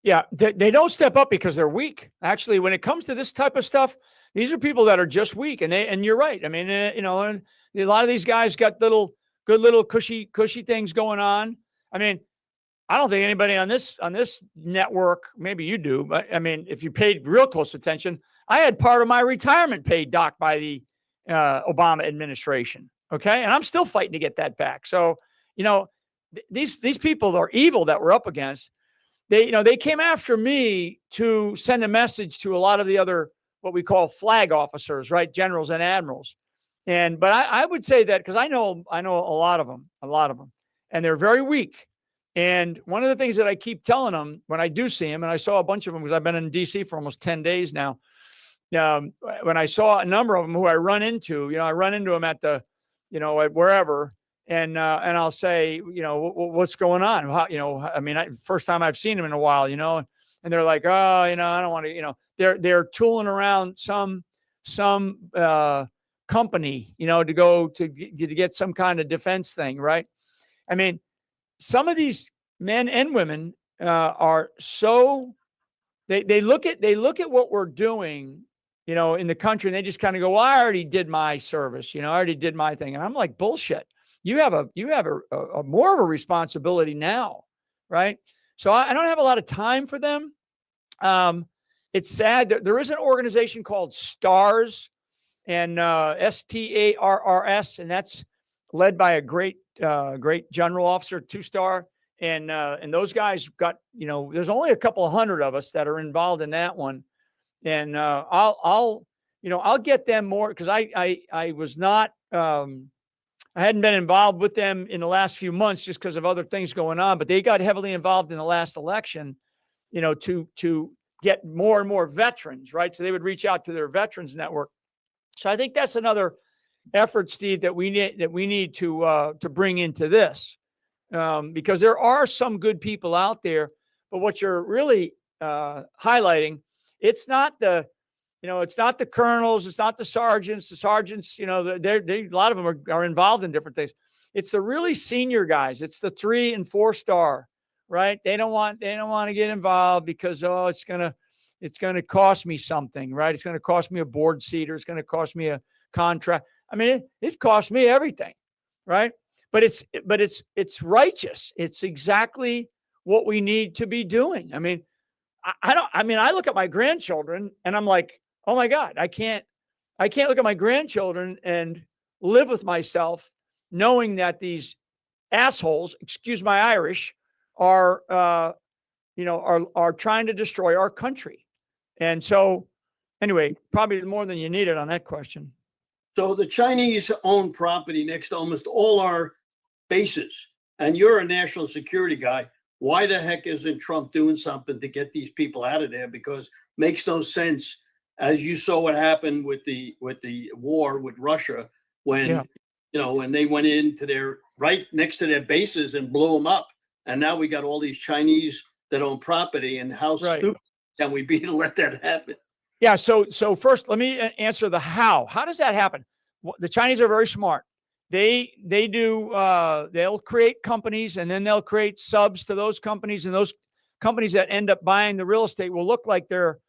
Speaker 14: Yeah, they don't step up because they're weak. Actually, when it comes to this type of stuff, these are people that are just weak. And you're right. I mean, you know, and a lot of these guys got good little cushy things going on. I mean, I don't think anybody on this network, maybe you do, but I mean, if you paid real close attention, I had part of my retirement paid docked by the Obama administration. Okay. And I'm still fighting to get that back. So, you know, these people are evil that we're up against. They came after me to send a message to a lot of the other, what we call flag officers, right? Generals and admirals. but I would say that because I know a lot of them, and they're very weak. And one of the things that I keep telling them when I do see them, and I saw a bunch of them because I've been in DC for almost 10 days now. When I saw a number of them who I run into, I run into them at the, at wherever, and I'll say, what's going on? How, I mean, first time I've seen them in a while, and they're like, oh, I don't want to, they're tooling around some company, to go to get some kind of defense thing, right? I mean, some of these men and women are so they look at what we're doing, in the country, and they just kind of go, well, I already did my service, I already did my thing. And I'm like, bullshit. You have a more of a responsibility now, right? So I don't have a lot of time for them. It's sad that there is an organization called STARS, and STARRS, and that's led by a great general officer, 2-star. And those guys got, there's only a couple of hundred of us that are involved in that one. And I'll get them more, because I was not, I hadn't been involved with them in the last few months just because of other things going on, but they got heavily involved in the last election, to get more and more veterans, right? So they would reach out to their veterans network. So I think that's another effort, Steve, that we need to bring into this, because there are some good people out there, but what you're really highlighting, it's not the colonels, it's not the sergeants. The sergeants, they a lot of them are involved in different things. It's the really senior guys. It's the 3- and 4-star, right? They don't want to get involved because, oh, it's going to cost me something, right? It's going to cost me a board seat, or it's going to cost me a contract. I mean, it's cost me everything, right? But it's righteous. It's exactly what we need to be doing. I mean, I look at my grandchildren and I'm like, oh my God, I can't look at my grandchildren and live with myself knowing that these assholes, excuse my Irish, are trying to destroy our country. And so, anyway, probably more than you needed on that question.
Speaker 2: So the Chinese own property next to almost all our bases, and you're a national security guy. Why the heck isn't Trump doing something to get these people out of there? Because it makes no sense, as you saw what happened with the war with Russia, when when they went into their right next to their bases and blew them up, and now we got all these Chinese that own property. And how stupid can we be to let that happen?
Speaker 14: Yeah. So first, let me answer the how. How does that happen? The Chinese are very smart. They do. They'll create companies, and then they'll create subs to those companies, and those companies that end up buying the real estate will look like they're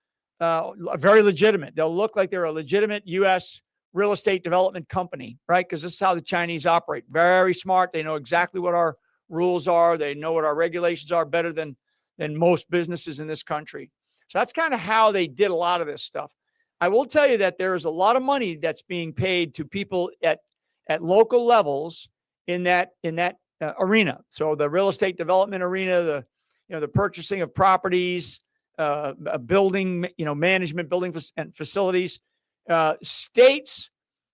Speaker 14: very legitimate. They'll look like they're a legitimate U.S. real estate development company, right? Because this is how the Chinese operate. Very smart. They know exactly what our rules are. They know what our regulations are better than most businesses in this country. So that's kind of how they did a lot of this stuff. I will tell you that there is a lot of money that's being paid to people at local levels in that arena. So the real estate development arena, the purchasing of properties, building, management, building and facilities. States,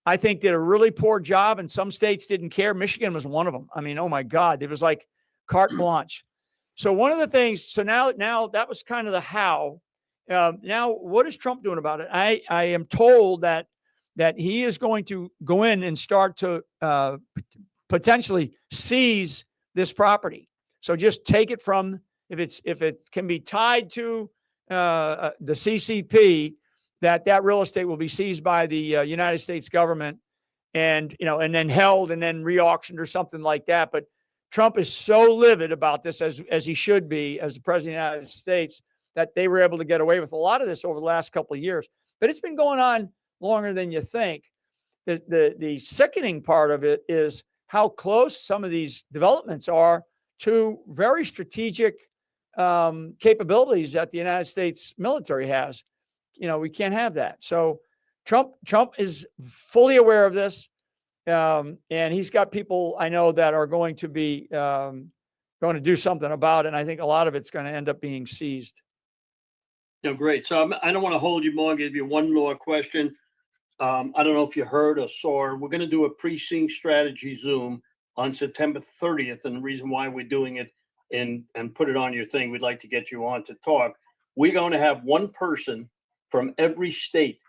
Speaker 14: I think, did a really poor job, and some states didn't care. Michigan was one of them. I mean, oh my God, it was like carte blanche. So one of the things, so now that was kind of the how. Now, what is Trump doing about it? I am told that he is going to go in and start to potentially seize this property. So just take it from, if it can be tied to the CCP, that real estate will be seized by the United States government, and then held and then re-auctioned or something like that. But Trump is so livid about this, as he should be, as the president of the United States, that they were able to get away with a lot of this over the last couple of years. But it's been going on longer than you think. The sickening part of it is how close some of these developments are to very strategic capabilities that the United States military has. We can't have that. So Trump is fully aware of this. And he's got people I know that are going to be going to do something about it. And I think a lot of it's going to end up being seized.
Speaker 2: Great. So I don't want to hold you more. I'll give you one more question. I don't know if you heard or saw, we're going to do a precinct strategy Zoom on September 30th. And the reason why we're doing it and put it on your thing, we'd like to get you on to talk. We're going to have one person from every state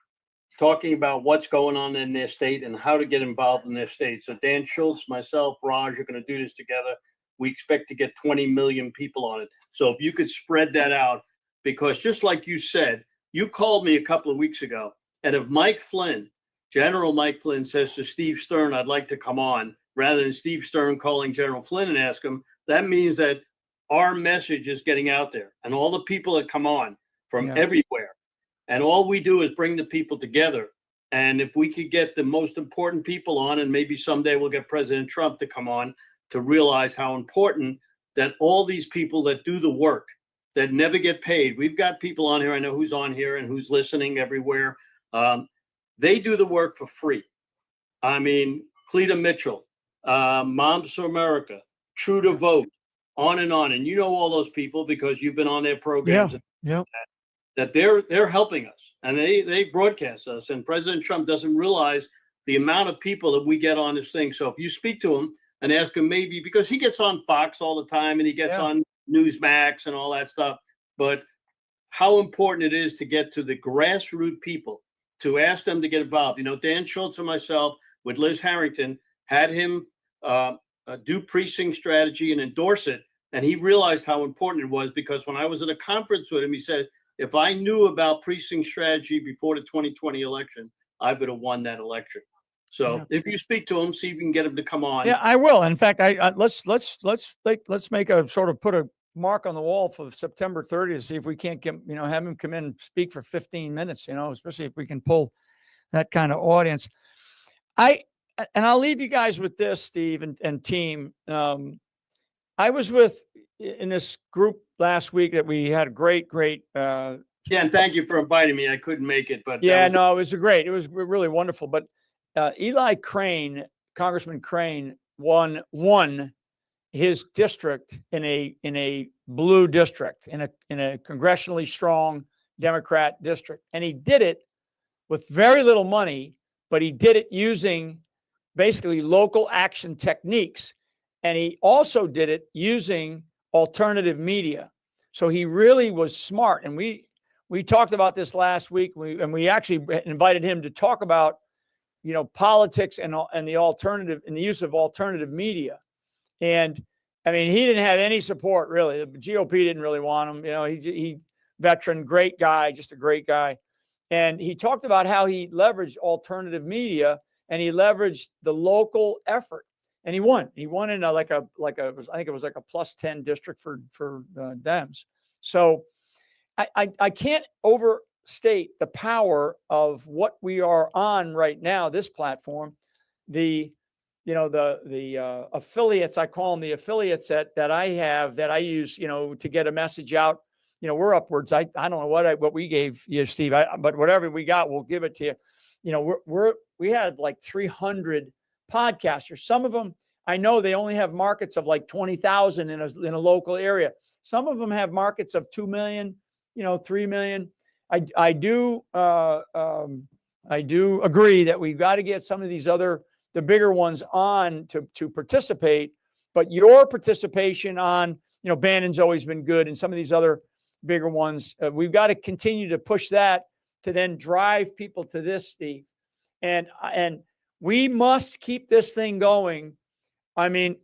Speaker 2: talking about what's going on in their state and how to get involved in their state. So Dan Schultz, myself, Raj are going to do this together. We expect to get 20 million people on it. So if you could spread that out, because just like you said, you called me a couple of weeks ago, and if Mike Flynn, General Mike Flynn, says to Steve Stern, I'd like to come on, rather than Steve Stern calling General Flynn and ask him, that means that our message is getting out there, and all the people that come on from everywhere. And all we do is bring the people together. And if we could get the most important people on, and maybe someday we'll get President Trump to come on to realize how important that all these people that do the work, that never get paid. We've got people on here. I know who's on here and who's listening everywhere. They do the work for free. I mean, Cleta Mitchell, Moms for America, True to Vote, on. And you know all those people because you've been on their programs.
Speaker 14: Yeah.
Speaker 2: That they're helping us, and they broadcast us. And President Trump doesn't realize the amount of people that we get on this thing. So if you speak to him and ask him, maybe because he gets on Fox all the time and he gets on Newsmax and all that stuff, but how important it is to get to the grassroots people, to ask them to get involved. You know, Dan Schultz and myself with Liz Harrington had him do precinct strategy and endorse it. And he realized how important it was, because when I was at a conference with him, he said, if I knew about precinct strategy before the 2020 election, I would have won that election. So if you speak to him, see if you can get him to come on.
Speaker 14: Yeah, I will. In fact, let's make a sort of put a mark on the wall for September 30th to see if we can't get, have him come in and speak for 15 minutes, especially if we can pull that kind of audience. And I'll leave you guys with this, Steve and team. I was in this group last week that we had a great.
Speaker 2: Yeah, and thank you for inviting me. I couldn't make it, but
Speaker 14: it was great. It was really wonderful. But Eli Crane, Congressman Crane, won his district in a blue district, in a congressionally strong Democrat district, and he did it with very little money, but he did it using basically local action techniques. And he also did it using alternative media. So he really was smart. And we talked about this last week. We actually invited him to talk about, politics and the alternative and the use of alternative media. And I mean, he didn't have any support really. The GOP didn't really want him. He veteran, great guy, just a great guy. And he talked about how he leveraged alternative media and he leveraged the local effort. And he won. He won in I think it was like a +10 district for Dems. So I can't overstate the power of what we are on right now. This platform, the affiliates, I call them the affiliates that I have, that I use, to get a message out. We're upwards. I don't know what we gave you, Steve, but whatever we got, we'll give it to you. We had like 300 podcasters. Some of them, I know they only have markets of like 20,000 in a local area. Some of them have markets of 2 million, 3 million. I do agree that we've got to get some of these the bigger ones on to participate, but your participation on, Bannon's always been good, and some of these other bigger ones, we've got to continue to push that to then drive people to this, Steve. And we must keep this thing going. I mean,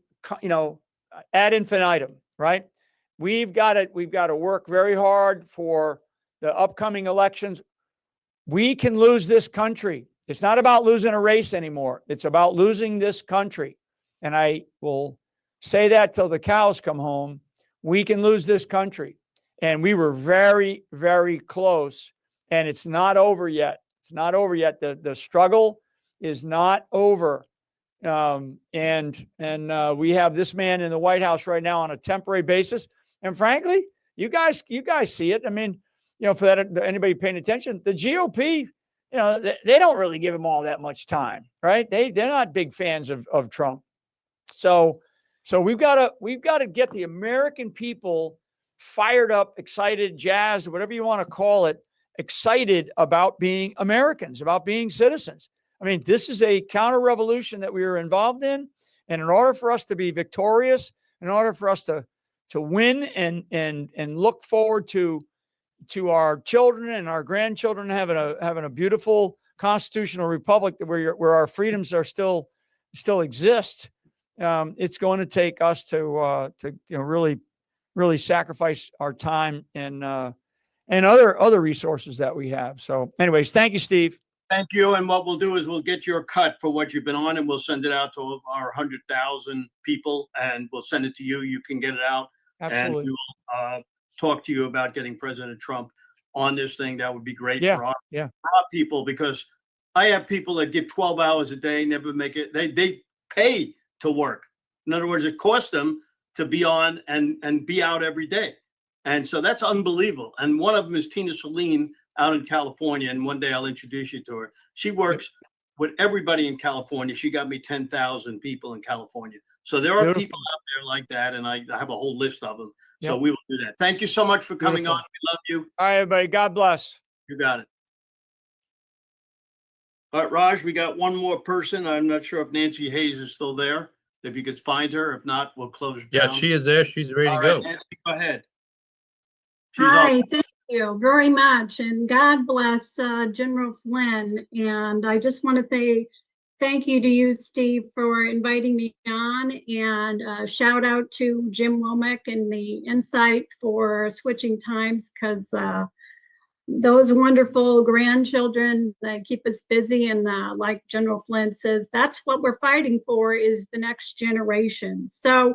Speaker 14: ad infinitum, right? We've got to work very hard for the upcoming elections. We can lose this country. It's not about losing a race anymore. It's about losing this country. And I will say that till the cows come home. We can lose this country. And we were very, very close. And it's not over yet. It's not over yet. The struggle is not over. And we have this man in the White House right now on a temporary basis. And frankly, you guys see it. I mean, for that, anybody paying attention, the GOP, they don't really give him all that much time, right? They're not big fans of Trump. So we've got to get the American people fired up, excited, jazzed, whatever you want to call it, excited about being Americans, about being citizens. I mean, this is a counter-revolution that we are involved in. And in order for us to be victorious, in order for us to win and look forward to our children and our grandchildren having a beautiful constitutional republic where our freedoms are still exist, it's going to take us to really sacrifice our time and other resources that we have. So, anyways, thank you, Steve.
Speaker 2: Thank you. And what we'll do is we'll get your cut for what you've been on, and we'll send it out to our 100,000 people, and we'll send it to you. You can get it out.
Speaker 14: Absolutely.
Speaker 2: And we will talk to you about getting President Trump on this thing. That would be great
Speaker 14: Yeah,
Speaker 2: for our
Speaker 14: yeah.
Speaker 2: people, because I have people that give 12 hours a day, never make it. They pay to work. In other words, it costs them to be on and be out every day. And so that's unbelievable. And one of them is Tina Saline out in California. And one day I'll introduce you to her. She works with everybody in California. She got me 10,000 people in California. So there are
Speaker 14: Beautiful.
Speaker 2: people out there like that. And I have a whole list of them. So
Speaker 14: Yep.
Speaker 2: we will do that. Thank you so much for coming
Speaker 14: Beautiful.
Speaker 2: on. We love you.
Speaker 14: All right, everybody. God bless.
Speaker 2: You got it. All right, Raj, we got one more person. I'm not sure if Nancy Hayes is still there. If you could find her. If not, we'll close it
Speaker 5: Yeah,
Speaker 2: down.
Speaker 5: she is there. She's ready
Speaker 2: All
Speaker 5: to
Speaker 2: right,
Speaker 5: go.
Speaker 2: Nancy, go ahead. She's
Speaker 16: Hi,
Speaker 2: on.
Speaker 16: thank you very much, and God bless General Flynn. And I just want to say thank you to you, Steve, for inviting me on, and shout out to Jim Womack and the Insight for switching times, because those wonderful grandchildren keep us busy. And like General Flynn says, that's what we're fighting for, is the next generation. So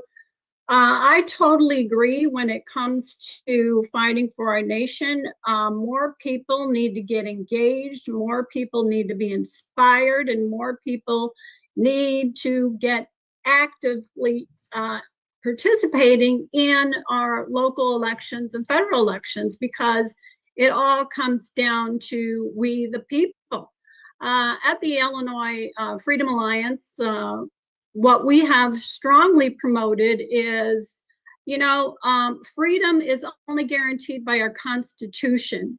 Speaker 16: I totally agree when it comes to fighting for our nation. More people need to get engaged, more people need to be inspired, and more people need to get actively participating in our local elections and federal elections, because it all comes down to we the people. At the Illinois Freedom Alliance, what we have strongly promoted is, freedom is only guaranteed by our Constitution.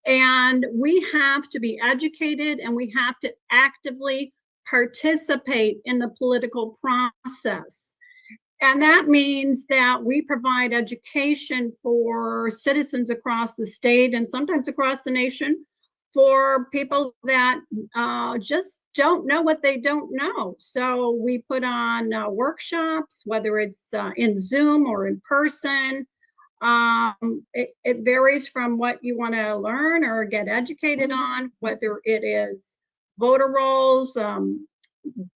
Speaker 16: And we have to be educated, and we have to actively participate in the political process. And that means that we provide education for citizens across the state and sometimes across the nation, for people that just don't know what they don't know. So we put on workshops, whether it's in Zoom or in person. It varies from what you want to learn or get educated on, whether it is voter rolls,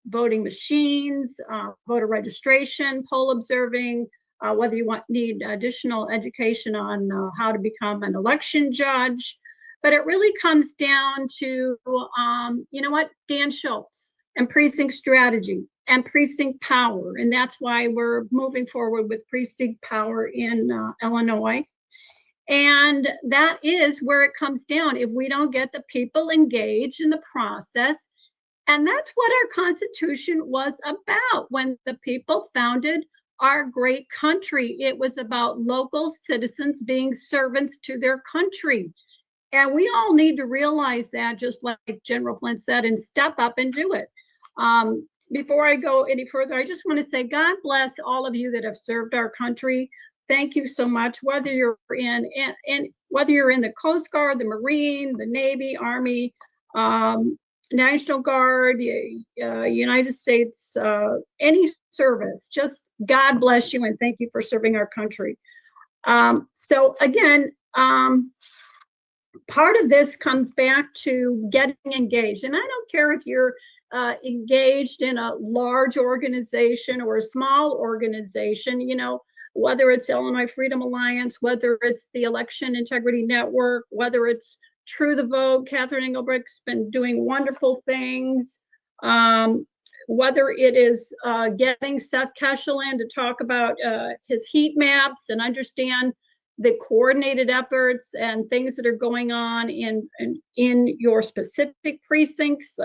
Speaker 16: voting machines, voter registration, poll observing, whether you need additional education on how to become an election judge. But it really comes down to, Dan Schultz and precinct strategy and precinct power. And that's why we're moving forward with precinct power in Illinois. And that is where it comes down. If we don't get the people engaged in the process, and that's what our Constitution was about when the people founded our great country. It was about local citizens being servants to their country. And we all need to realize that, just like General Flynn said, and step up and do it. Before I go any further, I just want to say God bless all of you that have served our country. Thank you so much. Whether you're in the Coast Guard, the Marine, the Navy, Army, National Guard, United States, any service, just God bless you and thank you for serving our country. So again, part of this comes back to getting engaged. And I don't care if you're engaged in a large organization or a small organization, whether it's Illinois Freedom Alliance, whether it's the Election Integrity Network, whether it's True the Vote. Catherine Engelbrecht's been doing wonderful things. Whether it is getting Seth Keshel to talk about his heat maps and understand the coordinated efforts and things that are going on in your specific precincts,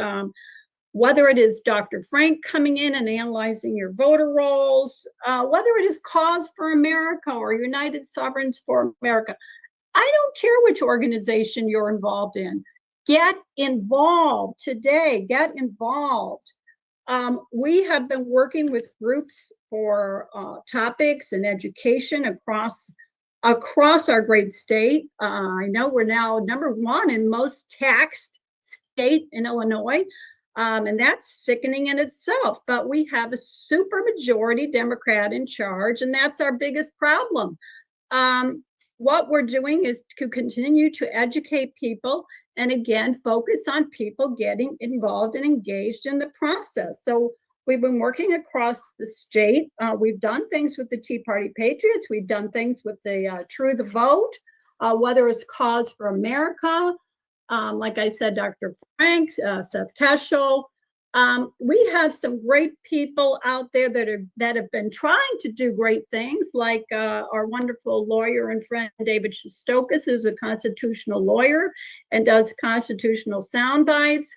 Speaker 16: whether it is Dr. Frank coming in and analyzing your voter rolls, whether it is Cause for America or United Sovereigns for America. I don't care which organization you're involved in. Get involved today. Get involved. We have been working with groups for topics and education across our great state. I know we're now #1 in most taxed state in Illinois, and that's sickening in itself. But we have a super majority Democrat in charge, and that's our biggest problem. What we're doing is to continue to educate people and again, focus on people getting involved and engaged in the process. So we've been working across the state. We've done things with the Tea Party Patriots. We've done things with the True the Vote, whether it's Cause for America, like I said, Dr. Frank, Seth Keshel. We have some great people out there that have been trying to do great things, like our wonderful lawyer and friend David Shestokas, who's a constitutional lawyer and does constitutional sound bites.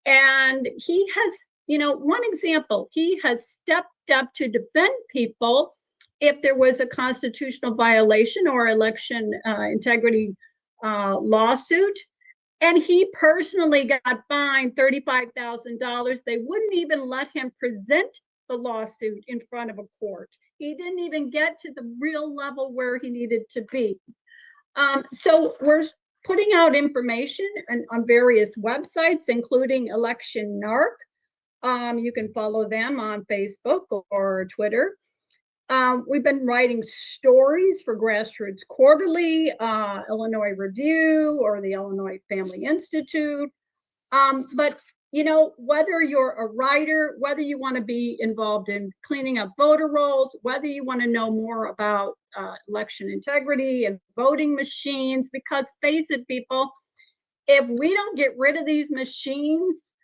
Speaker 16: And he has, one example, he has stepped up to defend people if there was a constitutional violation or election integrity lawsuit. And he personally got fined $35,000. They wouldn't even let him present the lawsuit in front of a court. He didn't even get to the real level where he needed to be. So we're putting out information on various websites, including Election Narc. You can follow them on Facebook or Twitter. We've been writing stories for Grassroots Quarterly, Illinois Review, or the Illinois Family Institute. But, whether you're a writer, whether you want to be involved in cleaning up voter rolls, whether you want to know more about election integrity and voting machines, because face it, people, if we don't get rid of these machines,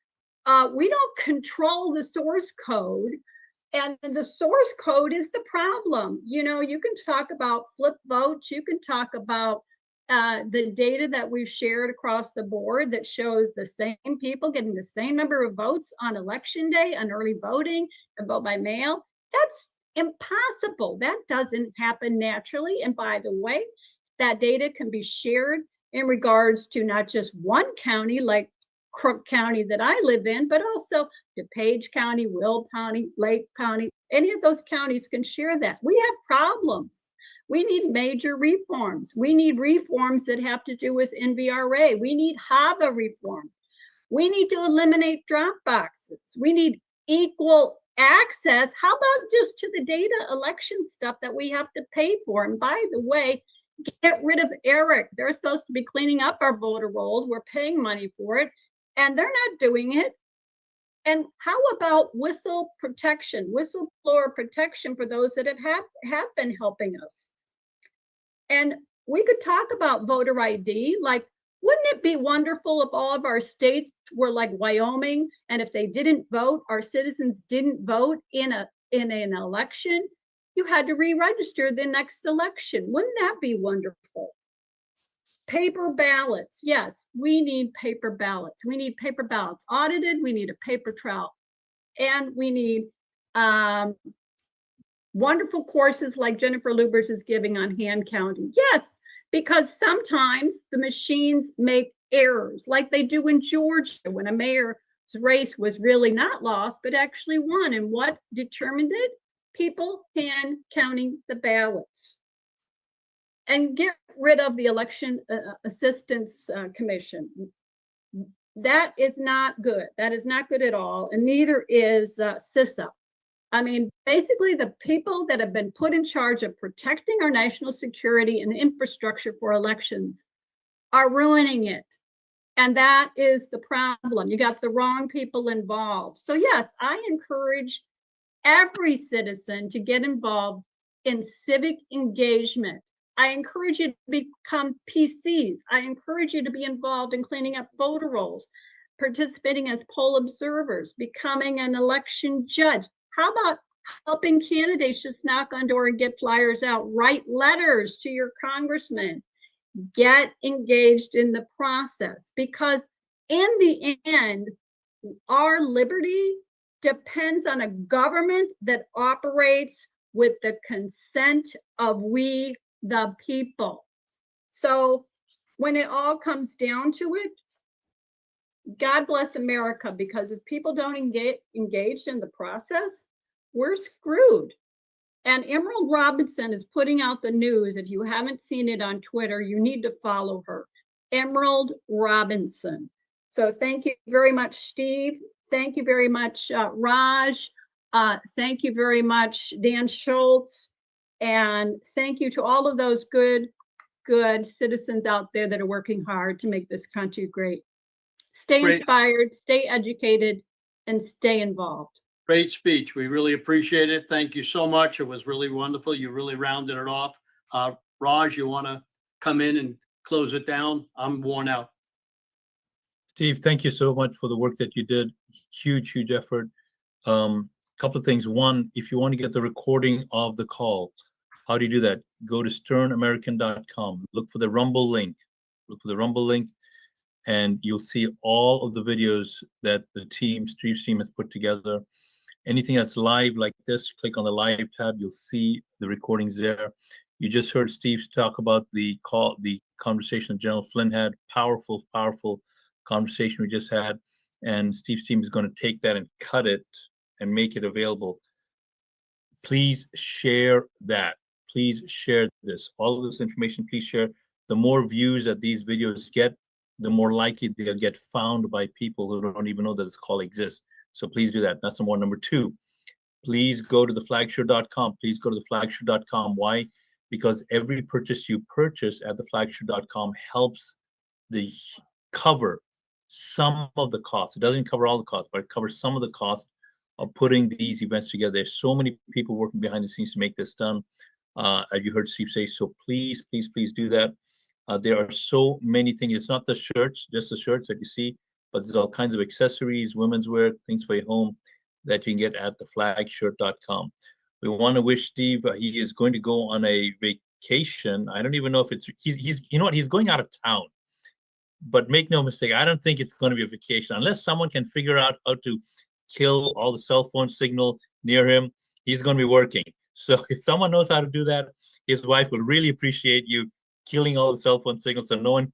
Speaker 16: we don't control the source code. And the source code is the problem. You can talk about flip votes. You can talk about the data that we've shared across the board that shows the same people getting the same number of votes on election day, on early voting, and vote by mail. That's impossible. That doesn't happen naturally. And by the way, that data can be shared in regards to not just one county, like Crook County that I live in, but also DuPage County, Will County, Lake County. Any of those counties can share that. We have problems. We need major reforms. We need reforms that have to do with NVRA. We need HAVA reform. We need to eliminate drop boxes. We need equal access. How about just to the data election stuff that we have to pay for? And by the way, get rid of ERIC. They're supposed to be cleaning up our voter rolls. We're paying money for it, and they're not doing it. And how about whistleblower protection for those that have been helping us? And we could talk about voter ID. Like, wouldn't it be wonderful if all of our states were like Wyoming, and if they didn't vote, our citizens didn't vote in an election, you had to re-register the next election? Wouldn't that be wonderful? Paper ballots. Yes, we need paper ballots. We need paper ballots audited. We need a paper trail. And we need wonderful courses like Jennifer Lubers is giving on hand counting. Yes, because sometimes the machines make errors, like they do in Georgia when a mayor's race was really not lost, but actually won. And what determined it? People hand counting the ballots. And get rid of the Election Assistance Commission. That is not good. That is not good at all. And neither is CISA. I mean, basically the people that have been put in charge of protecting our national security and infrastructure for elections are ruining it. And that is the problem. You got the wrong people involved. So yes, I encourage every citizen to get involved in civic engagement. I encourage you to become PCs. I encourage you to be involved in cleaning up voter rolls, participating as poll observers, becoming an election judge. How about helping candidates just knock on door and get flyers out, write letters to your congressman, get engaged in the process? Because in the end, our liberty depends on a government that operates with the consent of we, the people. So when it all comes down to it, God bless America, because if people don't engage in the process, we're screwed. And Emerald Robinson is putting out the news. If you haven't seen it on Twitter, you need to follow her. Emerald Robinson. So thank you very much, Steve. Thank you very much, Raj. Thank you very much, Dan Schultz. And thank you to all of those good citizens out there that are working hard to make this country great. Stay
Speaker 2: Great.
Speaker 16: inspired, stay educated, and stay involved.
Speaker 2: Great speech. We really appreciate it. Thank you so much. It was really wonderful. You really rounded it off. Raj, you want to come in and close it down? I'm worn out.
Speaker 5: Steve, thank you so much for the work that you did. Huge effort. Couple of things. One, if you want to get the recording of the call, how do you do that? Go to sternamerican.com. Look for the Rumble link. And you'll see all of the videos that the Steve's team has put together. Anything that's live like this, click on the live tab. You'll see the recordings there. You just heard Steve talk about the conversation that General Flynn had. Powerful conversation we just had. And Steve's team is going to take that and cut it and make it available. Please share that. Please share this. All of this information, please share. The more views that these videos get, the more likely they'll get found by people who don't even know that this call exists. So please do that. That's number one. Number two, please go to theflagshare.com. Please go to theflagshare.com. Why? Because every purchase you purchase at theflagshare.com helps cover some of the costs. It doesn't cover all the costs, but it covers some of the costs of putting these events together. There's so many people working behind the scenes to make this done. As you heard Steve say, so please do that. There are so many things. It's not the shirts, just the shirts that you see, but there's all kinds of accessories, women's wear, things for your home that you can get at theflagshirt.com. We want to wish Steve, he is going to go on a vacation. I don't even know if he's you know what, he's going out of town. But make no mistake, I don't think it's going to be a vacation unless someone can figure out how to kill all the cell phone signal near him. He's going to be working. So if someone knows how to do that, his wife will really appreciate you killing all the cell phone signals so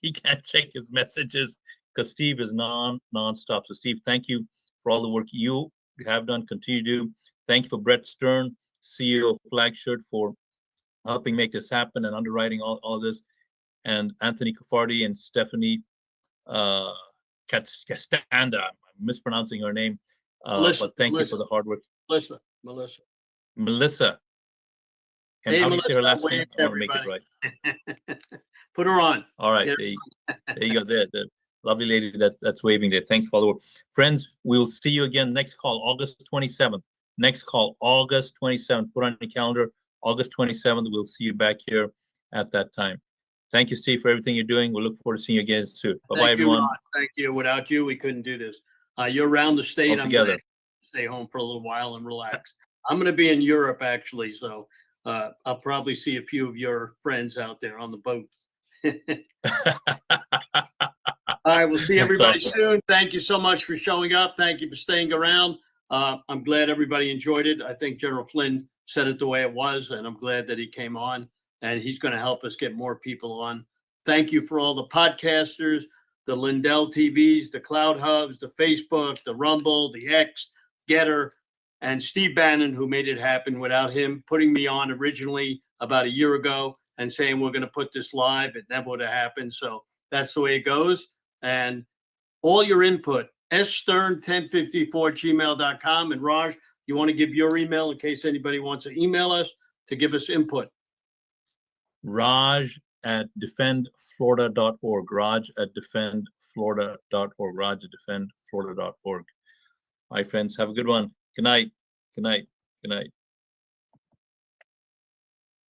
Speaker 5: he can't check his messages, because Steve is non-stop. So Steve, thank you for all the work you have done, continue to do. Thank you for Brett Stern, CEO of Flagshirt, for helping make this happen and underwriting all of this. And Anthony Cafardi and Stephanie Castanda, I'm mispronouncing her name, but thank you for the hard work. Melissa. And
Speaker 2: Hey,
Speaker 5: how do you say her
Speaker 2: Melissa,
Speaker 5: last name? I want to make it right.
Speaker 2: Put her on.
Speaker 5: All right,
Speaker 2: Yeah.
Speaker 5: there you go. The lovely lady that's waving there. Thanks for the work. Friends, we'll see you again next call, August 27th. Next call, August 27th. Put on your calendar, August 27th. We'll see you back here at that time. Thank you, Steve, for everything you're doing. We'll look forward to seeing you again soon. Bye-bye,
Speaker 2: Thank you,
Speaker 5: everyone.
Speaker 2: Rod. Thank you. Without you, we couldn't do this. You're around the state.
Speaker 5: All
Speaker 2: I'm
Speaker 5: together.
Speaker 2: gonna stay home for a little while and relax. I'm going to be in Europe, actually, so I'll probably see a few of your friends out there on the boat. All right, we'll see
Speaker 5: That's
Speaker 2: everybody
Speaker 5: awesome.
Speaker 2: soon. Thank you so much for showing up. Thank you for staying around. I'm glad everybody enjoyed it. I think General Flynn said it the way it was, and I'm glad that he came on, and he's going to help us get more people on. Thank you for all the podcasters, the Lindell TVs, the Cloud Hubs, the Facebook, the Rumble, the X, Getter, and Steve Bannon, who made it happen. Without him putting me on originally about a year ago and saying we're going to put this live, it never would have happened. So that's the way it goes. And all your input, sstern1054@gmail.com. And Raj, you want to give your email in case anybody wants to email us to give us input?
Speaker 5: Raj@defendflorida.org. Raj@defendflorida.org. Raj@defendflorida.org. All right, friends, have a good one. Good night. Good night. Good night.